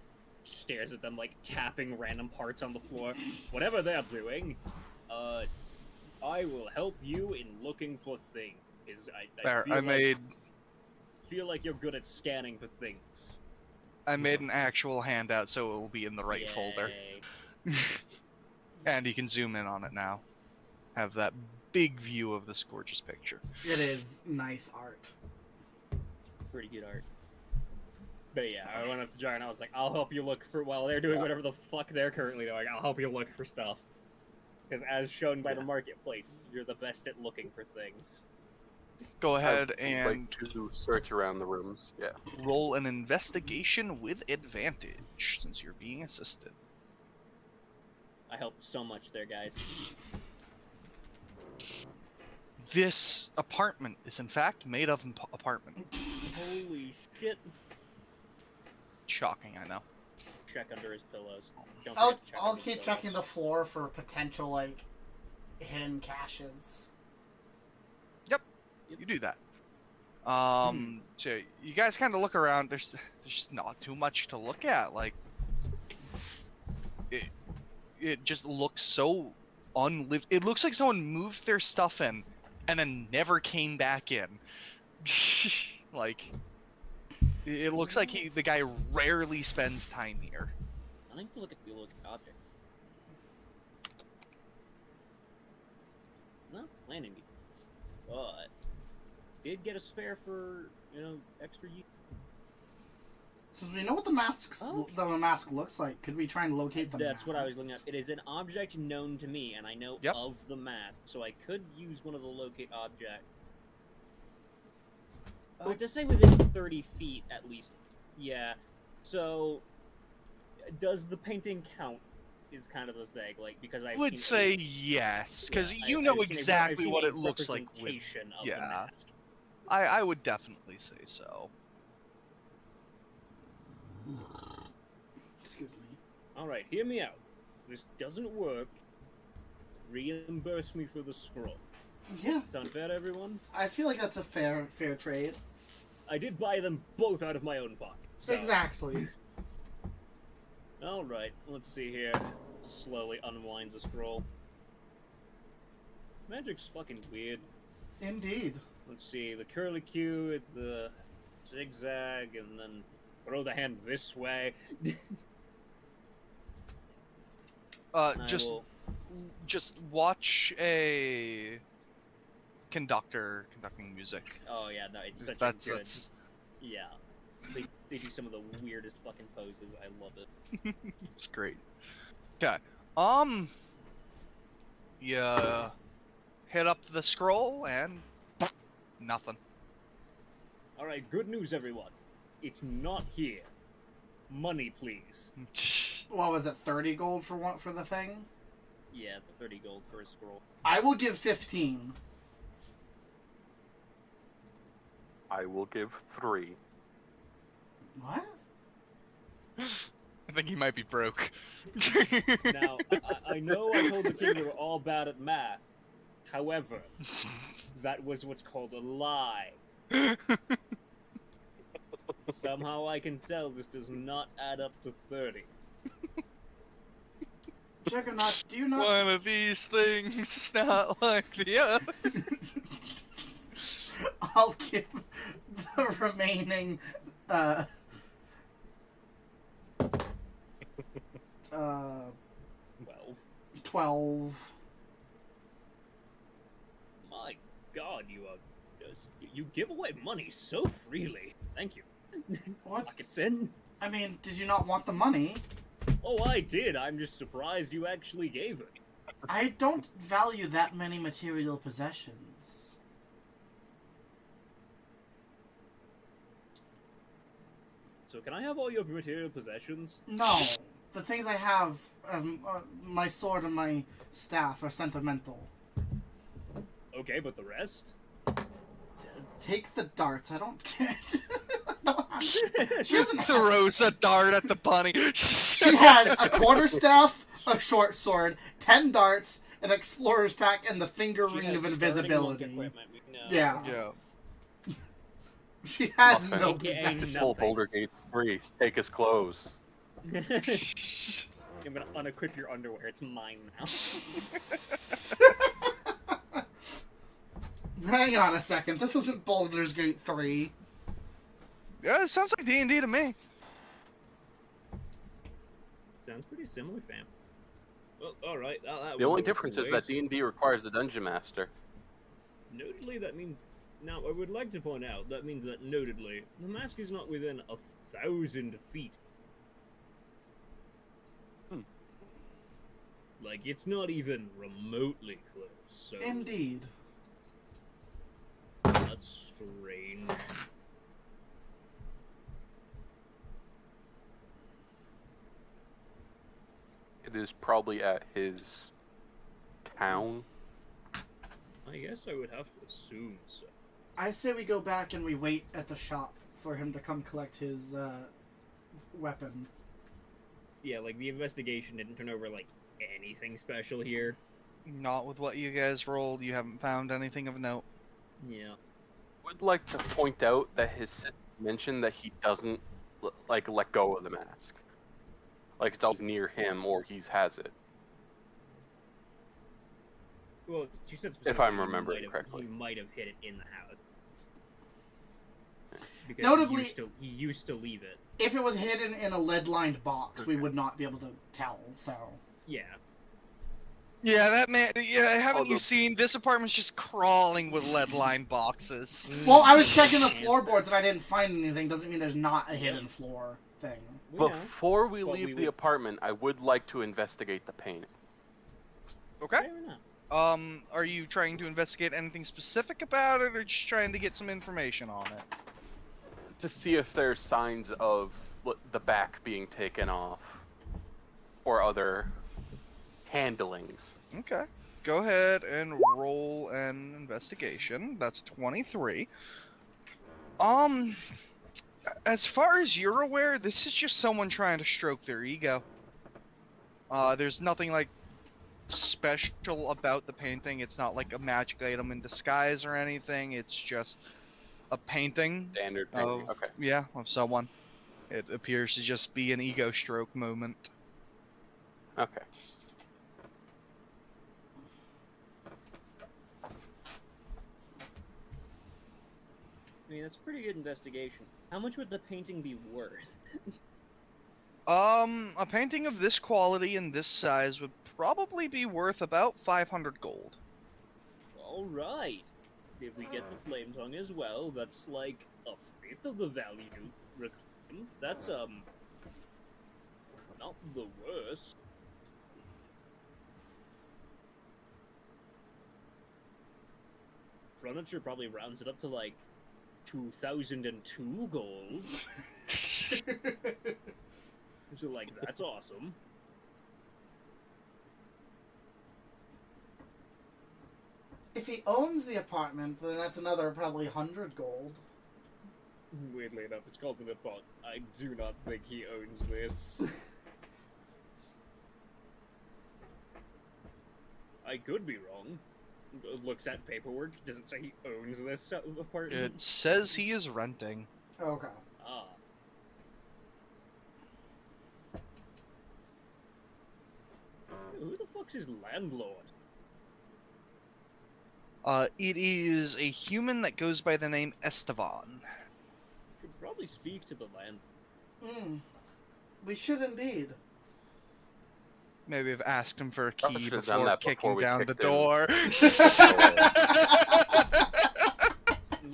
Stares at them like tapping random parts on the floor. Whatever they're doing, I will help you in looking for things. I feel like you're good at scanning for things. I made an actual handout so it will be in the right folder. And you can zoom in on it now. Have that big view of this gorgeous picture. It is nice art. Pretty good art. But yeah, I went up to Jar and I was like, I'll help you look for, while they're doing whatever the fuck they're currently doing, I'll help you look for stuff. Because as shown by the marketplace, you're the best at looking for things. Go ahead I'd and like to search around the rooms. Yeah. roll an investigation with advantage, since you're being assisted. I helped so much there, guys. This apartment is in fact made of apartment. Holy shit. Shocking, I know. Check under his pillows. Don't I'll forget to check under his keep checking the pillows. floor for potential like hidden caches. You do that. So you guys kind of look around. There's just not too much to look at. Like, it just looks so unlived. It looks like someone moved their stuff in and then never came back in. Like, it looks like the guy rarely spends time here. I like to look at the object. He's not planning to, but did get a spare for, extra use. Since we know what the mask looks like, could we try and locate the mask? That's what I was looking at. It is an object known to me, and I know of the mask, so I could use one of the locate object. It does say within 30 feet, at least. Yeah. So, does the painting count? Is kind of the thing, like, because I would say yes, because you know exactly what it looks like with the mask. I would definitely say so. Excuse me. Alright, hear me out. If this doesn't work, reimburse me for the scroll. Yeah. Sound fair to everyone? I feel like that's a fair trade. I did buy them both out of my own pocket. So. Exactly. Alright, let's see here. Slowly unwinds the scroll. Magic's fucking weird. Indeed. Let's see, the curlicue, the zigzag and then throw the hand this way. And just watch a conductor conducting music. Oh yeah, no, it's such That's a good. Yeah, they do some of the weirdest fucking poses. I love it. It's great. Okay. You hit up the scroll and nothing. All right, good news, everyone. It's not here. Money, please. What was it? 30 gold for the thing? Yeah, the 30 gold for a scroll. I will give 15. I will give 3. What? I think he might be broke. Now, I know I told the king we were all bad at math. However, that was what's called a lie. Somehow I can tell this does not add up to 30. Juggernaut, do you not... One of these things is not like the other. I'll give the remaining, 12. My God, you give away money so freely. Thank you. What? Pockets in. I mean, did you not want the money? Oh, I did. I'm just surprised you actually gave it. I don't value that many material possessions. So can I have all your material possessions? No. The things I have, my sword and my staff, are sentimental. Okay, but the rest? Take the darts. I don't get. She doesn't Throws a dart at the bunny. She has a quarterstaff, a short sword, 10 darts, an explorer's pack, and the finger ring of invisibility. Yeah. She has no possessions. Full Boulder Gates 3. Take his clothes. I'm gonna unequip your underwear. It's mine now. Hang on a second. This isn't Baldur's Gate 3. Yeah, it sounds like D&D to me. Sounds pretty similar, fam. Well, alright. The only difference is that D&D requires the Dungeon Master. Notably, that means... Now, I would like to point out, that means that, notably, the mask is not within 1,000 feet. Like, it's not even remotely close, so... Indeed. That's strange. It is probably at his town. I guess I would have to assume so. I say we go back and we wait at the shop for him to come collect his weapon. Yeah, like, the investigation didn't turn over, like, anything special here. Not with what you guys rolled. You haven't found anything of note. Yeah. Would like to point out that his sister mentioned that he doesn't like let go of the mask. Like it's always near him or he has it. Well, she said if I'm remembering correctly, he might have hid it in the house. Because Notably, he used to leave it. If it was hidden in a lead-lined box, we would not be able to tell. So. Yeah. Yeah, that man. Yeah, haven't you seen this apartment's just crawling with lead-lined boxes? Well, I was checking the floorboards and I didn't find anything. Doesn't mean there's not a hidden floor thing. Before we leave the apartment, I would like to investigate the painting. Okay. Are you trying to investigate anything specific about it, or just trying to get some information on it? To see if there's signs of the back being taken off, or other handlings. Okay. Go ahead and roll an investigation. That's 23. As far as you're aware, this is just someone trying to stroke their ego. There's nothing like special about the painting. It's not like a magic item in disguise or anything. It's just a painting. Standard painting. Of, okay. Yeah, of someone. It appears to just be an ego stroke moment. Okay. I mean, that's a pretty good investigation. How much would the painting be worth? A painting of this quality and this size would probably be worth about 500 gold. Alright. If we get the flame tongue as well, that's like a fifth of the value reclaimed. That's, not the worst. Furniture probably rounds it up to like 2,002 gold. So like, that's awesome. If he owns the apartment, then that's another probably 100 gold. Weirdly enough, it's called the bot. I do not think he owns this. I could be wrong. Looks at paperwork. Does it say he owns this apartment? It says he is renting. Okay. Ah. Who the fuck's his landlord? It is a human that goes by the name Estevan. Should probably speak to the land. We should indeed. Maybe I've asked him for a Probably key should've done before that kicking before we down the kicked him. door.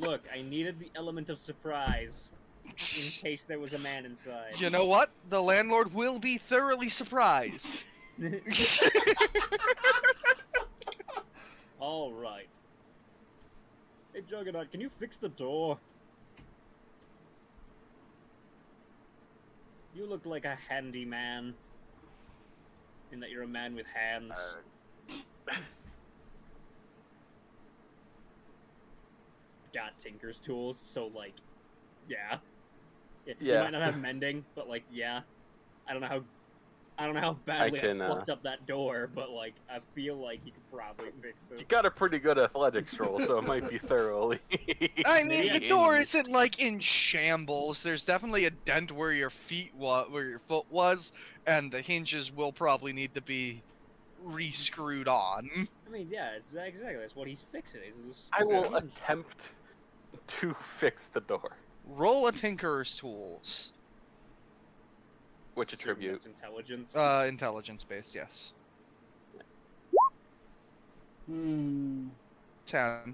Look, I needed the element of surprise in case there was a man inside. You know what? The landlord will be thoroughly surprised. All right. Hey, Juggernaut, can you fix the door? You look like a handyman. In that you're a man with hands. Got tinker's tools, so like, yeah. You might not have mending, but like, yeah. I don't know how badly I fucked up that door, but like, I feel like you could probably fix it. You got a pretty good athletics roll, so it might be thoroughly. I mean, the door isn't like in shambles. There's definitely a dent where your where your foot was, and the hinges will probably need to be re-screwed on. I mean, yeah, it's exactly that's what he's fixing. I will attempt to fix the door. Roll a tinkerer's tools. Which attribute? Intelligence. Intelligence based, yes. 10. 10. I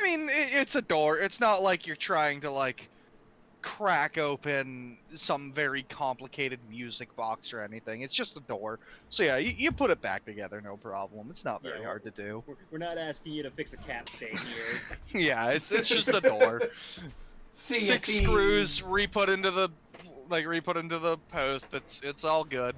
mean, it's a door. It's not like you're trying to, like, crack open some very complicated music box or anything. It's just a door. So yeah, you put it back together, no problem. It's not very hard to do. We're not asking you to fix a cap stain here. Yeah, it's just a door. 6 screws, re-put into the post. It's all good.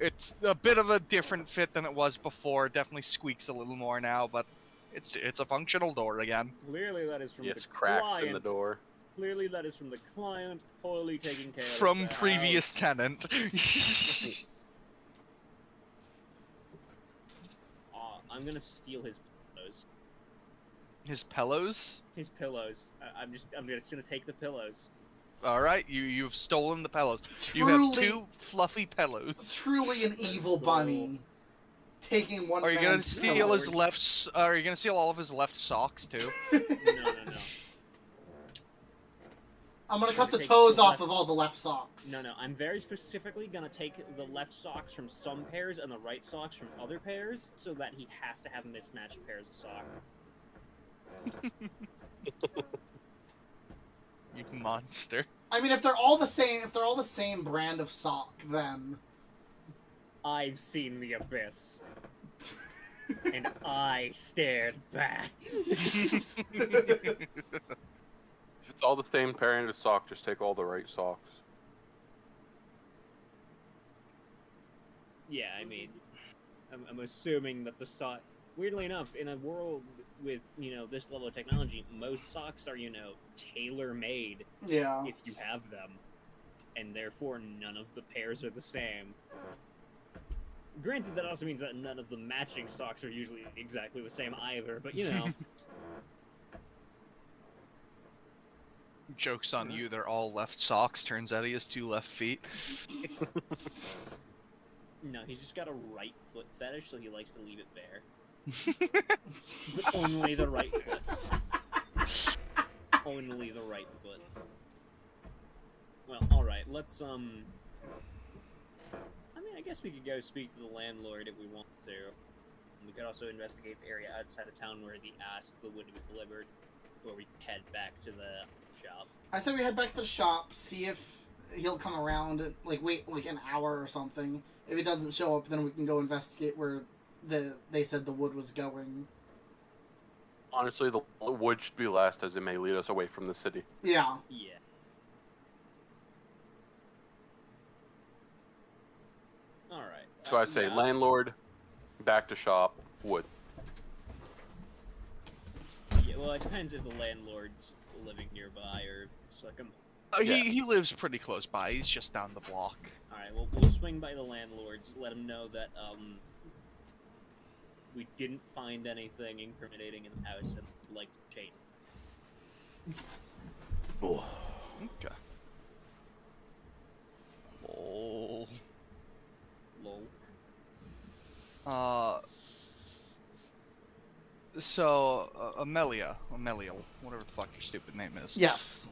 It's a bit of a different fit than it was before. Definitely squeaks a little more now, but it's a functional door again. Clearly that is from the cracks client. in the door. Clearly that is from the client poorly taking care from of the previous house. tenant. I'm gonna steal his pillows. His pillows? His pillows. I'm just gonna take the pillows. All right, you've stolen the pillows. Truly, you have 2 fluffy pillows. Truly an evil bunny. Taking one. Are you gonna man's steal his pillows. left? Are you gonna steal all of his left socks too? No. I'm gonna cut the take toes the off left- of all the left socks. No. I'm very specifically gonna take the left socks from some pairs and the right socks from other pairs, so that he has to have mismatched pairs of socks. You monster. I mean, if they're all the same brand of sock, then I've seen the abyss. And I stared back. If it's all the same parent of sock, just take all the right socks. Yeah, I mean, I'm assuming that the sock. Weirdly enough, in a world with this level of technology, most socks are tailor-made. yeah. If you have them, and therefore none of the pairs are the same. Granted, that also means that none of the matching socks are usually exactly the same either. But Joke's on you, they're all left socks. Turns out he has 2 left feet. No, he's just got a right foot fetish, so he likes to leave it bare. But only the right foot. Only the right foot. Well, alright, let's, I mean, I guess we could go speak to the landlord if we want to. We could also investigate the area outside of town where the wood was delivered, or we head back to the shop. I said we head back to the shop, see if he'll come around, and, like, wait, like, an hour or something. If he doesn't show up, then we can go investigate where they said the wood was going. Honestly, the wood should be last, as it may lead us away from the city. Yeah. Yeah. Alright. So I say landlord, back to shop, wood. Yeah, well, it depends if the landlord's living nearby or if it's like a... He lives pretty close by. He's just down the block. Alright, well, we'll swing by the landlord's, let him know that, we didn't find anything incriminating in the house and would like to change. Oh. Okay. Oh. Lol. So, Amelia, whatever the fuck your stupid name is. Yes.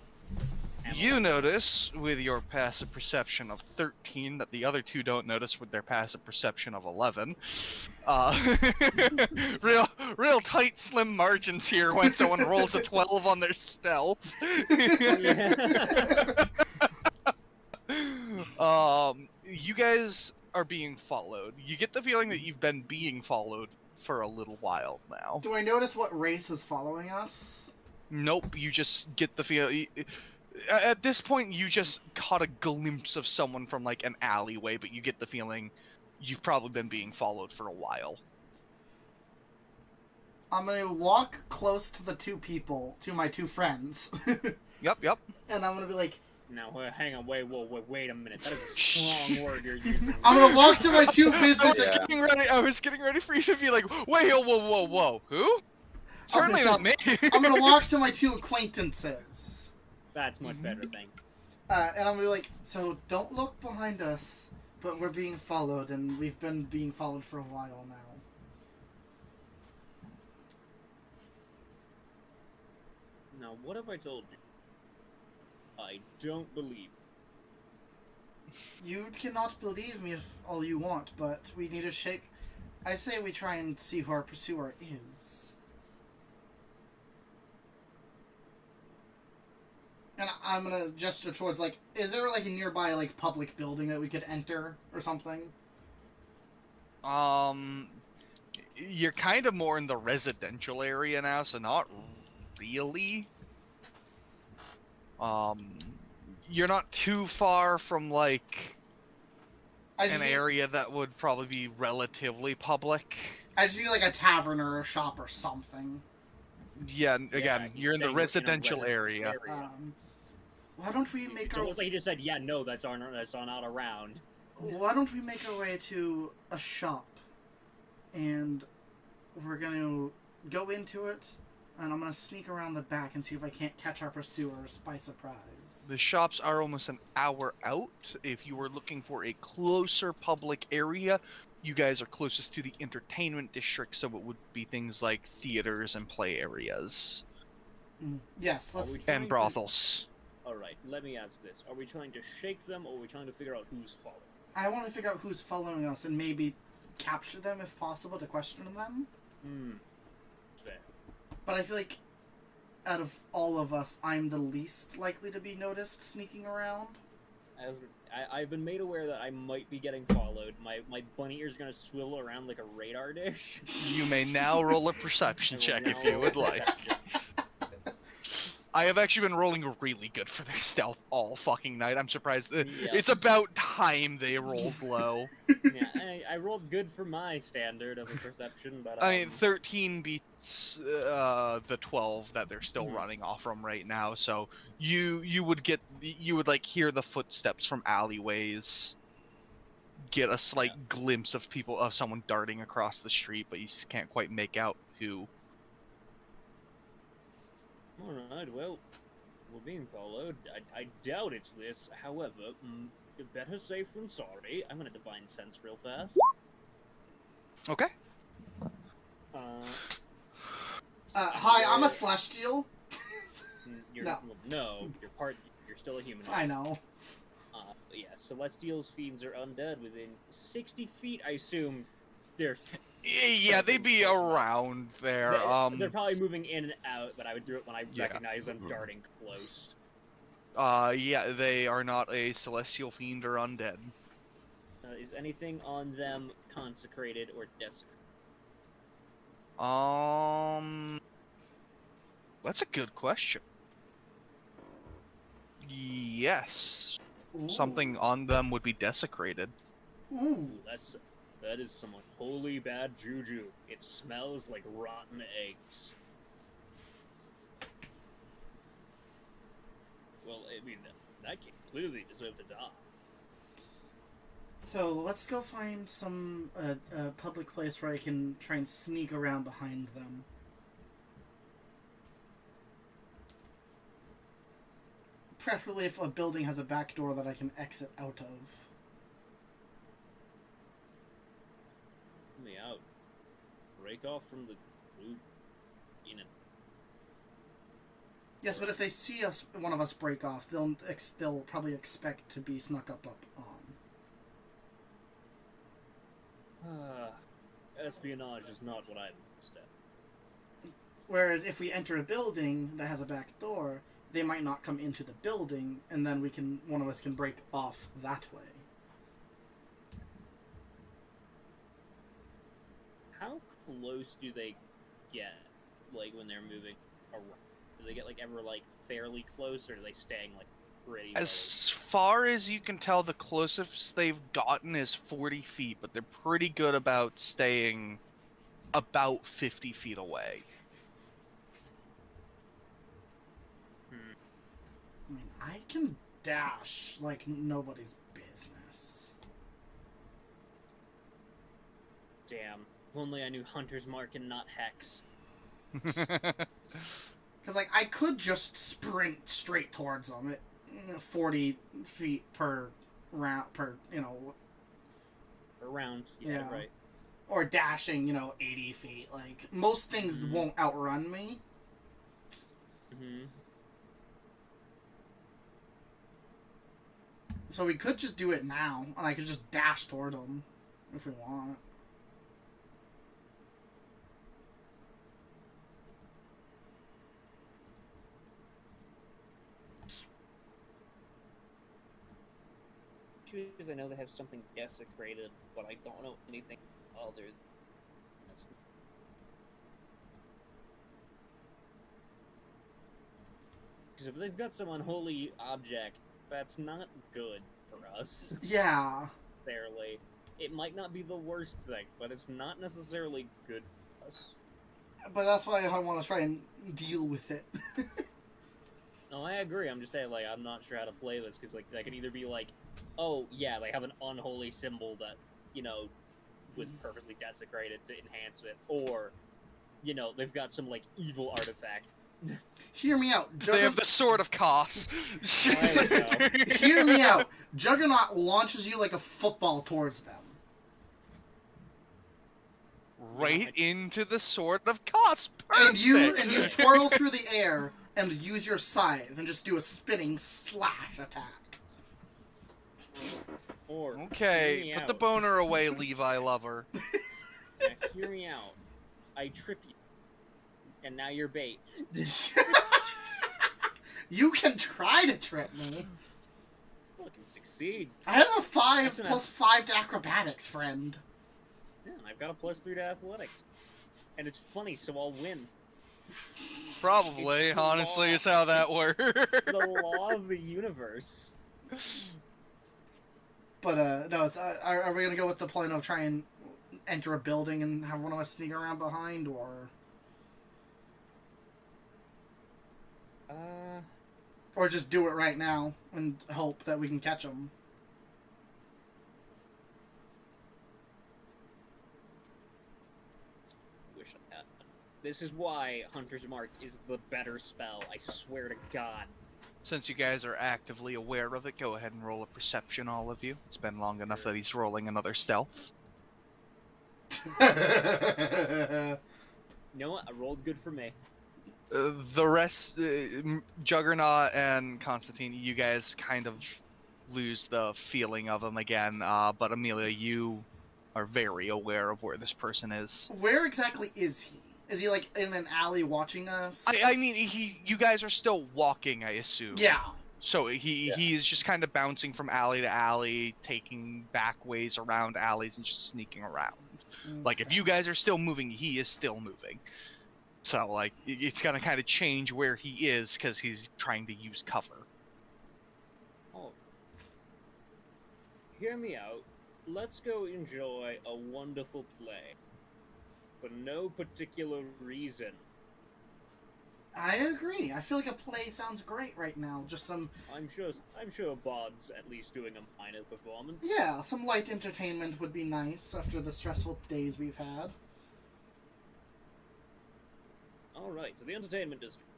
You notice, with your passive perception of 13, that the other two don't notice with their passive perception of 11. Real tight, slim margins here when someone rolls a 12 on their stealth. You guys are being followed. You get the feeling that you've been being followed for a little while now. Do I notice what race is following us? Nope, you just get the feel. At this point, you just caught a glimpse of someone from, like, an alleyway, but you get the feeling you've probably been being followed for a while. I'm gonna walk close to the two people, to my two friends. Yep. And I'm gonna be like... Now, hang on, wait a minute. That is a strong word you're using. I'm gonna walk to my two business... I was getting ready for you to be like, wait, whoa, who? Certainly not me. I'm gonna walk to my two acquaintances. That's much better, thank you. And I'm gonna be like, so don't look behind us, but we're being followed, and we've been being followed for a while now. Now, what have I told you? I don't believe. You cannot believe me if all you want, but we need to shake... I say we try and see who our pursuer is. And I'm gonna gesture towards, like, is there, like, a nearby, like, public building that we could enter or something? You're kind of more in the residential area now, so not really. You're not too far from, like, an area that would probably be relatively public. I just need, like, a tavern or a shop or something. Yeah, again, you're in the residential area. Why don't we make our... It's like you just said, yeah, no, that's not around. Why don't we make our way to a shop, and we're gonna go into it, and I'm gonna sneak around the back and see if I can't catch our pursuers by surprise. The shops are almost an hour out. If you were looking for a closer public area, you guys are closest to the entertainment district, so it would be things like theaters and play areas. Yes, let's... And brothels. Alright, let me ask this. Are we trying to shake them, or are we trying to figure out who's following? I want to figure out who's following us and maybe capture them if possible to question them. Fair. But I feel like out of all of us, I'm the least likely to be noticed sneaking around. I've been made aware that I might be getting followed. My bunny ear's gonna swivel around like a radar dish. You may now roll a perception check if you would like. I have actually been rolling really good for their stealth all fucking night. I'm surprised. It's about time they rolled low. Yeah, I rolled good for my standard of a perception, but... I mean, 13 beats the 12 that they're still running off from right now, so you would like hear the footsteps from alleyways, get a slight glimpse of someone darting across the street, but you can't quite make out who. Alright, well, we're being followed. I doubt it's this. However, better safe than sorry. I'm gonna divine sense real fast. Okay. Hi, I'm a celestial. No, you're You're still a human. I know. Yeah, Celestials, Fiends, are undead within 60 feet. I assume they're... Yeah, they'd be around there. They're probably moving in and out, but I would do it when I Yeah. recognize them darting close. Yeah, they are not a celestial fiend or undead. Is anything on them consecrated or desecrated? That's a good question. Yes. Ooh. Something on them would be desecrated. Ooh. That is some holy bad juju. It smells like rotten eggs. Well, I mean, that kid clearly deserved to die. So let's go find some public place where I can try and sneak around behind them. Preferably if a building has a back door that I can exit out of. Let me out. Break off from the group. You know. Yes, but if they see us, one of us break off, they'll probably expect to be snuck up on. Espionage is not what I'm instead. Whereas if we enter a building that has a back door, they might not come into the building, and then one of us can break off that way. How close do they get, like, when they're moving around? Do they get, like, ever, like, fairly close, or are they staying, like, pretty As far as you can tell, the closest they've gotten is 40 feet, but they're pretty good about staying about 50 feet away. I mean, I can dash like nobody's business. Damn. If only I knew Hunter's Mark and not Hex. Because, like, I could just sprint straight towards them at 40 feet per round, Around, Yeah. right. Or dashing, 80 feet. Like, most things won't outrun me. Mm-hmm. So we could just do it now, and I could just dash toward them if we want. Because I know they have something desecrated, but I don't know anything other. That's... Because if they've got some unholy object, that's not good for us. Yeah. Necessarily. It might not be the worst thing, but it's not necessarily good for us. But that's why I want to try and deal with it. No, I agree. I'm just saying, like, I'm not sure how to play this, because, like, that could either be, like, oh, yeah, they have an unholy symbol that, was purposely desecrated to enhance it, or, they've got some, like, evil artifact. Hear me out. They have the Sword of Kos. Hear me out. Juggernaut launches you like a football towards them. Right into the Sword of Kos. And you twirl through the air and use your scythe and just do a spinning slash attack. Or, okay, put the boner away, Levi lover. Now, hear me out. I trip you. And now you're bait. You can try to trip me. I can succeed. I have a 5 plus 5 to acrobatics, friend. Yeah, and I've got a +3 to athletics. And it's funny, so I'll win. Probably, honestly, is how that works. The law of the universe. But, no, are we gonna go with the plan of try and enter a building and have one of us sneak around behind, or... Or just do it right now and hope that we can catch them. Wish I had. This is why Hunter's Mark is the better spell, I swear to God. Since you guys are actively aware of it, go ahead and roll a perception, all of you. It's been long enough that he's rolling another stealth. You know what? I rolled good for me. The rest, Juggernaut and Constantine, you guys kind of lose the feeling of him again. But Amelia, you are very aware of where this person is. Where exactly is he? Is he like in an alley watching us? I mean, you guys are still walking, I assume. Yeah. So he is just kind of bouncing from alley to alley, taking back ways around alleys and just sneaking around. Okay. Like, if you guys are still moving, he is still moving. So, like, it's gonna kind of change where he is because he's trying to use cover. Oh. Hear me out. Let's go enjoy a wonderful play. For no particular reason. I agree. I feel like a play sounds great right now. Just some... I'm sure Bod's at least doing a minor performance. Yeah, some light entertainment would be nice after the stressful days we've had. Alright, to the entertainment district.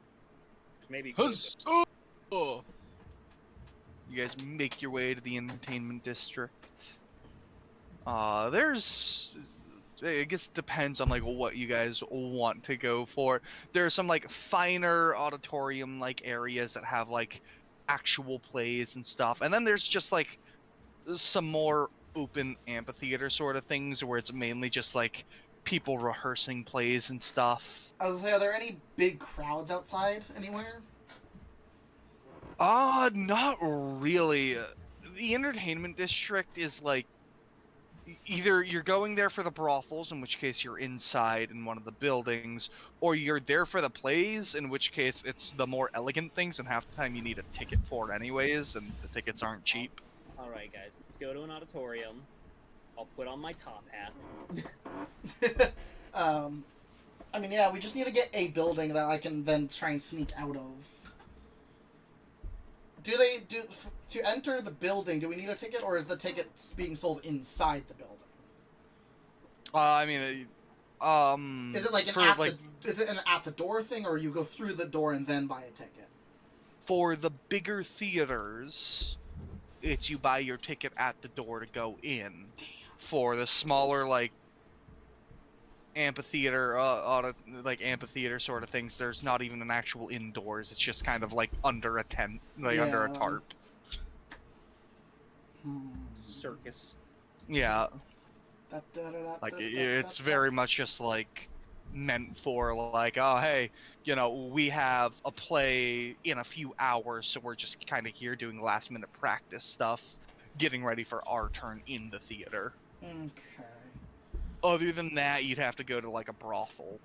Maybe You guys make your way to the entertainment district. There's... I guess it depends on, like, what you guys want to go for. There are some, like, finer auditorium-like areas that have, like, actual plays and stuff. And then there's just, like, some more open amphitheater sort of things where it's mainly just, like, people rehearsing plays and stuff. I was gonna say, are there any big crowds outside anywhere? Not really. The entertainment district is, like, either you're going there for the brothels, in which case you're inside in one of the buildings, or you're there for the plays, in which case it's the more elegant things, and half the time you need a ticket for it anyways, and the tickets aren't cheap. Alright, guys. Let's go to an auditorium. I'll put on my top hat. I mean, yeah, we just need to get a building that I can then try and sneak out of. To enter the building, do we need a ticket, or is the ticket being sold inside the building? Is it like is it an at the door thing, or you go through the door and then buy a ticket? For the bigger theaters, it's you buy your ticket at the door to go in. Damn. For the smaller, like, amphitheater, amphitheater sort of things, there's not even an actual indoors. It's just kind of like under a tent, like under a tarp. Circus. Yeah. Like, it's very much just, like, meant for, like, oh, hey, you know, we have a play in a few hours, so we're just kind of here doing last-minute practice stuff, getting ready for our turn in the theater. Okay. Other than that, you'd have to go to, like, a brothel,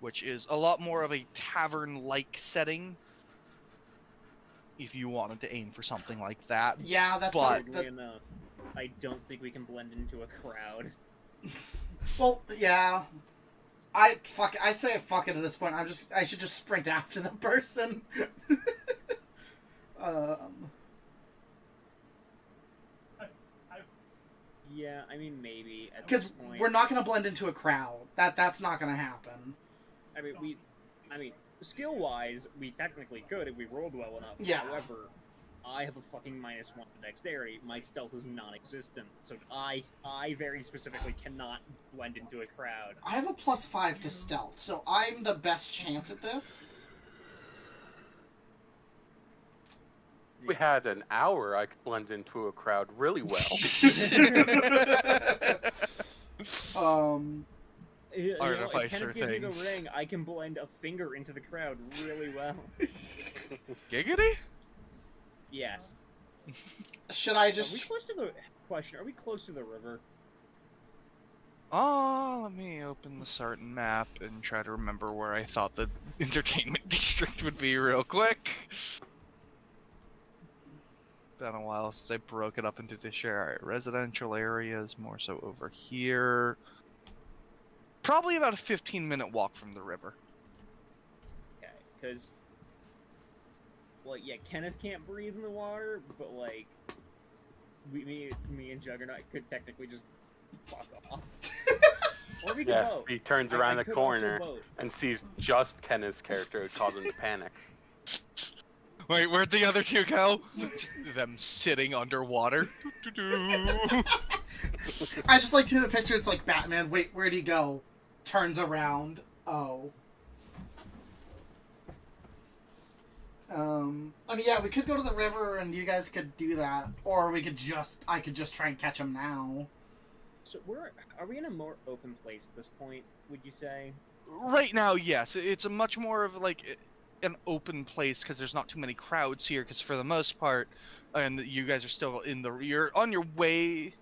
which is a lot more of a tavern-like setting, if you wanted to aim for something like that. Yeah, that's Weirdly enough, I don't think we can blend into a crowd. Well, yeah. I say fuck it at this point. I should just sprint after the person. Yeah, I mean, maybe at Because this point. we're not gonna blend into a crowd. That's not gonna happen. I mean, skill-wise, we technically could if we rolled well enough. Yeah. However, I have a fucking -1 to dexterity. My stealth is non-existent, so I very specifically cannot blend into a crowd. I have a +5 to stealth, so I'm the best chance at this. If we had an hour, I could blend into a crowd really well. Artificer Kenneth gives me the things. ring. I can blend a finger into the crowd really well. Giggity? Yes. Should I Are we just... close to the question? Are we close to the river? Let me open the certain map and try to remember where I thought the entertainment district would be real quick. Been a while since I broke it up into the share. Alright, residential areas, more so over here. Probably about a 15-minute walk from the river. Okay, because... Well, yeah, Kenneth can't breathe in the water, but, like... Me and Juggernaut could technically just fuck off. Or we could Yeah, vote. he turns I around the could also corner vote. and sees just Kenneth's character. It causes him to panic. Wait, where'd the other two go? Just them sitting underwater. I just like to picture it's like Batman. Wait, where'd he go? Turns around. Oh. I mean, yeah, we could go to the river and you guys could do that, or I could just try and catch him now. So are we in a more open place at this point, would you say? Right now, yes. It's a much more of like an open place because there's not too many crowds here. Because for the most part, and you guys are still you're on your way.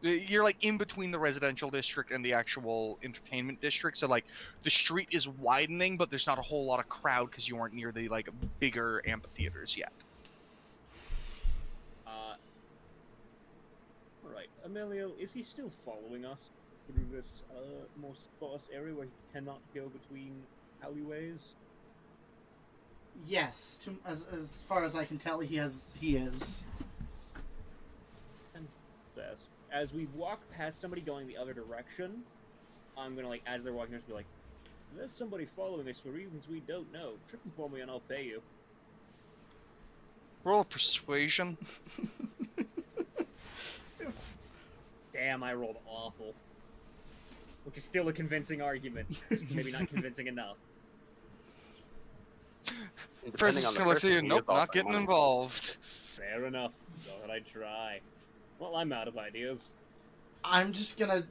You're like in between the residential district and the actual entertainment district. So like the street is widening, but there's not a whole lot of crowd because you aren't near the like bigger amphitheaters yet. Right, Emilio, is he still following us through this more sparse area where he cannot go between alleyways? Yes, as far as I can tell, he is. And best. As we walk past somebody going the other direction, I'm gonna, like, as they're walking, just be like, there's somebody following us for reasons we don't know. Trip them for me and I'll pay you. Roll a persuasion. Damn, I rolled awful. Which is still a convincing argument. Just maybe not convincing enough. Person still looks at you, nope, not getting involved. Fair enough. Thought I'd try. Well, I'm out of ideas. I'm just gonna...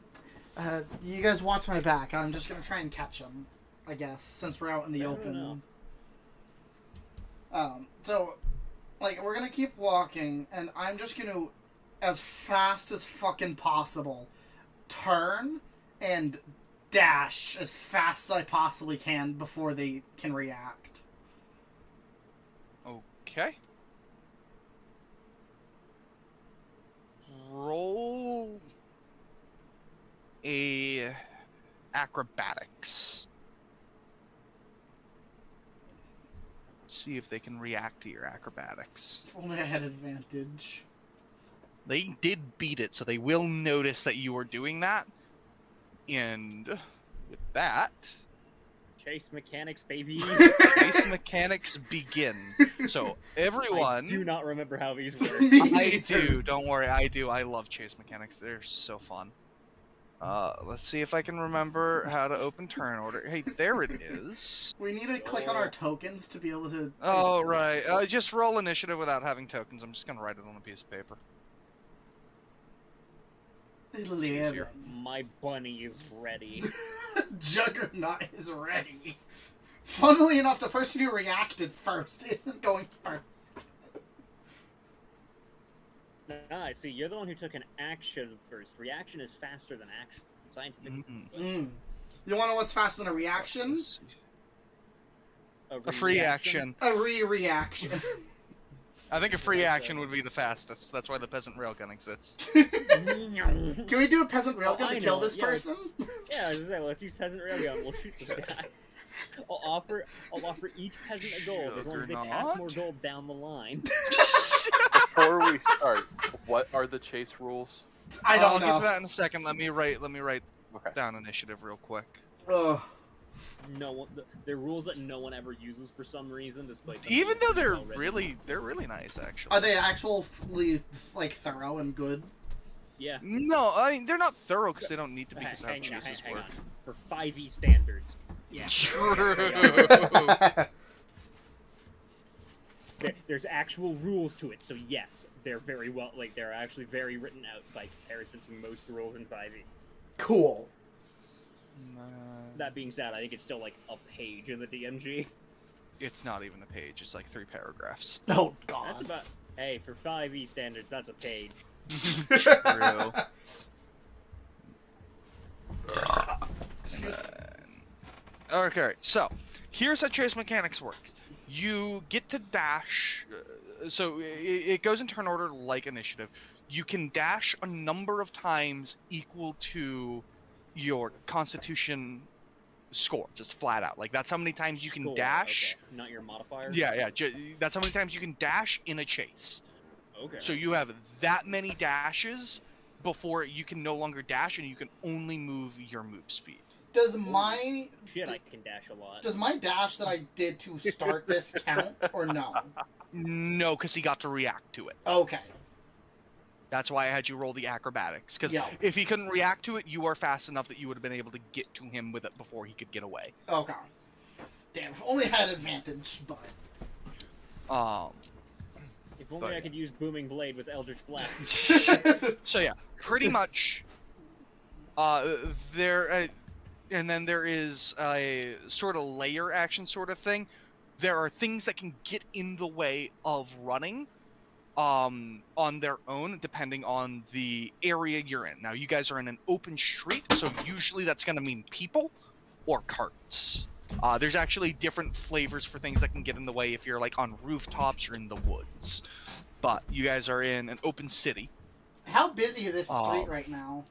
you guys watch my back. I'm just gonna try and catch him, I guess, since we're out in the open. So, like, we're gonna keep walking, and I'm just gonna, as fast as fucking possible, turn and dash as fast as I possibly can before they can react. Okay. Roll a acrobatics. See if they can react to your acrobatics. If only I had advantage. They did beat it, so they will notice that you are doing that. And with that, Chase mechanics, baby. Chase mechanics begin. So everyone, I do not remember how these work. I do. Don't worry, I do. I love chase mechanics. They're so fun. Let's see if I can remember how to open turn order. Hey, there it is. We need to click on our tokens to be able to... Oh, right. Just roll initiative without having tokens. I'm just gonna write it on a piece of paper. 11. My bunny is ready. Juggernaut is ready. Funnily enough, the person who reacted first isn't going first. I see. You're the one who took an action first. Reaction is faster than action. Scientific. You want to know what's faster than a reaction? A free action. A re-reaction. I think a free action would be the fastest. That's why the peasant railgun exists. Can we do a peasant railgun to kill this person? Yeah, I was gonna say, let's use peasant railgun. We'll shoot this guy. I'll offer each peasant a gold as long as they pass more gold down the line. Before we start, what are the chase rules? I don't know. I'll get to that in a second. Let me write down initiative real quick. Ugh. They're rules that no one ever uses for some reason, despite even though they're really nice actually. Are they actually like thorough and good? Yeah. No, I mean they're not thorough because they don't need to be. Because how chases work. For 5e standards. Yeah. True. There's actual rules to it, so yes, they're very well, like they're actually very written out by comparison to most rules in 5e. Cool. That being said, I think it's still like a page in the DMG. It's not even a page. It's like 3 paragraphs. Oh God. That's about. Hey, for 5e standards, that's a page. True. Okay, so here's how chase mechanics work. You get to dash, so it goes in turn order like initiative. You can dash a number of times equal to your constitution score, just flat out. Like that's how many times you can dash. Okay. Not your modifier? Yeah. That's how many times you can dash in a chase. Okay. So you have that many dashes before you can no longer dash and you can only move your move speed. Does my... Shit, I can dash a lot. Does my dash that I did to start this count, or no? No, because he got to react to it. Okay. That's why I had you roll the acrobatics. Because if he couldn't react to it, you are fast enough that you would have been able to get to him with it before he could get away. Okay. Damn, if only had advantage, but... If only I could use Booming Blade with Eldritch Blast. So yeah, pretty much. And then there is a sort of layer action sort of thing. There are things that can get in the way of running, on their own, depending on the area you're in. Now, you guys are in an open street, so usually that's going to mean people or carts. There's actually different flavors for things that can get in the way if you're like on rooftops or in the woods. But you guys are in an open city. How busy is this street right now?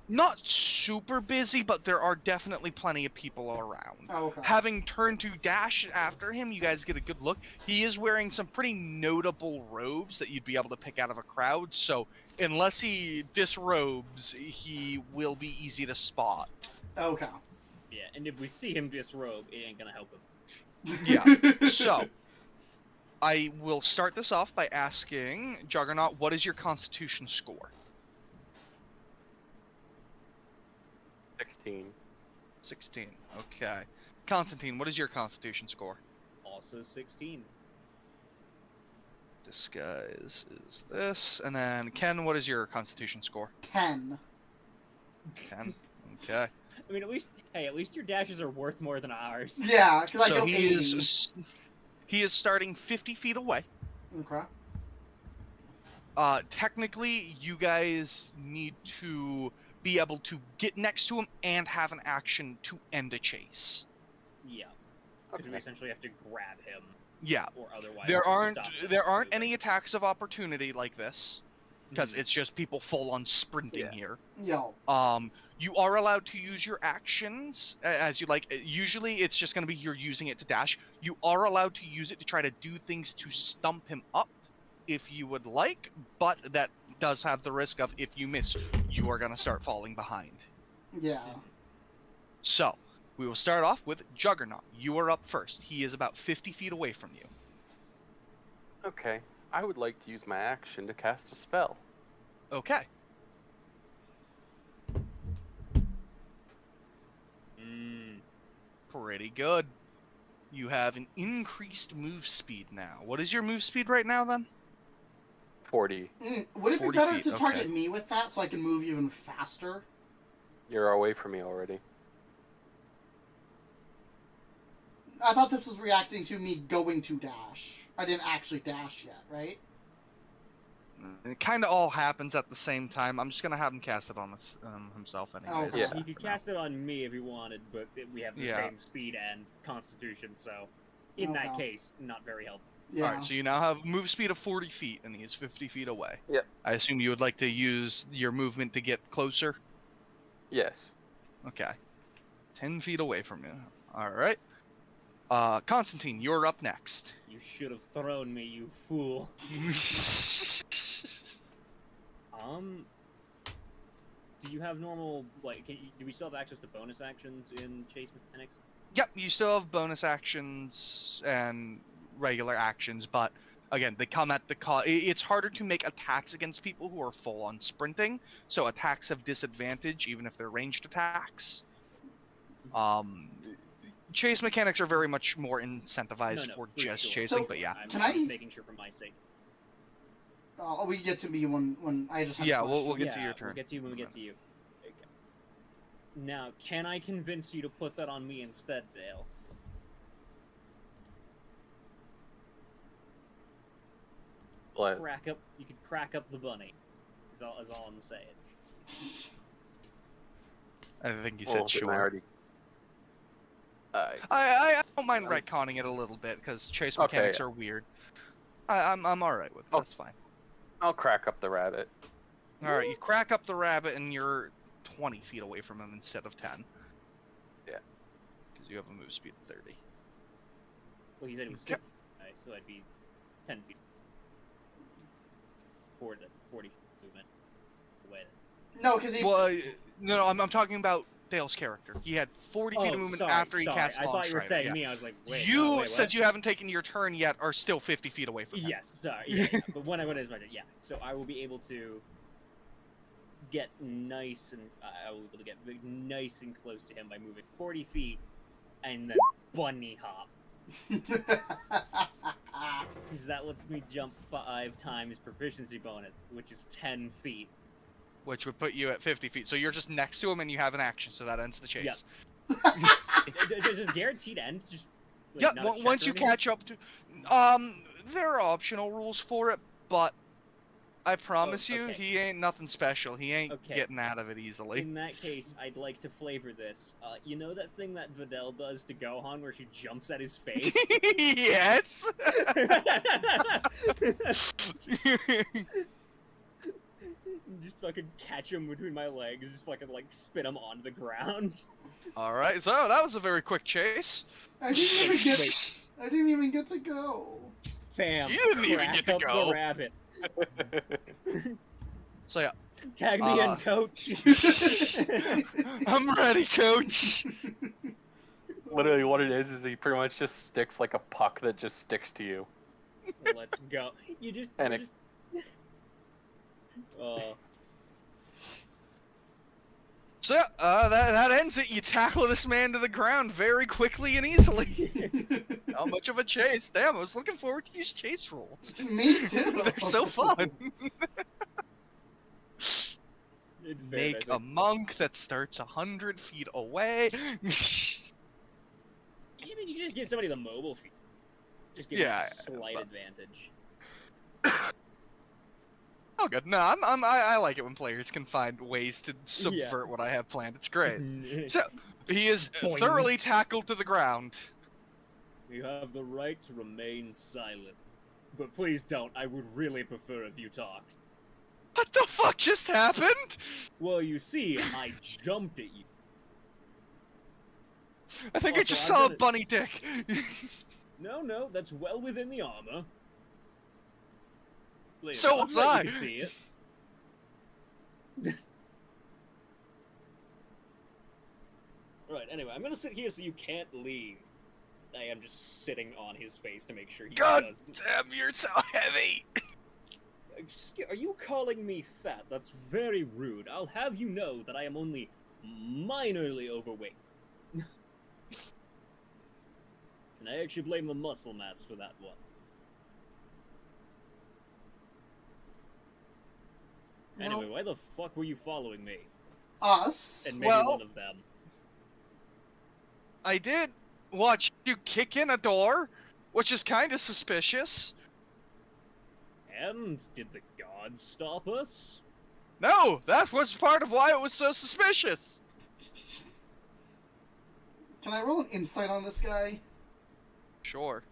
Not super busy, but there are definitely plenty of people around. Oh, okay. Having turned to dash after him, you guys get a good look. He is wearing some pretty notable robes that you'd be able to pick out of a crowd, so unless he disrobes, he will be easy to spot. Okay. Yeah, and if we see him disrobe, it ain't gonna help him. Yeah, so I will start this off by asking Juggernaut, what is your Constitution score? 16. Okay. Constantine, what is your Constitution score? Also 16. Disguise is this. And then, Ken, what is your Constitution score? 10. 10. Okay. I mean, at least your dashes are worth more than ours. Yeah, because I So go 80. he is starting 50 feet away. Okay. Technically, you guys need to be able to get next to him and have an action to end a chase. Yeah. Because we essentially have to grab him. Yeah. Or otherwise There aren't stop him any moving. attacks of opportunity like this, because it's just people full on sprinting here. Yo. You are allowed to use your actions as you like. Usually, it's just going to be you're using it to dash. You are allowed to use it to try to do things to stump him up, if you would like, but that does have the risk of if you miss, you are going to start falling behind. Yeah. So, we will start off with Juggernaut. You are up first. He is about 50 feet away from you. Okay. I would like to use my action to cast a spell. Okay. Pretty good. You have an increased move speed now. What is your move speed right now, then? 40. Would it be 40 better feet, to target okay. me with that so I can move even faster? You're away from me already. I thought this was reacting to me going to dash. I didn't actually dash yet, right? It kind of all happens at the same time. I'm just going to have him cast it on himself anyway. Okay. Yeah. You could cast it on me if you wanted, but we have the Yeah. same speed and constitution, so in that case, not very helpful. Yeah. Alright, so you now have move speed of 40 feet, and he is 50 feet away. Yep. I assume you would like to use your movement to get closer? Yes. Okay. 10 feet away from you. Alright. Constantine, you're up next. You should have thrown me, you fool. Do you have normal, like, do we still have access to bonus actions in Chase Mechanics? Yep, you still have bonus actions and regular actions, but again, they come at the cost. It's harder to make attacks against people who are full on sprinting, so attacks have disadvantage even if they're ranged attacks. Chase mechanics are very much more incentivized for just chasing, So, but yeah. I'm Can just I- making sure for my sake. We get to me when I just have Yeah, a question. we'll get to your turn. We'll get to you when we get to you. Okay. Now, can I convince you to put that on me instead, Dale? What? You could crack up the bunny. Is all I'm saying. I think you Well, said didn't sure. I already... I don't mind retconning it a little bit because chase Okay, mechanics yeah. are weird. I'm all right with it. Oh. That's fine. I'll crack up the rabbit. All right, you crack up the rabbit and you're 20 feet away from him instead of 10. Yeah. Because you have a move speed of 30. Well, he said it was Okay. 50, right? So I'd be 10 feet. 40 feet movement away. No, because he. Well, no, I'm talking about Dale's character. He had 40 feet of movement sorry, after he sorry. cast I Long thought you were Strider, saying yeah. me. I was like, wait. You, no, wait, since what? you haven't taken your turn yet, are still 50 feet away from him. Yes, sorry. Yeah. But when I went as my turn, yeah. So I will be able to get nice and I will be able to get nice and close to him by moving 40 feet and then bunny hop. Because that lets me jump 5 times proficiency bonus, which is 10 feet. Which would put you at 50 feet. So you're just next to him and you have an action, so that ends the chase. Does guaranteed end? Just like, Yeah, not a check once or you anything? catch up to... there are optional rules for it, but I promise you, okay. he ain't nothing special. He ain't Okay. getting out of it easily. In that case, I'd like to flavor this. You know that thing that Videl does to Gohan where she jumps at his face? Yes! Just fucking catch him between my legs, just fucking like spin him onto the ground. Alright, so that was a very quick chase. I didn't even get to go. Bam! You didn't even crack get to up go. the rabbit. So yeah, Tag me in, coach. I'm ready, coach. Literally, what it is he pretty much just sticks like a puck that just sticks to you. Let's go. You just. And you it- just... Oh. So yeah, that ends it. You tackle this man to the ground very quickly and easily. Not much of a chase. Damn, I was looking forward to these chase rolls. Me too. They're so fun. In Make fairness, a monk that starts 100 feet away. Even you just give somebody the mobile feat. Just give Yeah, them a slight advantage. Oh, good. No, I like it when players can find ways to subvert what I have planned. It's great. Just, So he is Boing. thoroughly tackled to the ground. you have the right to remain silent. But please don't. I would really prefer if you talked. What the fuck just happened? Well, you see, I jumped at you. I think I Also, just I'm saw a gonna- bunny dick. No, that's well within the armor. Later, So I'll was let I. You can see it. Right, anyway, I'm gonna sit here so you can't leave. I am just sitting on his face to make sure he God doesn't. damn, you're so heavy. Are you calling me fat? That's very rude. I'll have you know that I am only minorly overweight. And I actually blame the muscle mass for that one. Anyway, why the fuck were you following me? Us? And maybe Well- one of them. I did watch you kick in a door, which is kind of suspicious. And did the gods stop us? No, that was part of why it was so suspicious. Can I roll an insight on this guy? Sure.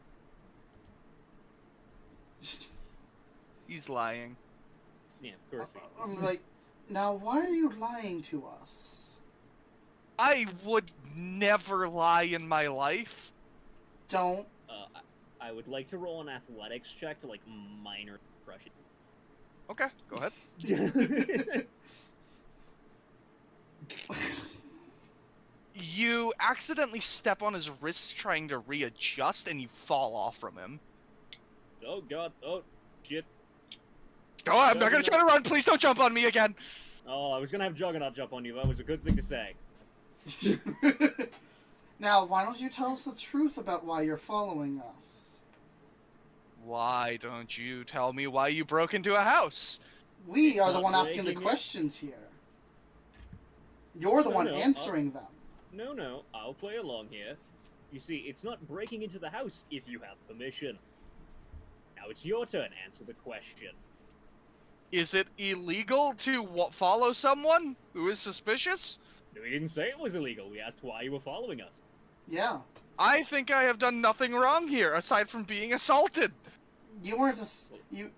He's lying. Yeah, of course he is. I'm like, now why are you lying to us? I would never lie in my life. Don't. I would like to roll an athletics check to, like, minor crush it. Okay, go ahead. You accidentally step on his wrist trying to readjust and you fall off from him. Oh god, oh shit. Oh, I'm not gonna try to run, please don't jump on me again! Oh, I was gonna have Juggernaut jump on you, that was a good thing to say. Now, why don't you tell us the truth about why you're following us? Why don't you tell me why you broke into a house? We are the Not one asking the breaking it. questions here. You're the No, one no, answering them. No, I'll play along here. You see, it's not breaking into the house if you have permission. Now it's your turn, answer the question. Is it illegal to follow someone who is suspicious? No, we didn't say it was illegal, we asked why you were following us. Yeah. I think I have done nothing wrong here, aside from being assaulted. You weren't you.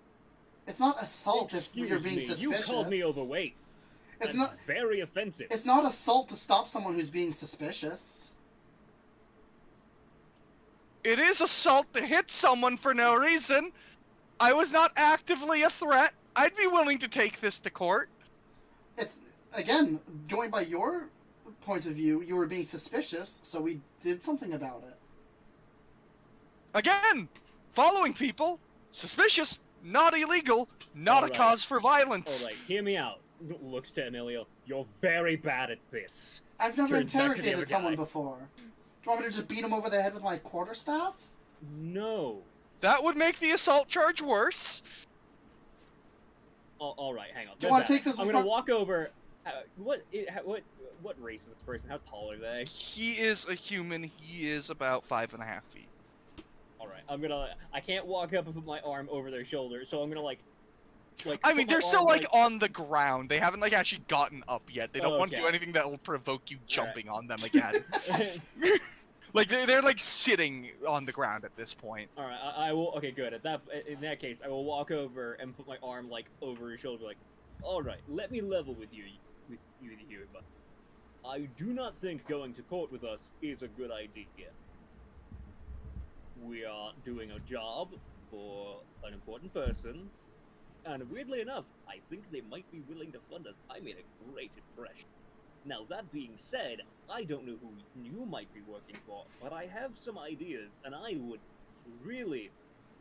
It's not assault if you're Excuse being me, suspicious. you called me overweight. It's That's not. very offensive. It's not assault to stop someone who's being suspicious. It is assault to hit someone for no reason. I was not actively a threat. I'd be willing to take this to court. It's again going by your point of view. You were being suspicious, so we did something about it. Again, following people, suspicious, not illegal, not Alright. a cause for violence. Alright, hear me out. Looks to Emilio. You're very bad at this. I've never Turns back to the interrogated other someone guy. before. Do you want me to just beat him over the head with my quarterstaff? No. That would make the assault charge worse. All right, hang on. Do you want to take this? I'm gonna walk over. What race is this person? How tall are they? He is a human. He is about 5.5 feet. All right, I can't walk up and put my arm over their shoulder, so I'm gonna like. I mean, they're still like on the ground. They haven't like actually gotten up yet. They don't want to do anything that will provoke you jumping on them again. Like they're like sitting on the ground at this point. All right, I will. Okay, good. In that case, I will walk over and put my arm like over his shoulder, like, all right, let me level with you, but I do not think going to court with us is a good idea. We are doing a job for an important person, and weirdly enough, I think they might be willing to fund us. I made a great impression. Now, that being said, I don't know who you might be working for, but I have some ideas, and I would really,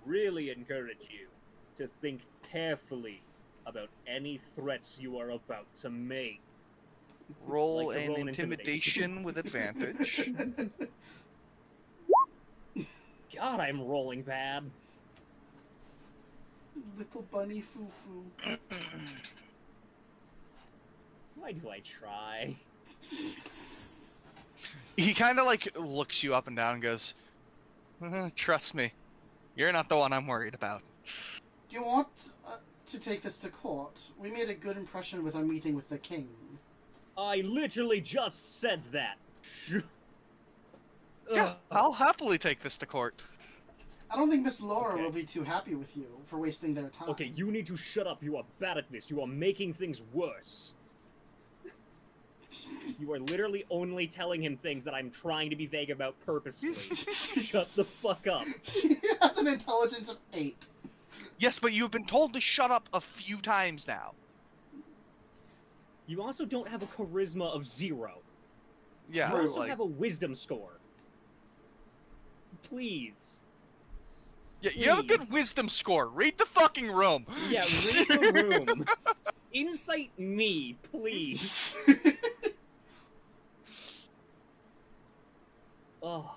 really encourage you to think carefully about any threats you are about to make. Roll an intimidation with advantage. God, I'm rolling bad. Little bunny foo-foo. Why do I try? He kind of like looks you up and down and goes, trust me, you're not the one I'm worried about. Do you want to take this to court? We made a good impression with our meeting with the king. I literally just said that. Yeah, I'll happily take this to court. I don't think Miss Laura will be too happy with you for wasting their time. Okay, you need to shut up. You are bad at this. You are making things worse. You are literally only telling him things that I'm trying to be vague about purposefully. Shut the fuck up. She has an intelligence of 8. Yes, but you've been told to shut up a few times now. You also don't have a charisma of 0. Yeah, you also have a wisdom score. Please. Yeah, you have a good wisdom score. Read the fucking room. Yeah, read the room. Insight me, please. Oh,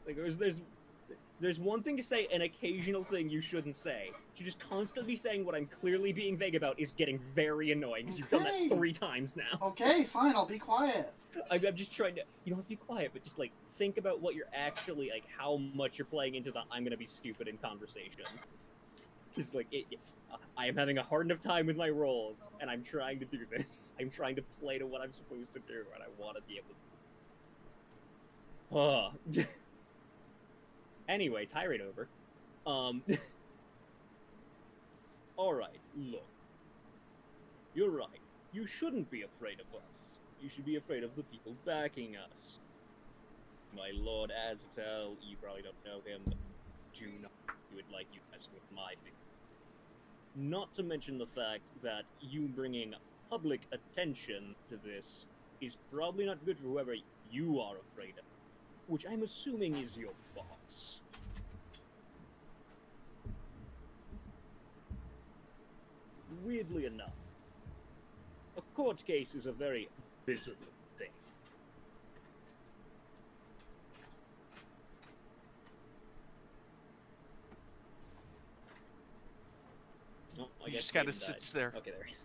like there's one thing to say, an occasional thing you shouldn't say. To just constantly be saying what I'm clearly being vague about is getting very annoying, because you've done that 3 times now. Okay, fine, I'll be quiet. I'm just trying to, you don't have to be quiet, but just like, think about what you're actually, like, how much you're playing into the I'm gonna be stupid in conversation. Because, like, I am having a hard enough time with my rolls, and I'm trying to do this. I'm trying to play to what I'm supposed to do, and I want to be able to... Oh. Anyway, tirade over. Alright, look. You're right. You shouldn't be afraid of us. You should be afraid of the people backing us. My Lord Azatel, you probably don't know him, but do not he would like you messing with my thing. Not to mention the fact that you bringing public attention to this is probably not good for whoever you are afraid of, which I'm assuming is your boss. Weirdly enough, a court case is a very visible thing. Oh, I guess just kind of sits there. Okay, there he is.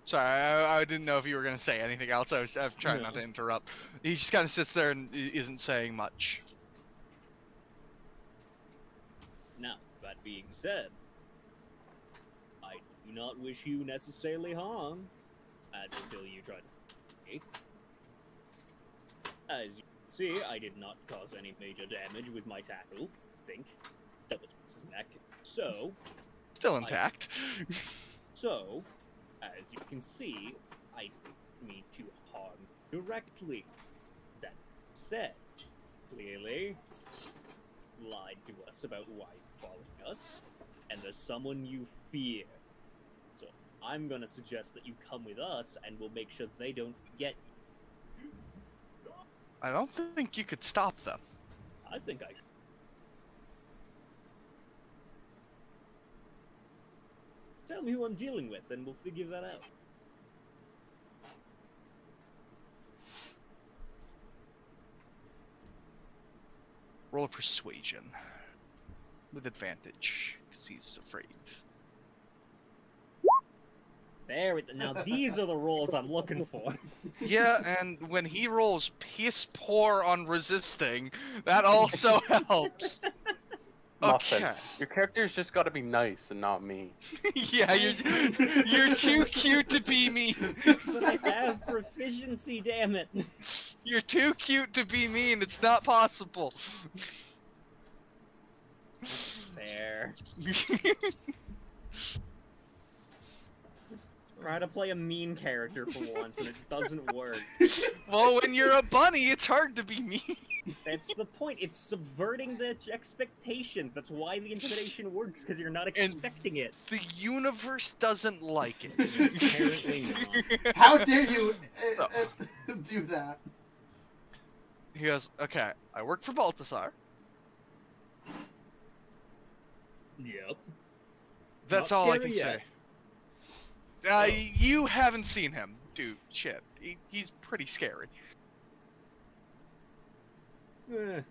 Sorry, I didn't know if you were going to say anything else. I was trying not to interrupt. He just kind of sits there and isn't saying much. Now, that being said, I do not wish you necessarily harm, as until you try to... As you can see, I did not cause any major damage with my tackle, I think. Double his neck. So... Still intact. So, as you can see, I didn't mean to harm directly. That said, clearly, lied to us about why you're following us, and there's someone you fear. So, I'm gonna suggest that you come with us, and we'll make sure they don't get you. I don't think you could stop them. I think I could. Tell me who I'm dealing with, and we'll figure that out. Roll a persuasion. with advantage, because he's afraid. Now these are the rolls I'm looking for. Yeah, and when he rolls piss poor on resisting, that also helps. Muffin, Okay. your character's just got to be nice and not mean. Yeah, you're too cute to be mean. But I have proficiency, damn it. You're too cute to be mean. It's not possible. Fair. Try to play a mean character for once, and it doesn't work. Well, when you're a bunny, it's hard to be mean. That's the point. It's subverting the expectations. That's why the intimidation works, because you're not expecting it. The universe doesn't like it. Apparently not. How dare you do that? He goes, okay, I work for Baltasar. Yep. That's Not all I scary can yet. say. You haven't seen him, dude. Shit. He's pretty scary. Eh.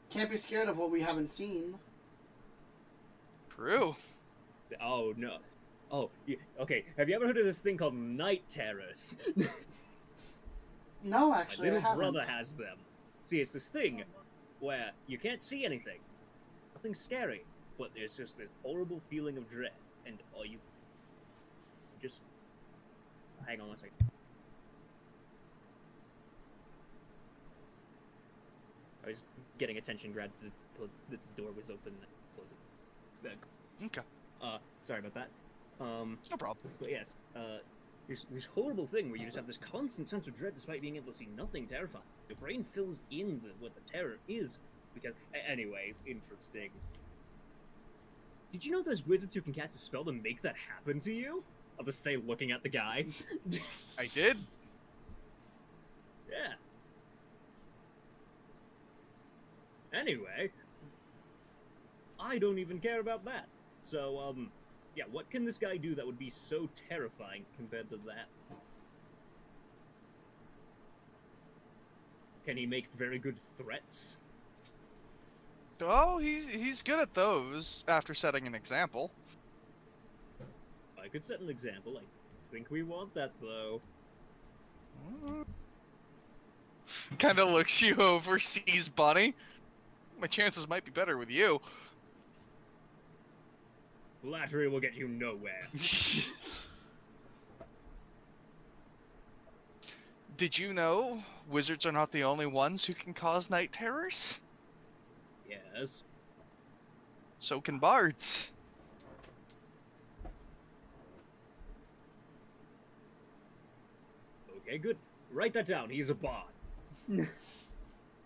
Can't be scared of what we haven't seen. True. Oh, no. Oh, okay. Have you ever heard of this thing called night terrors? No, My actually, I little haven't. brother has them. See, it's this thing where you can't see anything. Nothing's scary, but there's just this horrible feeling of dread, and all you just... Hang on one second. I was getting attention grabbed the door was open and closed it. Okay. Sorry about that. No problem. But yes, there's this horrible thing where you just have this constant sense of dread despite being able to see nothing terrifying. Your brain fills in what the terror is, because... Anyway, it's interesting. Did you know there's wizards who can cast a spell to make that happen to you? I'll just say looking at the guy. I did. Yeah. Anyway, I don't even care about that. So, yeah, what can this guy do that would be so terrifying compared to that? Can he make very good threats? Oh, he's good at those after setting an example. I could set an example. I think we want that, though. Kind of looks you over, sees Bunny. My chances might be better with you. Flattery will get you nowhere. Did you know wizards are not the only ones who can cause night terrors? Yes. So can bards. Okay, good. Write that down. He's a bard.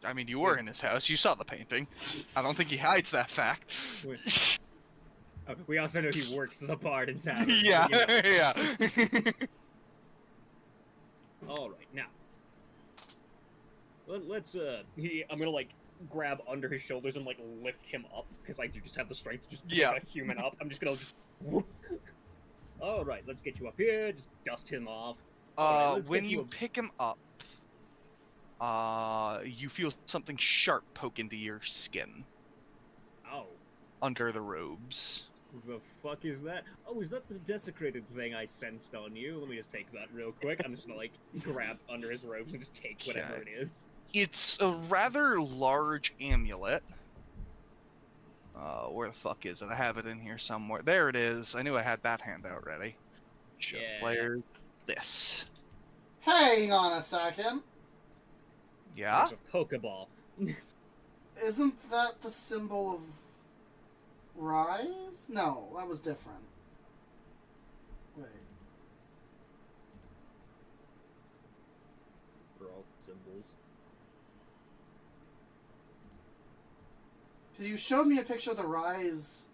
I mean, you were in his house. You saw the painting. I don't think he hides that fact. We also know he works as a bard in town. Yeah, You know. yeah. All right, now let's I'm gonna like grab under his shoulders and like lift him up because I do just have the strength to just pick a human up. I'm just gonna whoop. All right, let's get you up here. Just dust him off. Right, when you pick him up, you feel something sharp poke into your skin. Ow. Under the robes. The fuck is that? Oh, is that the desecrated thing I sensed on you? Let me just take that real quick. I'm just gonna like grab under his robes and just take whatever it is. It's a rather large amulet. Where the fuck is it? I have it in here somewhere. There it is. I knew I had that handout ready. Show players this. Hang on a second. Yeah? There's a Pokeball. Isn't that the symbol of Rise? No, that was different. Wait. For all symbols. You showed me a picture of the Rise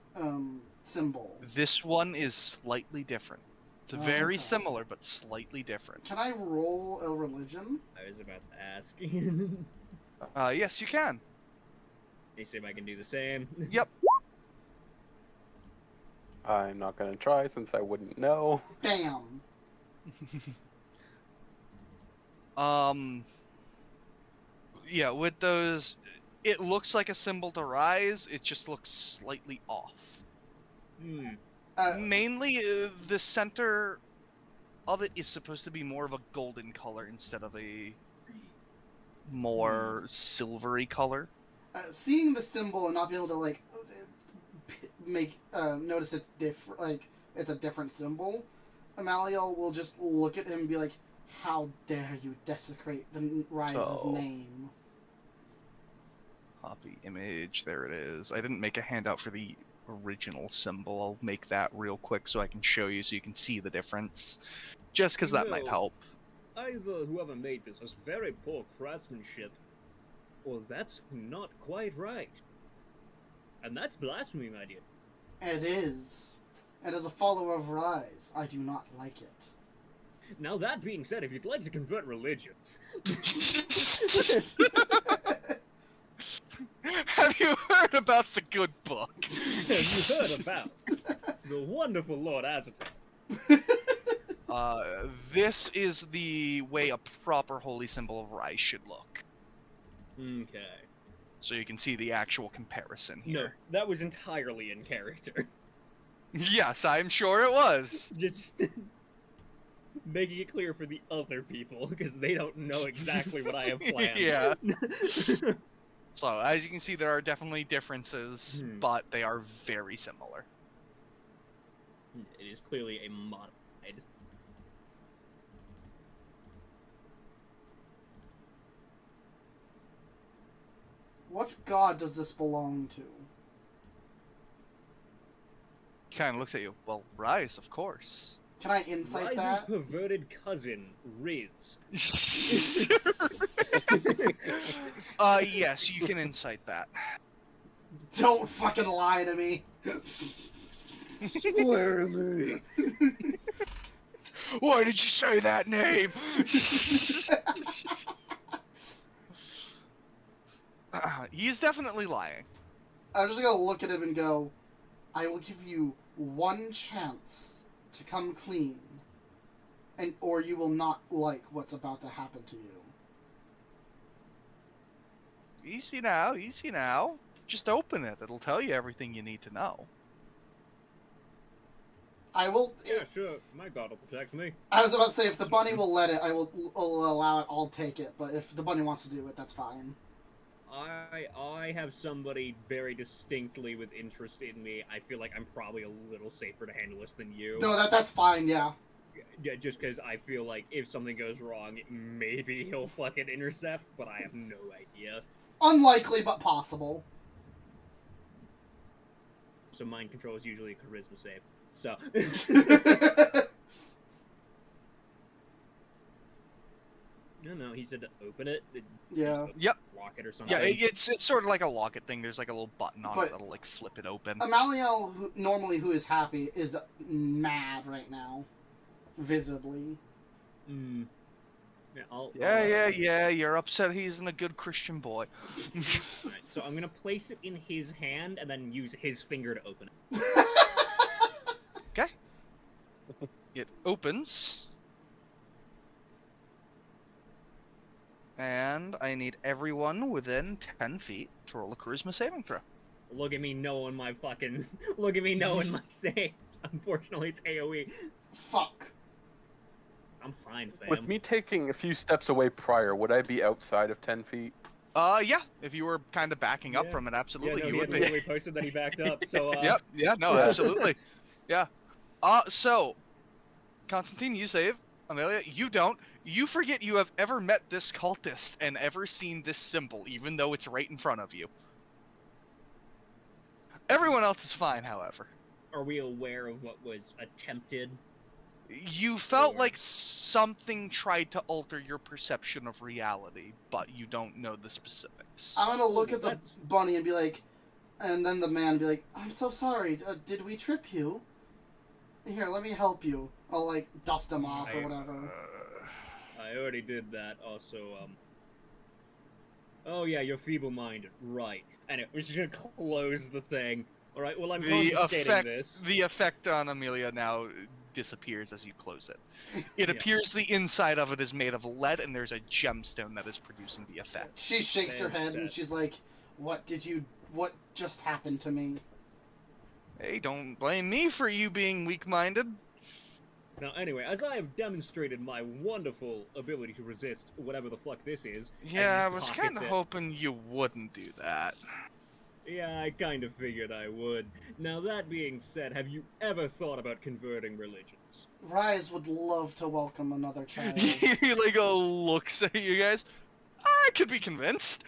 symbol. This one is slightly different. It's very similar, but slightly different. Can I roll a religion? I was about to ask. Yes, you can. You see if I can do the same. Yep. I'm not gonna try since I wouldn't know. Damn. Yeah, with those, It looks like a symbol to rise, it just looks slightly off. Mainly, the center of it is supposed to be more of a golden color instead of a more silvery color. Seeing the symbol and not being able to like notice it's different, like it's a different symbol, Amaliel will just look at him and be like, "How dare you desecrate the Rise's name?" Copy image, there it is. I didn't make a handout for the original symbol. I'll make that real quick so I can show you so you can see the difference. Just because that might help. Either whoever made this has very poor craftsmanship, or that's not quite right. And that's blasphemy, my dear. It is. And as a follower of Rise, I do not like it. Now that being said, if you'd like to convert religions... Have you heard about the good book? Have you heard about the wonderful Lord Azathoth? This is the way a proper holy symbol of Rise should look. Okay. So you can see the actual comparison here. No, that was entirely in character. Yes, I'm sure it was. Just making it clear for the other people, because they don't know exactly what I have planned. Yeah. So, as you can see, there are definitely differences, but they are very similar. It is clearly a modified. What god does this belong to? Kind of looks at you. Well, Rise, of course. Can I insight Rise's that? perverted cousin, Riz. Yes, you can insight that. Don't fucking lie to me. Swear me. Why did you say that name? He's definitely lying. I'm just gonna look at him and go, I will give you one chance to come clean, and or you will not like what's about to happen to you. Easy now, easy now. Just open it. It'll tell you everything you need to know. I will... Yeah, sure. My god will protect me. I was about to say, if the bunny will let it, I will allow it, I'll take it. But if the bunny wants to do it, that's fine. I have somebody very distinctly with interest in me. I feel like I'm probably a little safer to handle this than you. No, that's fine, yeah. Yeah, just because I feel like if something goes wrong, maybe he'll fucking intercept, but I have no idea. Unlikely, but possible. So mind control is usually a charisma save. So... No, he said to open it. Yeah. Yep. Lock it or something. Yeah, it's sort of like a lock it thing. There's like a little button on it that'll like flip it open. Amaliel, who is happy, is mad right now. Visibly. Yeah, yeah, you're upset he isn't a good Christian boy. Right, so I'm gonna place it in his hand and then use his finger to open it. Okay. It opens. And I need everyone within 10 feet to roll a charisma saving throw. Look at me knowing my fucking... Look at me knowing my saves. Unfortunately, it's AoE. Fuck. I'm fine, fam. With me taking a few steps away prior, would I be outside of 10 feet? Yeah. If you were kind of backing up from it, absolutely, you would be. He posted that he backed up, so, Yep, absolutely. Yeah. So, Constantine, you save. Amelia, you don't. You forget you have ever met this cultist and ever seen this symbol, even though it's right in front of you. Everyone else is fine, however. Are we aware of what was attempted? You felt like something tried to alter your perception of reality, but you don't know the specifics. I'm gonna look at the bunny and be like, and then the man be like, I'm so sorry, did we trip you? Here, let me help you. I'll, like, dust him off or whatever. I already did that, also, Oh yeah, you're feeble-minded, right. Anyway, we're just gonna close the thing. Alright, well, I'm confiscating this. The effect on Amelia now disappears as you close it. It appears the inside of it is made of lead, and there's a gemstone that is producing the effect. She shakes her head, and she's like, What just happened to me? Hey, don't blame me for you being weak-minded. Now, anyway, as I have demonstrated my wonderful ability to resist whatever the fuck this is... Yeah, I as he was pockets kind of it- hoping you wouldn't do that. Yeah, I kind of figured I would. Now, that being said, have you ever thought about converting religions? Rise would love to welcome another child. He, like, looks at you guys. I could be convinced.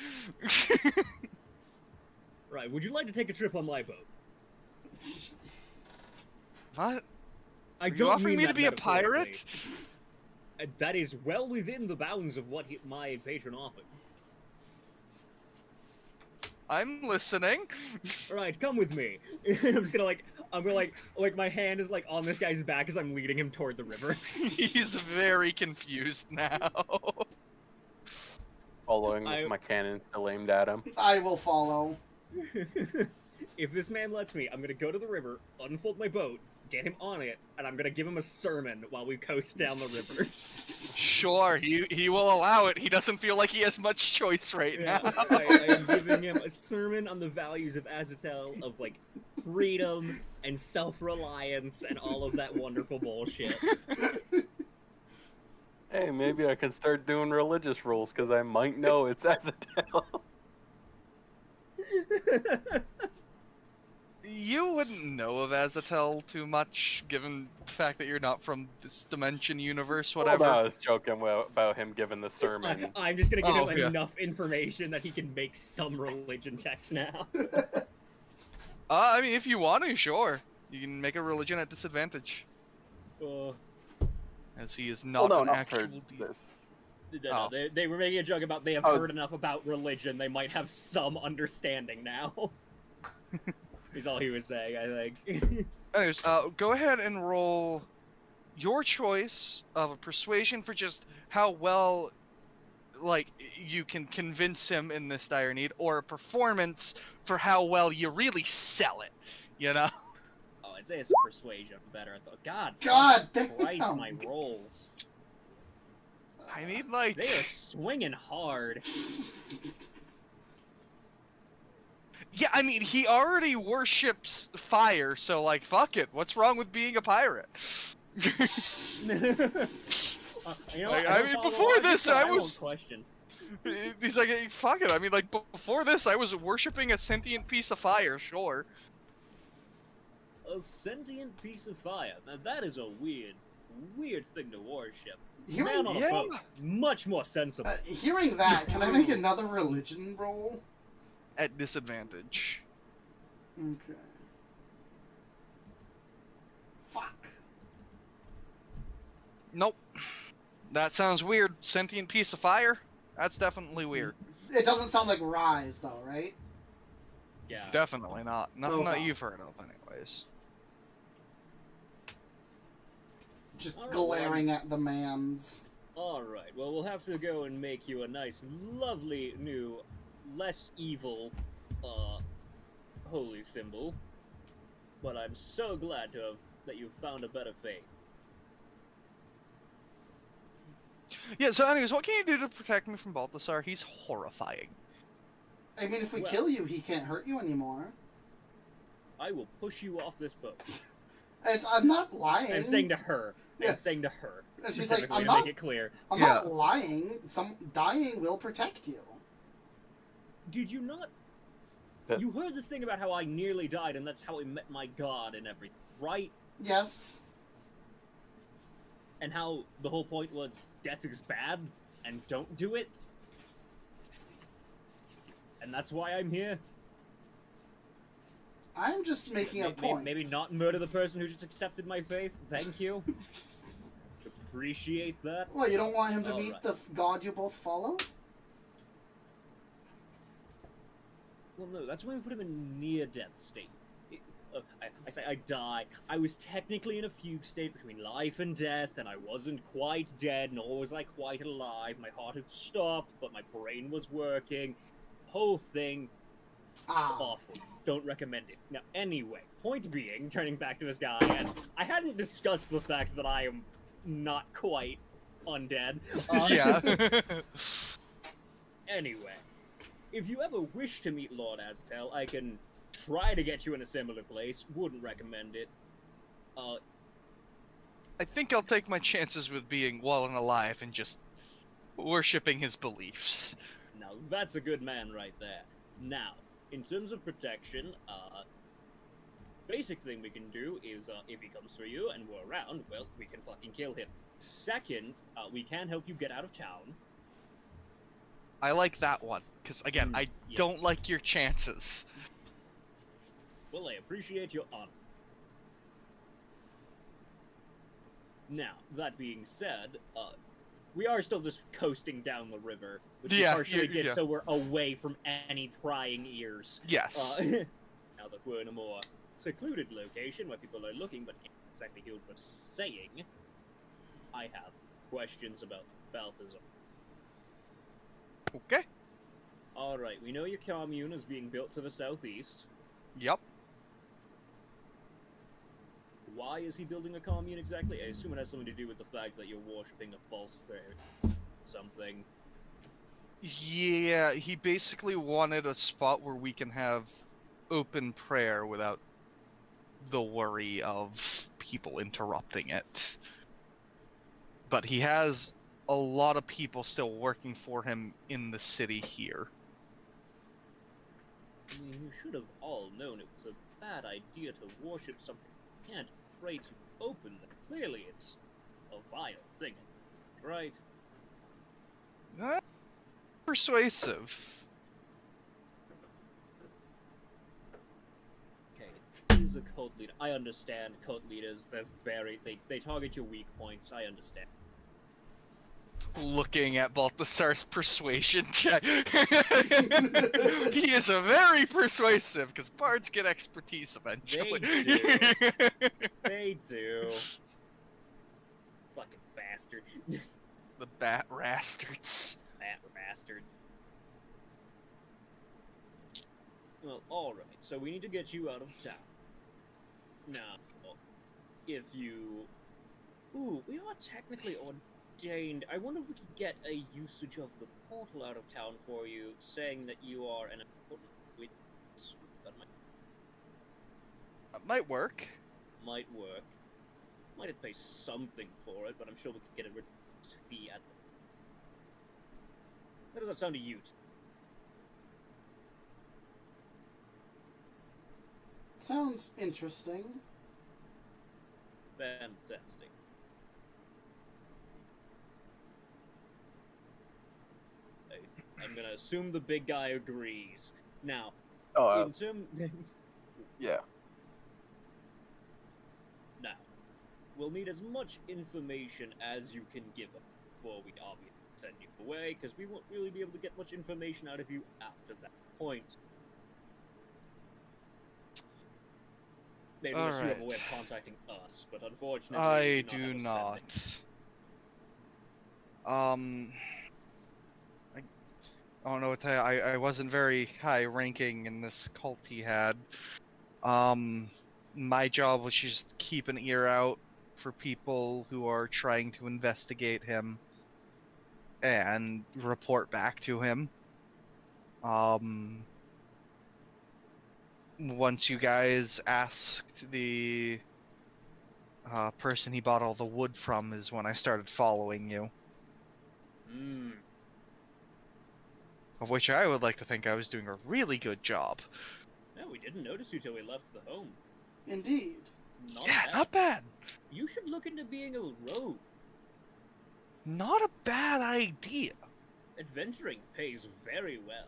Right, would you like to take a trip on my boat? What? I Are you don't offering mean me to that be a metaphorically. pirate? That is well within the bounds of what my patron offered. I'm listening. Alright, come with me. I'm just gonna like my hand is like on this guy's back as I'm leading him toward the river. He's very confused now. Following with my cannon still aimed at him. I will follow. If this man lets me, I'm gonna go to the river, unfold my boat, get him on it, and I'm gonna give him a sermon while we coast down the river. Sure, he will allow it. He doesn't feel like he has much choice right Yeah, now. I am giving him a sermon on the values of Azatel, of like freedom and self-reliance and all of that wonderful bullshit. Hey, maybe I can start doing religious rules because I might know it's Azatel. You wouldn't know of Azatel too much, given the fact that you're not from this dimension, universe, whatever. Well, no, I was joking about him giving the sermon. I'm just gonna give Oh, him yeah. enough information that he can make some religion text now. I mean, if you want to, sure. You can make a religion at disadvantage, as he is not Well, no, an not actual for deity. this. No, Oh. they were making a joke about they have Oh. heard enough about religion, they might have some understanding now. Is all he was saying, I think. Anyways, go ahead and roll your choice of a persuasion for just how well, like, you can convince him in this dire need, or a performance for how well you really sell it, you know? Oh, I'd say it's a persuasion better. God damn! Christ, my rolls. I mean, like... They are swinging hard. Yeah, I mean, he already worships fire, so, like, fuck it. What's wrong with being a pirate? You know Like, what, I don't mean, follow before logic, this, so I won't was- question. He's like, hey, fuck it. I mean, like, before this, I was worshipping a sentient piece of fire, sure. A sentient piece of fire. Now that is a weird thing to worship. Hearing, Man on a Yeah. boat, much more sensible. hearing that, can I make another religion roll? At disadvantage. Okay. Fuck. Nope. That sounds weird. Sentient piece of fire? That's definitely weird. It doesn't sound like Rise, though, right? Yeah. Definitely not. Nothing Oh, that wow. you've heard of, anyways. Just Alright, glaring at the mans. Alright, well, we'll have to go and make you a nice, lovely, new, less evil, holy symbol. But I'm so glad that you've found a better faith. Yeah, so anyways, what can you do to protect me from Balthasar? He's horrifying. I mean, if we Well- kill you, he can't hurt you anymore. I will push you off this boat. I'm not lying. I'm saying to her. Yeah. I'm saying to her. And she's like, Specifically I'm to not- make it clear. I'm Yeah. not lying. Some dying will protect you. Did you not? Yeah. You heard the thing about how I nearly died, and that's how I met my god and everything, right? Yes. And how the whole point was death is bad, and don't do it? And that's why I'm here? I'm just making a point. Maybe not murder the person who just accepted my faith? Thank you. Appreciate that. Well, you don't want him to meet Alright. the god you both follow? Well, no, that's why we put him in near-death state. I say I died. I was technically in a fugue state between life and death, and I wasn't quite dead, nor was I quite alive. My heart had stopped, but my brain was working. Whole thing, awful. Don't recommend it. Now, anyway, point being, turning back to this guy, as I hadn't discussed the fact that I am not quite undead. Yeah. Anyway, if you ever wish to meet Lord Azatel, I can try to get you in a similar place. Wouldn't recommend it. I think I'll take my chances with being well and alive and just worshipping his beliefs. Now, that's a good man right there. Now, in terms of protection, basic thing we can do is, if he comes for you and we're around, well, we can fucking kill him. Second, we can help you get out of town. I like that one, because, again, I yes. don't like your chances. Well, I appreciate your honor. Now, that being said, we are still just coasting down the river, which we partially did so we're away from any prying ears. Yes. Now that we're in a more secluded location where people are looking but can't exactly hear what we're saying, I have questions about Balthazar. Okay. Alright, we know your commune is being built to the southeast. Yep. Why is he building a commune exactly? I assume it has something to do with the fact that you're worshipping a false fairy. Something. Yeah, he basically wanted a spot where we can have open prayer without the worry of people interrupting it. But he has a lot of people still working for him in the city here. I mean, you should have all known it was a bad idea to worship something you can't pray to openly. Clearly it's a vile thing, right? Persuasive. Okay, it is a cult leader. I understand cult leaders, they target your weak points, I understand. Looking at Balthasar's persuasion check. He is a very persuasive, because bards get expertise eventually. They do. They do. Fucking bastard. The bat rastards. Bat bastard. Well, alright, so we need to get you out of town. Now, if you... Ooh, we are technically ordained. I wonder if we could get a usage of the portal out of town for you, saying that you are an important witness. That might work. Might work. Might have to pay something for it, but I'm sure we could get a reduced fee at the... How does that sound to you? Sounds interesting. Fantastic. I'm gonna assume the big guy agrees. Now, in terms... Yeah. Now, we'll need as much information as you can give us before we obviously send you away, because we won't really be able to get much information out of you after that point. Maybe unless you have a way of contacting us, but unfortunately, I do not. I don't know what to tell you. I wasn't very high ranking in this cult he had. My job was just keep an ear out for people who are trying to investigate him and report back to him. Once you guys asked the person he bought all the wood from is when I started following you. Of which I would like to think I was doing a really good job. No, we didn't notice you till we left the home. Indeed. Not bad. You should look into being a rogue. Not a bad idea. Adventuring pays very well.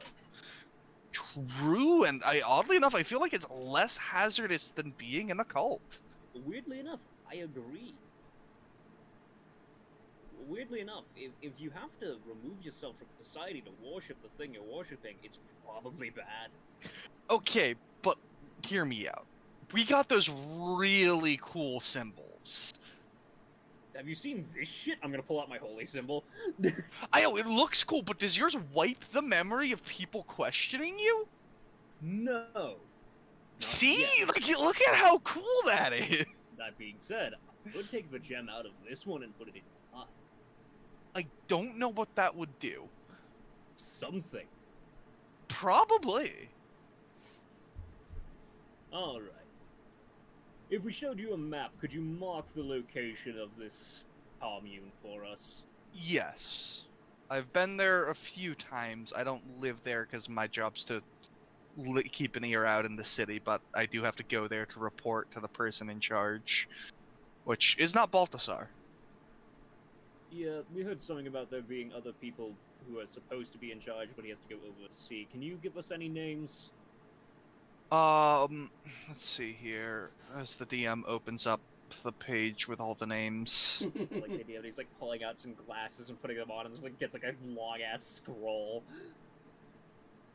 True, and oddly enough, I feel like it's less hazardous than being in a cult. Weirdly enough, I agree. Weirdly enough, if you have to remove yourself from society to worship the thing you're worshipping, it's probably bad. Okay, but hear me out. We got those really cool symbols. Have you seen this shit? I'm gonna pull out my holy symbol. I know, it looks cool, but does yours wipe the memory of people questioning you? No. See? Yet. Like, look at how cool that is. That being said, I would take the gem out of this one and put it in mine. I don't know what that would do. Something. Probably. All right. If we showed you a map, could you mark the location of this commune for us? Yes. I've been there a few times. I don't live there because my job's to keep an ear out in the city, but I do have to go there to report to the person in charge, which is not Baltasar. Yeah, we heard something about there being other people who are supposed to be in charge, but he has to go oversee. Can you give us any names? Let's see here. As the DM opens up the page with all the names. Like the idea that he's like pulling out some glasses and putting them on, and like gets like a long ass scroll.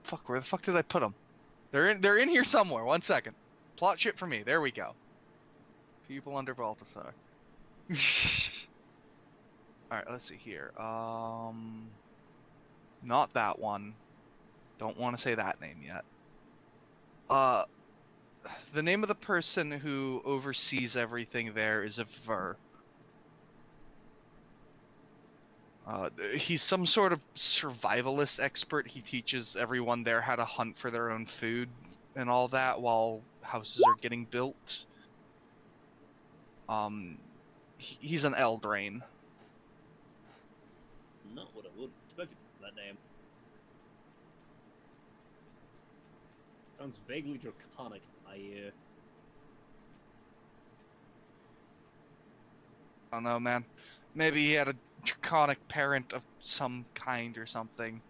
Fuck, where the fuck did I put them? They're in here somewhere. 1 second. Plot shit for me. There we go. People under Baltasar. Alright, let's see here. Not that one. Don't want to say that name yet. The name of the person who oversees everything there is a Ver. He's some sort of survivalist expert. He teaches everyone there how to hunt for their own food and all that while houses are getting built. He's an Eldraine. Not what I would expect from that name. Sounds vaguely draconic, I hear. I don't know, man. Maybe he had a draconic parent of some kind or something.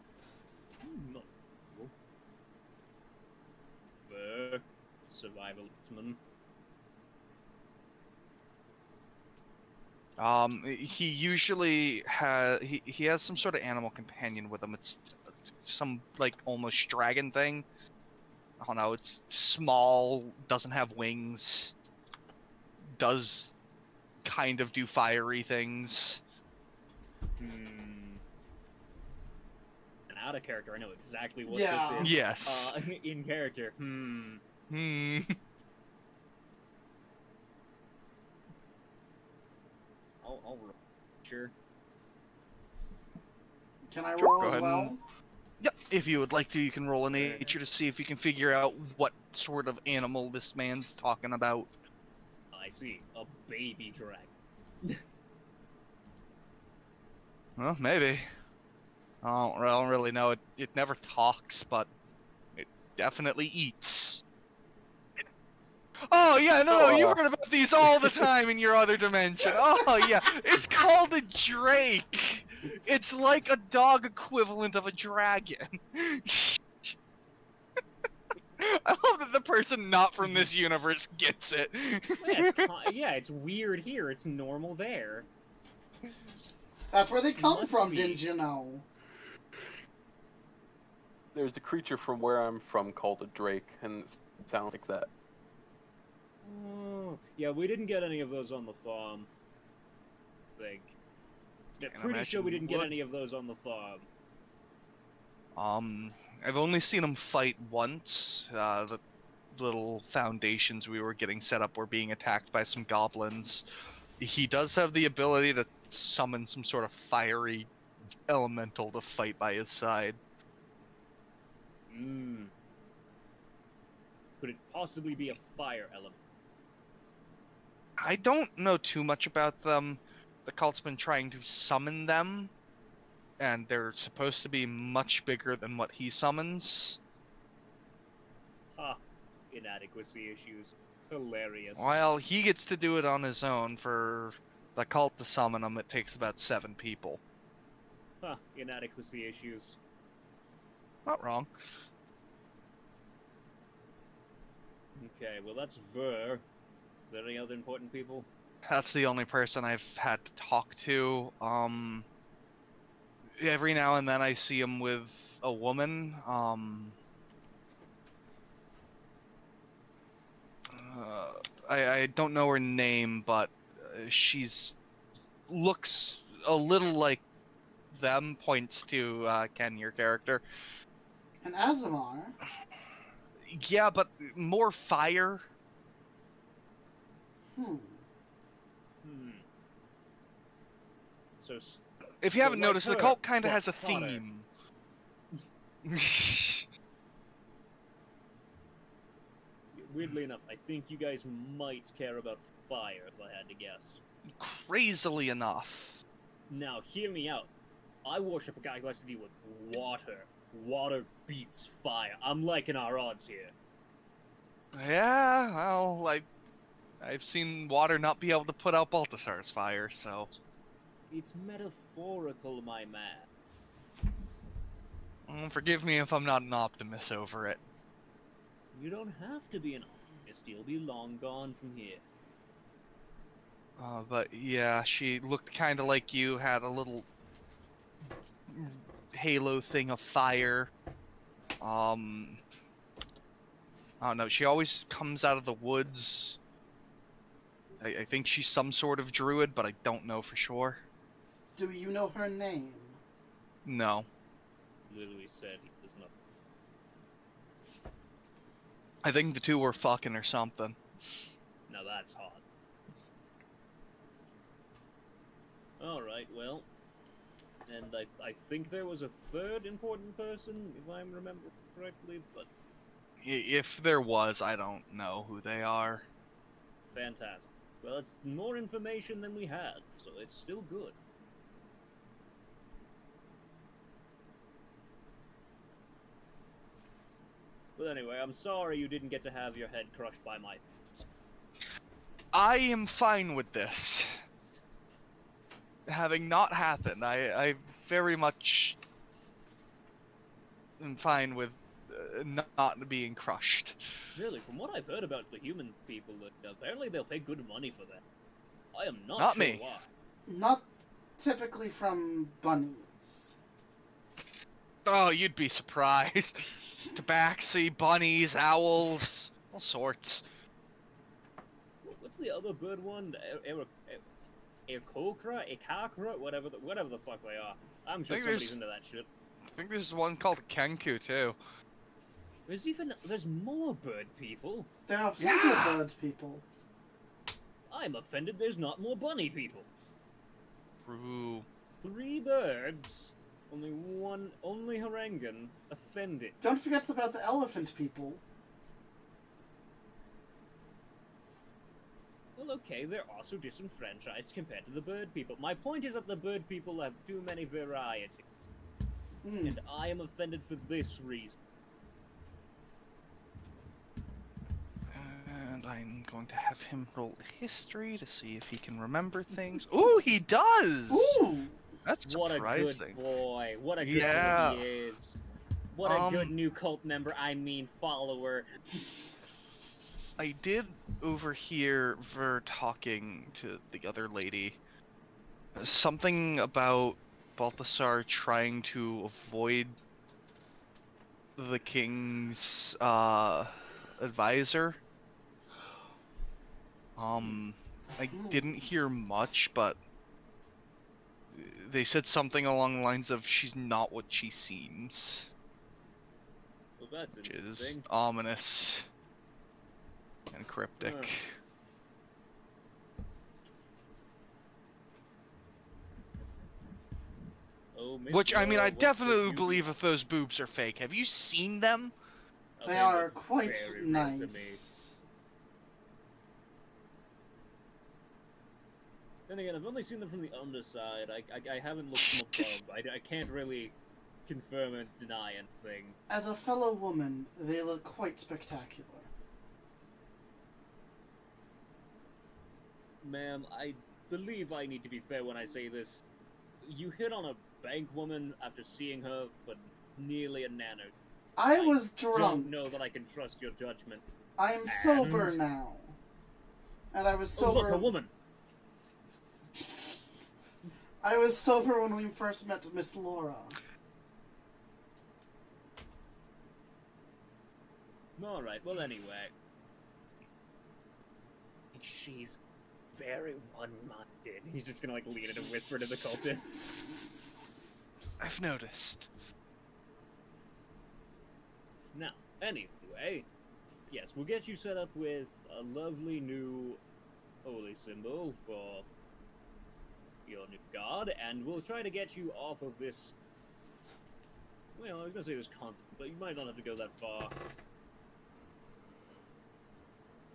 Not cool. Survivalistman. He usually he has some sort of animal companion with him. It's some like almost dragon thing. I don't know. It's small, doesn't have wings, does kind of do fiery things. And out of character, I know exactly what Yeah. this is. Yes. In character, I'll roll. Sure. Can I Sure, roll go as ahead well? and- Yep. If you would like to, you can roll a nature to see if you can figure out what sort of animal this man's talking about. I see. A baby dragon. Well, maybe. I don't really know. It never talks, but it definitely eats. Oh, yeah, no, you've heard about these all the time in your other dimension. Oh, yeah, it's called a drake. It's like a dog equivalent of a dragon. I love that the person not from this universe gets it. Yeah, it's weird here. It's normal there. That's where they come Must from, be. didn't you know? There's a creature from where I'm from called a drake, and it sounds like that. Oh, yeah, we didn't get any of those on the farm. I think. Yeah, Can't pretty sure we imagine didn't get what- any of those on the farm. I've only seen him fight once. The little foundations we were getting set up were being attacked by some goblins. He does have the ability to summon some sort of fiery elemental to fight by his side. Could it possibly be a fire element? I don't know too much about them. The cult's been trying to summon them, and they're supposed to be much bigger than what he summons. Inadequacy issues. Hilarious. While he gets to do it on his own, for the cult to summon him, it takes about 7 people. Inadequacy issues. Not wrong. Okay, well that's Ver. Is there any other important people? That's the only person I've had to talk to. Every now and then I see him with a woman. I don't know her name, but she's looks a little like them. Points to Ken, your character. And Azamar. Yeah, but more fire. So, If you haven't like noticed, the her, cult kind of but has a hotter. theme. weirdly enough, I think you guys might care about fire, if I had to guess. Crazily enough. Now, hear me out. I worship a guy who has to deal with water. Water beats fire. I'm liking our odds here. Yeah, well, I've seen water not be able to put out Balthasar's fire, so... It's metaphorical, my man. Forgive me if I'm not an optimist over it. You don't have to be an optimist. You'll be long gone from here. But yeah, she looked kind of like you, had a little halo thing of fire. I don't know, she always comes out of the woods. I think she's some sort of druid, but I don't know for sure. Do you know her name? No. Literally said he does not. I think the two were fucking or something. Now that's hot. Alright, well. And I think there was a third important person, if I remember correctly, but... If there was, I don't know who they are. Fantastic. Well, it's more information than we had, so it's still good. But anyway, I'm sorry you didn't get to have your head crushed by my things. I am fine with this. Having not happened, I very much am fine with not being crushed. Really, from what I've heard about the human people, apparently they'll pay good money for that. I am not Not sure me. why. Not typically from bunnies. Oh, you'd be surprised. Tabaxi, bunnies, owls, all sorts. What's the other bird one? Akakra? Whatever the fuck they are. I'm sure think somebody's there's- into that shit. I think there's one called a Kenku too. There's more bird people. There are plenty Yeah. of bird people. I'm offended there's not more bunny people. True. 3 birds, only Harangan, offended. Don't forget about the elephant people. Well, okay, they're also disenfranchised compared to the bird people. My point is that the bird people have too many variety, and I am offended for this reason. And I'm going to have him roll history to see if he can remember things. Ooh, he does! Ooh! That's What a surprising. good boy. What a good Yeah. boy he is. What a good new cult member, I mean follower. I did overhear Ver talking to the other lady. Something about Balthasar trying to avoid the king's advisor. I didn't hear much, but they said something along the lines of she's not what she seems, Well, that's which is interesting. ominous and cryptic. Huh. Oh, Miss Which, I mean, Laura, I what definitely would you believe do? if those boobs are fake. Have you seen them? They They are look quite very real to me. nice. Then again, I've only seen them from the underside. I haven't looked from above. I can't really confirm and deny anything. As a fellow woman, they look quite spectacular. Ma'am, I believe I need to be fair when I say this. You hit on a bank woman after seeing her for nearly a nano. I was Don't drunk. know that I can trust your judgment. I am sober now. And I was Oh, sober. look, a woman! I was sober when we first met Miss Laura. Alright, well anyway. She's very one-minded. He's just gonna like lean in and whisper to the cultist. I've noticed. Now, anyway, yes, we'll get you set up with a lovely new holy symbol for your new god, and we'll try to get you off of this. Well, I was gonna say this continent, but you might not have to go that far.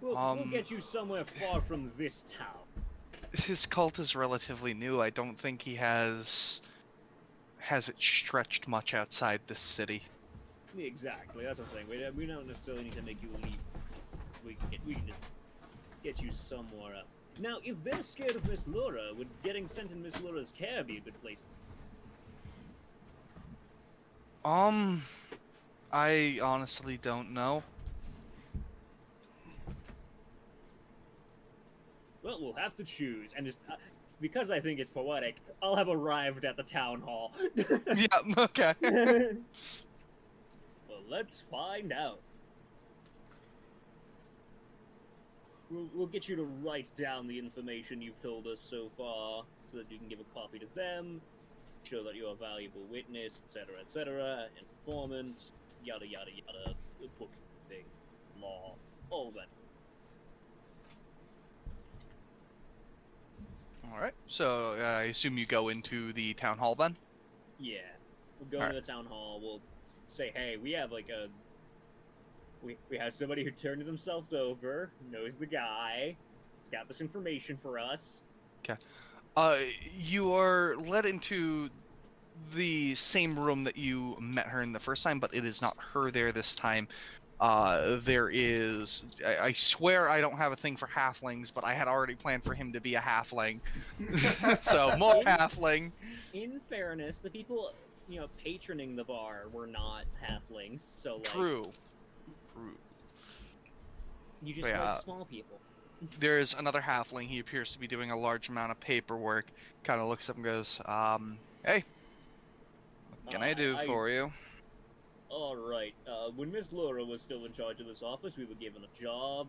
We'll get you somewhere far from this town. His cult is relatively new. I don't think he has it stretched much outside the city. Exactly, that's the thing. We don't necessarily need to make you leave. We can just get you somewhere else. Now, if they're scared of Miss Laura, would getting sent in Miss Laura's care be a good place? I honestly don't know. Well, we'll have to choose, and just because I think it's poetic, I'll have arrived at the town hall. Yeah, okay. Well, let's find out. We'll get you to write down the information you've told us so far, so that you can give a copy to them, show that you're a valuable witness, etc., informant, yada yada yada, bookkeeping, law, all that. Alright, so I assume you go into the town hall then? Yeah. We'll go to the town hall, we'll say, hey, we have like a... We have somebody who turned themselves over, knows the guy, has got this information for us. Okay. You are led into the same room that you met her in the first time, but it is not her there this time. There is... I swear I don't have a thing for halflings, but I had already planned for him to be a halfling. So, more halfling. In fairness, the people, patroning the bar were not halflings, so, like... True. You just like small people. There's another halfling. He appears to be doing a large amount of paperwork. Kind of looks up and goes, hey, what can I do for you? Alright, when Miss Laura was still in charge of this office, we were given a job.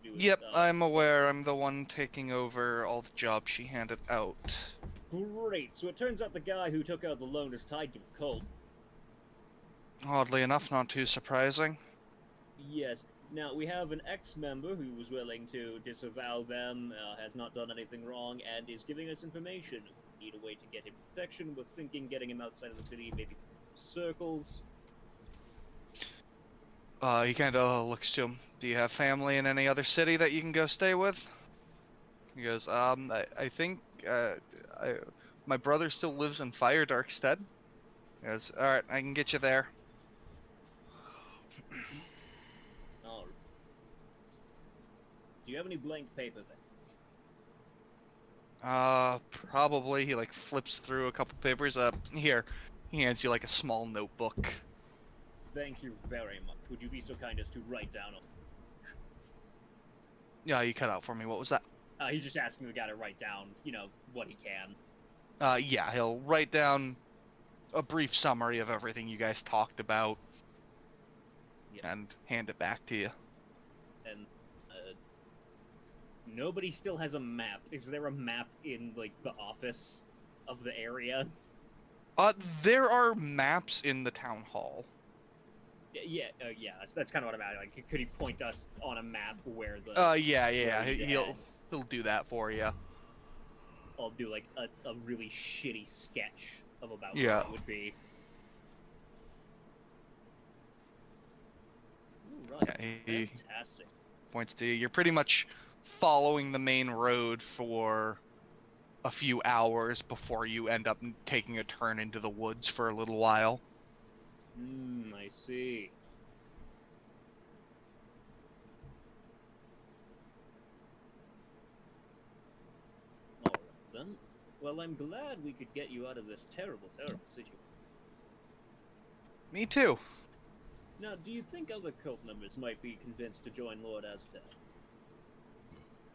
Yep, I'm aware. I'm the one taking over all the jobs she handed out. Great, so it turns out the guy who took out the loan is tied to a cult. Oddly enough, not too surprising. Yes. Now, we have an ex-member who was willing to disavow them, has not done anything wrong, and is giving us information. We need a way to get him protection. We're thinking getting him outside of the city, maybe circles. He kind of looks to him. Do you have family in any other city that you can go stay with? He goes, I think, my brother still lives in Firedarkstead. He goes, alright, I can get you there. Do you have any blank paper there? Probably. He, flips through a couple papers. Here. He hands you, a small notebook. Thank you very much. Would you be so kind as to write down Yeah, you cut out for me. What was that? He's just asking the guy to write down, what he can. Yeah, he'll write down a brief summary of everything you guys talked about. Yeah. And hand it back to you. And, nobody still has a map. Is there a map in, the office of the area? There are maps in the town hall. Yeah, that's kind of what I'm at. Could he point us on a map where the... yeah, he'll do that for you. I'll do, a really shitty sketch of about what it would be. Ooh, right. Yeah, he fantastic. Points to you. You're pretty much following the main road for a few hours before you end up taking a turn into the woods for a little while. I see. Alright then. Well, I'm glad we could get you out of this terrible, terrible situation. Me too. Now, do you think other cult members might be convinced to join Lord Aztec?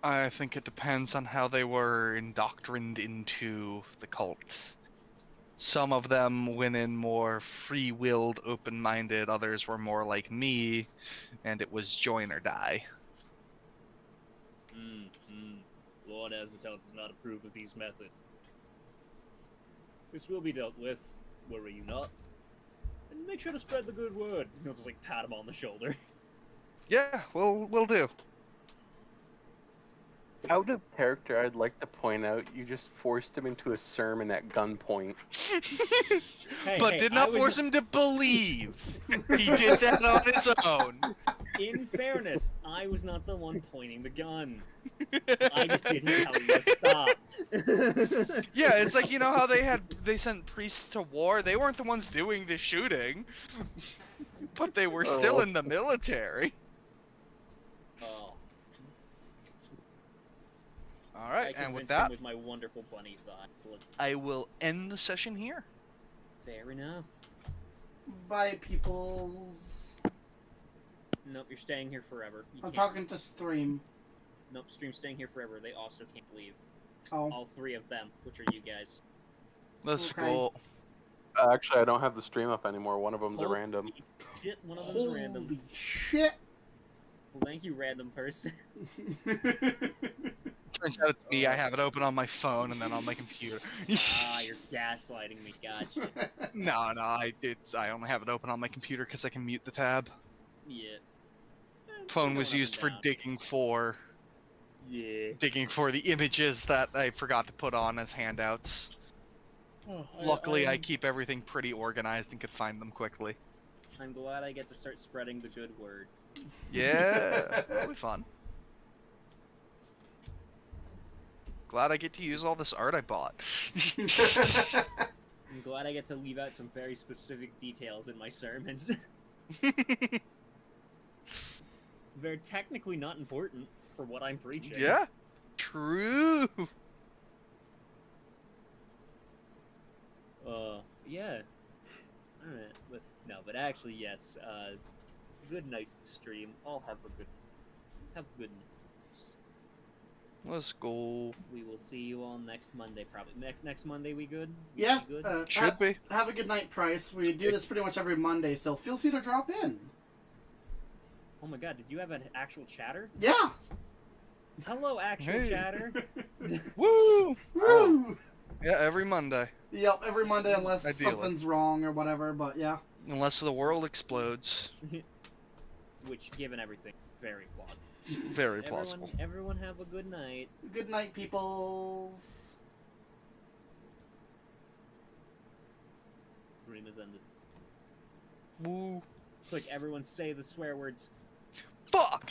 I think it depends on how they were indoctrined into the cult. Some of them went in more free-willed, open-minded, others were more like me, and it was join or die. Lord Aztec does not approve of these methods. This will be dealt with, worry you not. And make sure to spread the good word. You'll just, pat him on the shoulder. Yeah, we'll do. Out of character, I'd like to point out you just forced him into a sermon at gunpoint. But did not force him to believe. He did that on his own. In fairness, I was not the one pointing the gun. I just didn't tell you to stop. Yeah, it's like, you know how they sent priests to war? They weren't the ones doing the shooting. But they were still in the military. Oh. Alright, and with I convinced him that, with my wonderful bunny thought. I will end the session here. Fair enough. Bye, peoples. Nope, you're staying here forever. You I'm can't- talking to Stream. Nope, Stream's staying here forever. They also can't leave. Oh. All three of them, which are you guys. Let's Okay. go. Actually, I don't have the stream up anymore. One of them's a Holy random. Shit, one of them's random. Holy shit! Well, thank you, random person. Turns out it's me. I have it open on my phone and then on my computer. Ah, you're gaslighting me. Gotcha. No, I only have it open on my computer because I can mute the tab. Yeah. Phone Going was up used and for down. digging for Yeah. the images that I forgot to put on as handouts. Oh, Luckily, I keep everything pretty organized and could find them quickly. I'm glad I get to start spreading the good word. Yeah, that'll be fun. Glad I get to use all this art I bought. I'm glad I get to leave out some very specific details in my sermons. They're technically not important for what I'm preaching. Yeah, true. Yeah. Alright, but actually, yes, good night, stream. All have a good night. Let's go. We will see you all next Monday, probably. Next Monday, we good? Yeah, We good? Should be. have a good night, Price. We do this pretty much every Monday, so feel free to drop in. Oh my god, did you have an actual chatter? Yeah! Hello, actual Hey. chatter. Woo! Woo! Yeah, every Monday. Yep, every Monday unless Ideally. something's wrong or whatever, but yeah. Unless the world explodes. Which, given everything, very plausible. Very plausible. Everyone have a good night. Good night, peoples. Stream has ended. Woo. Quick, everyone say the swear words. Fuck!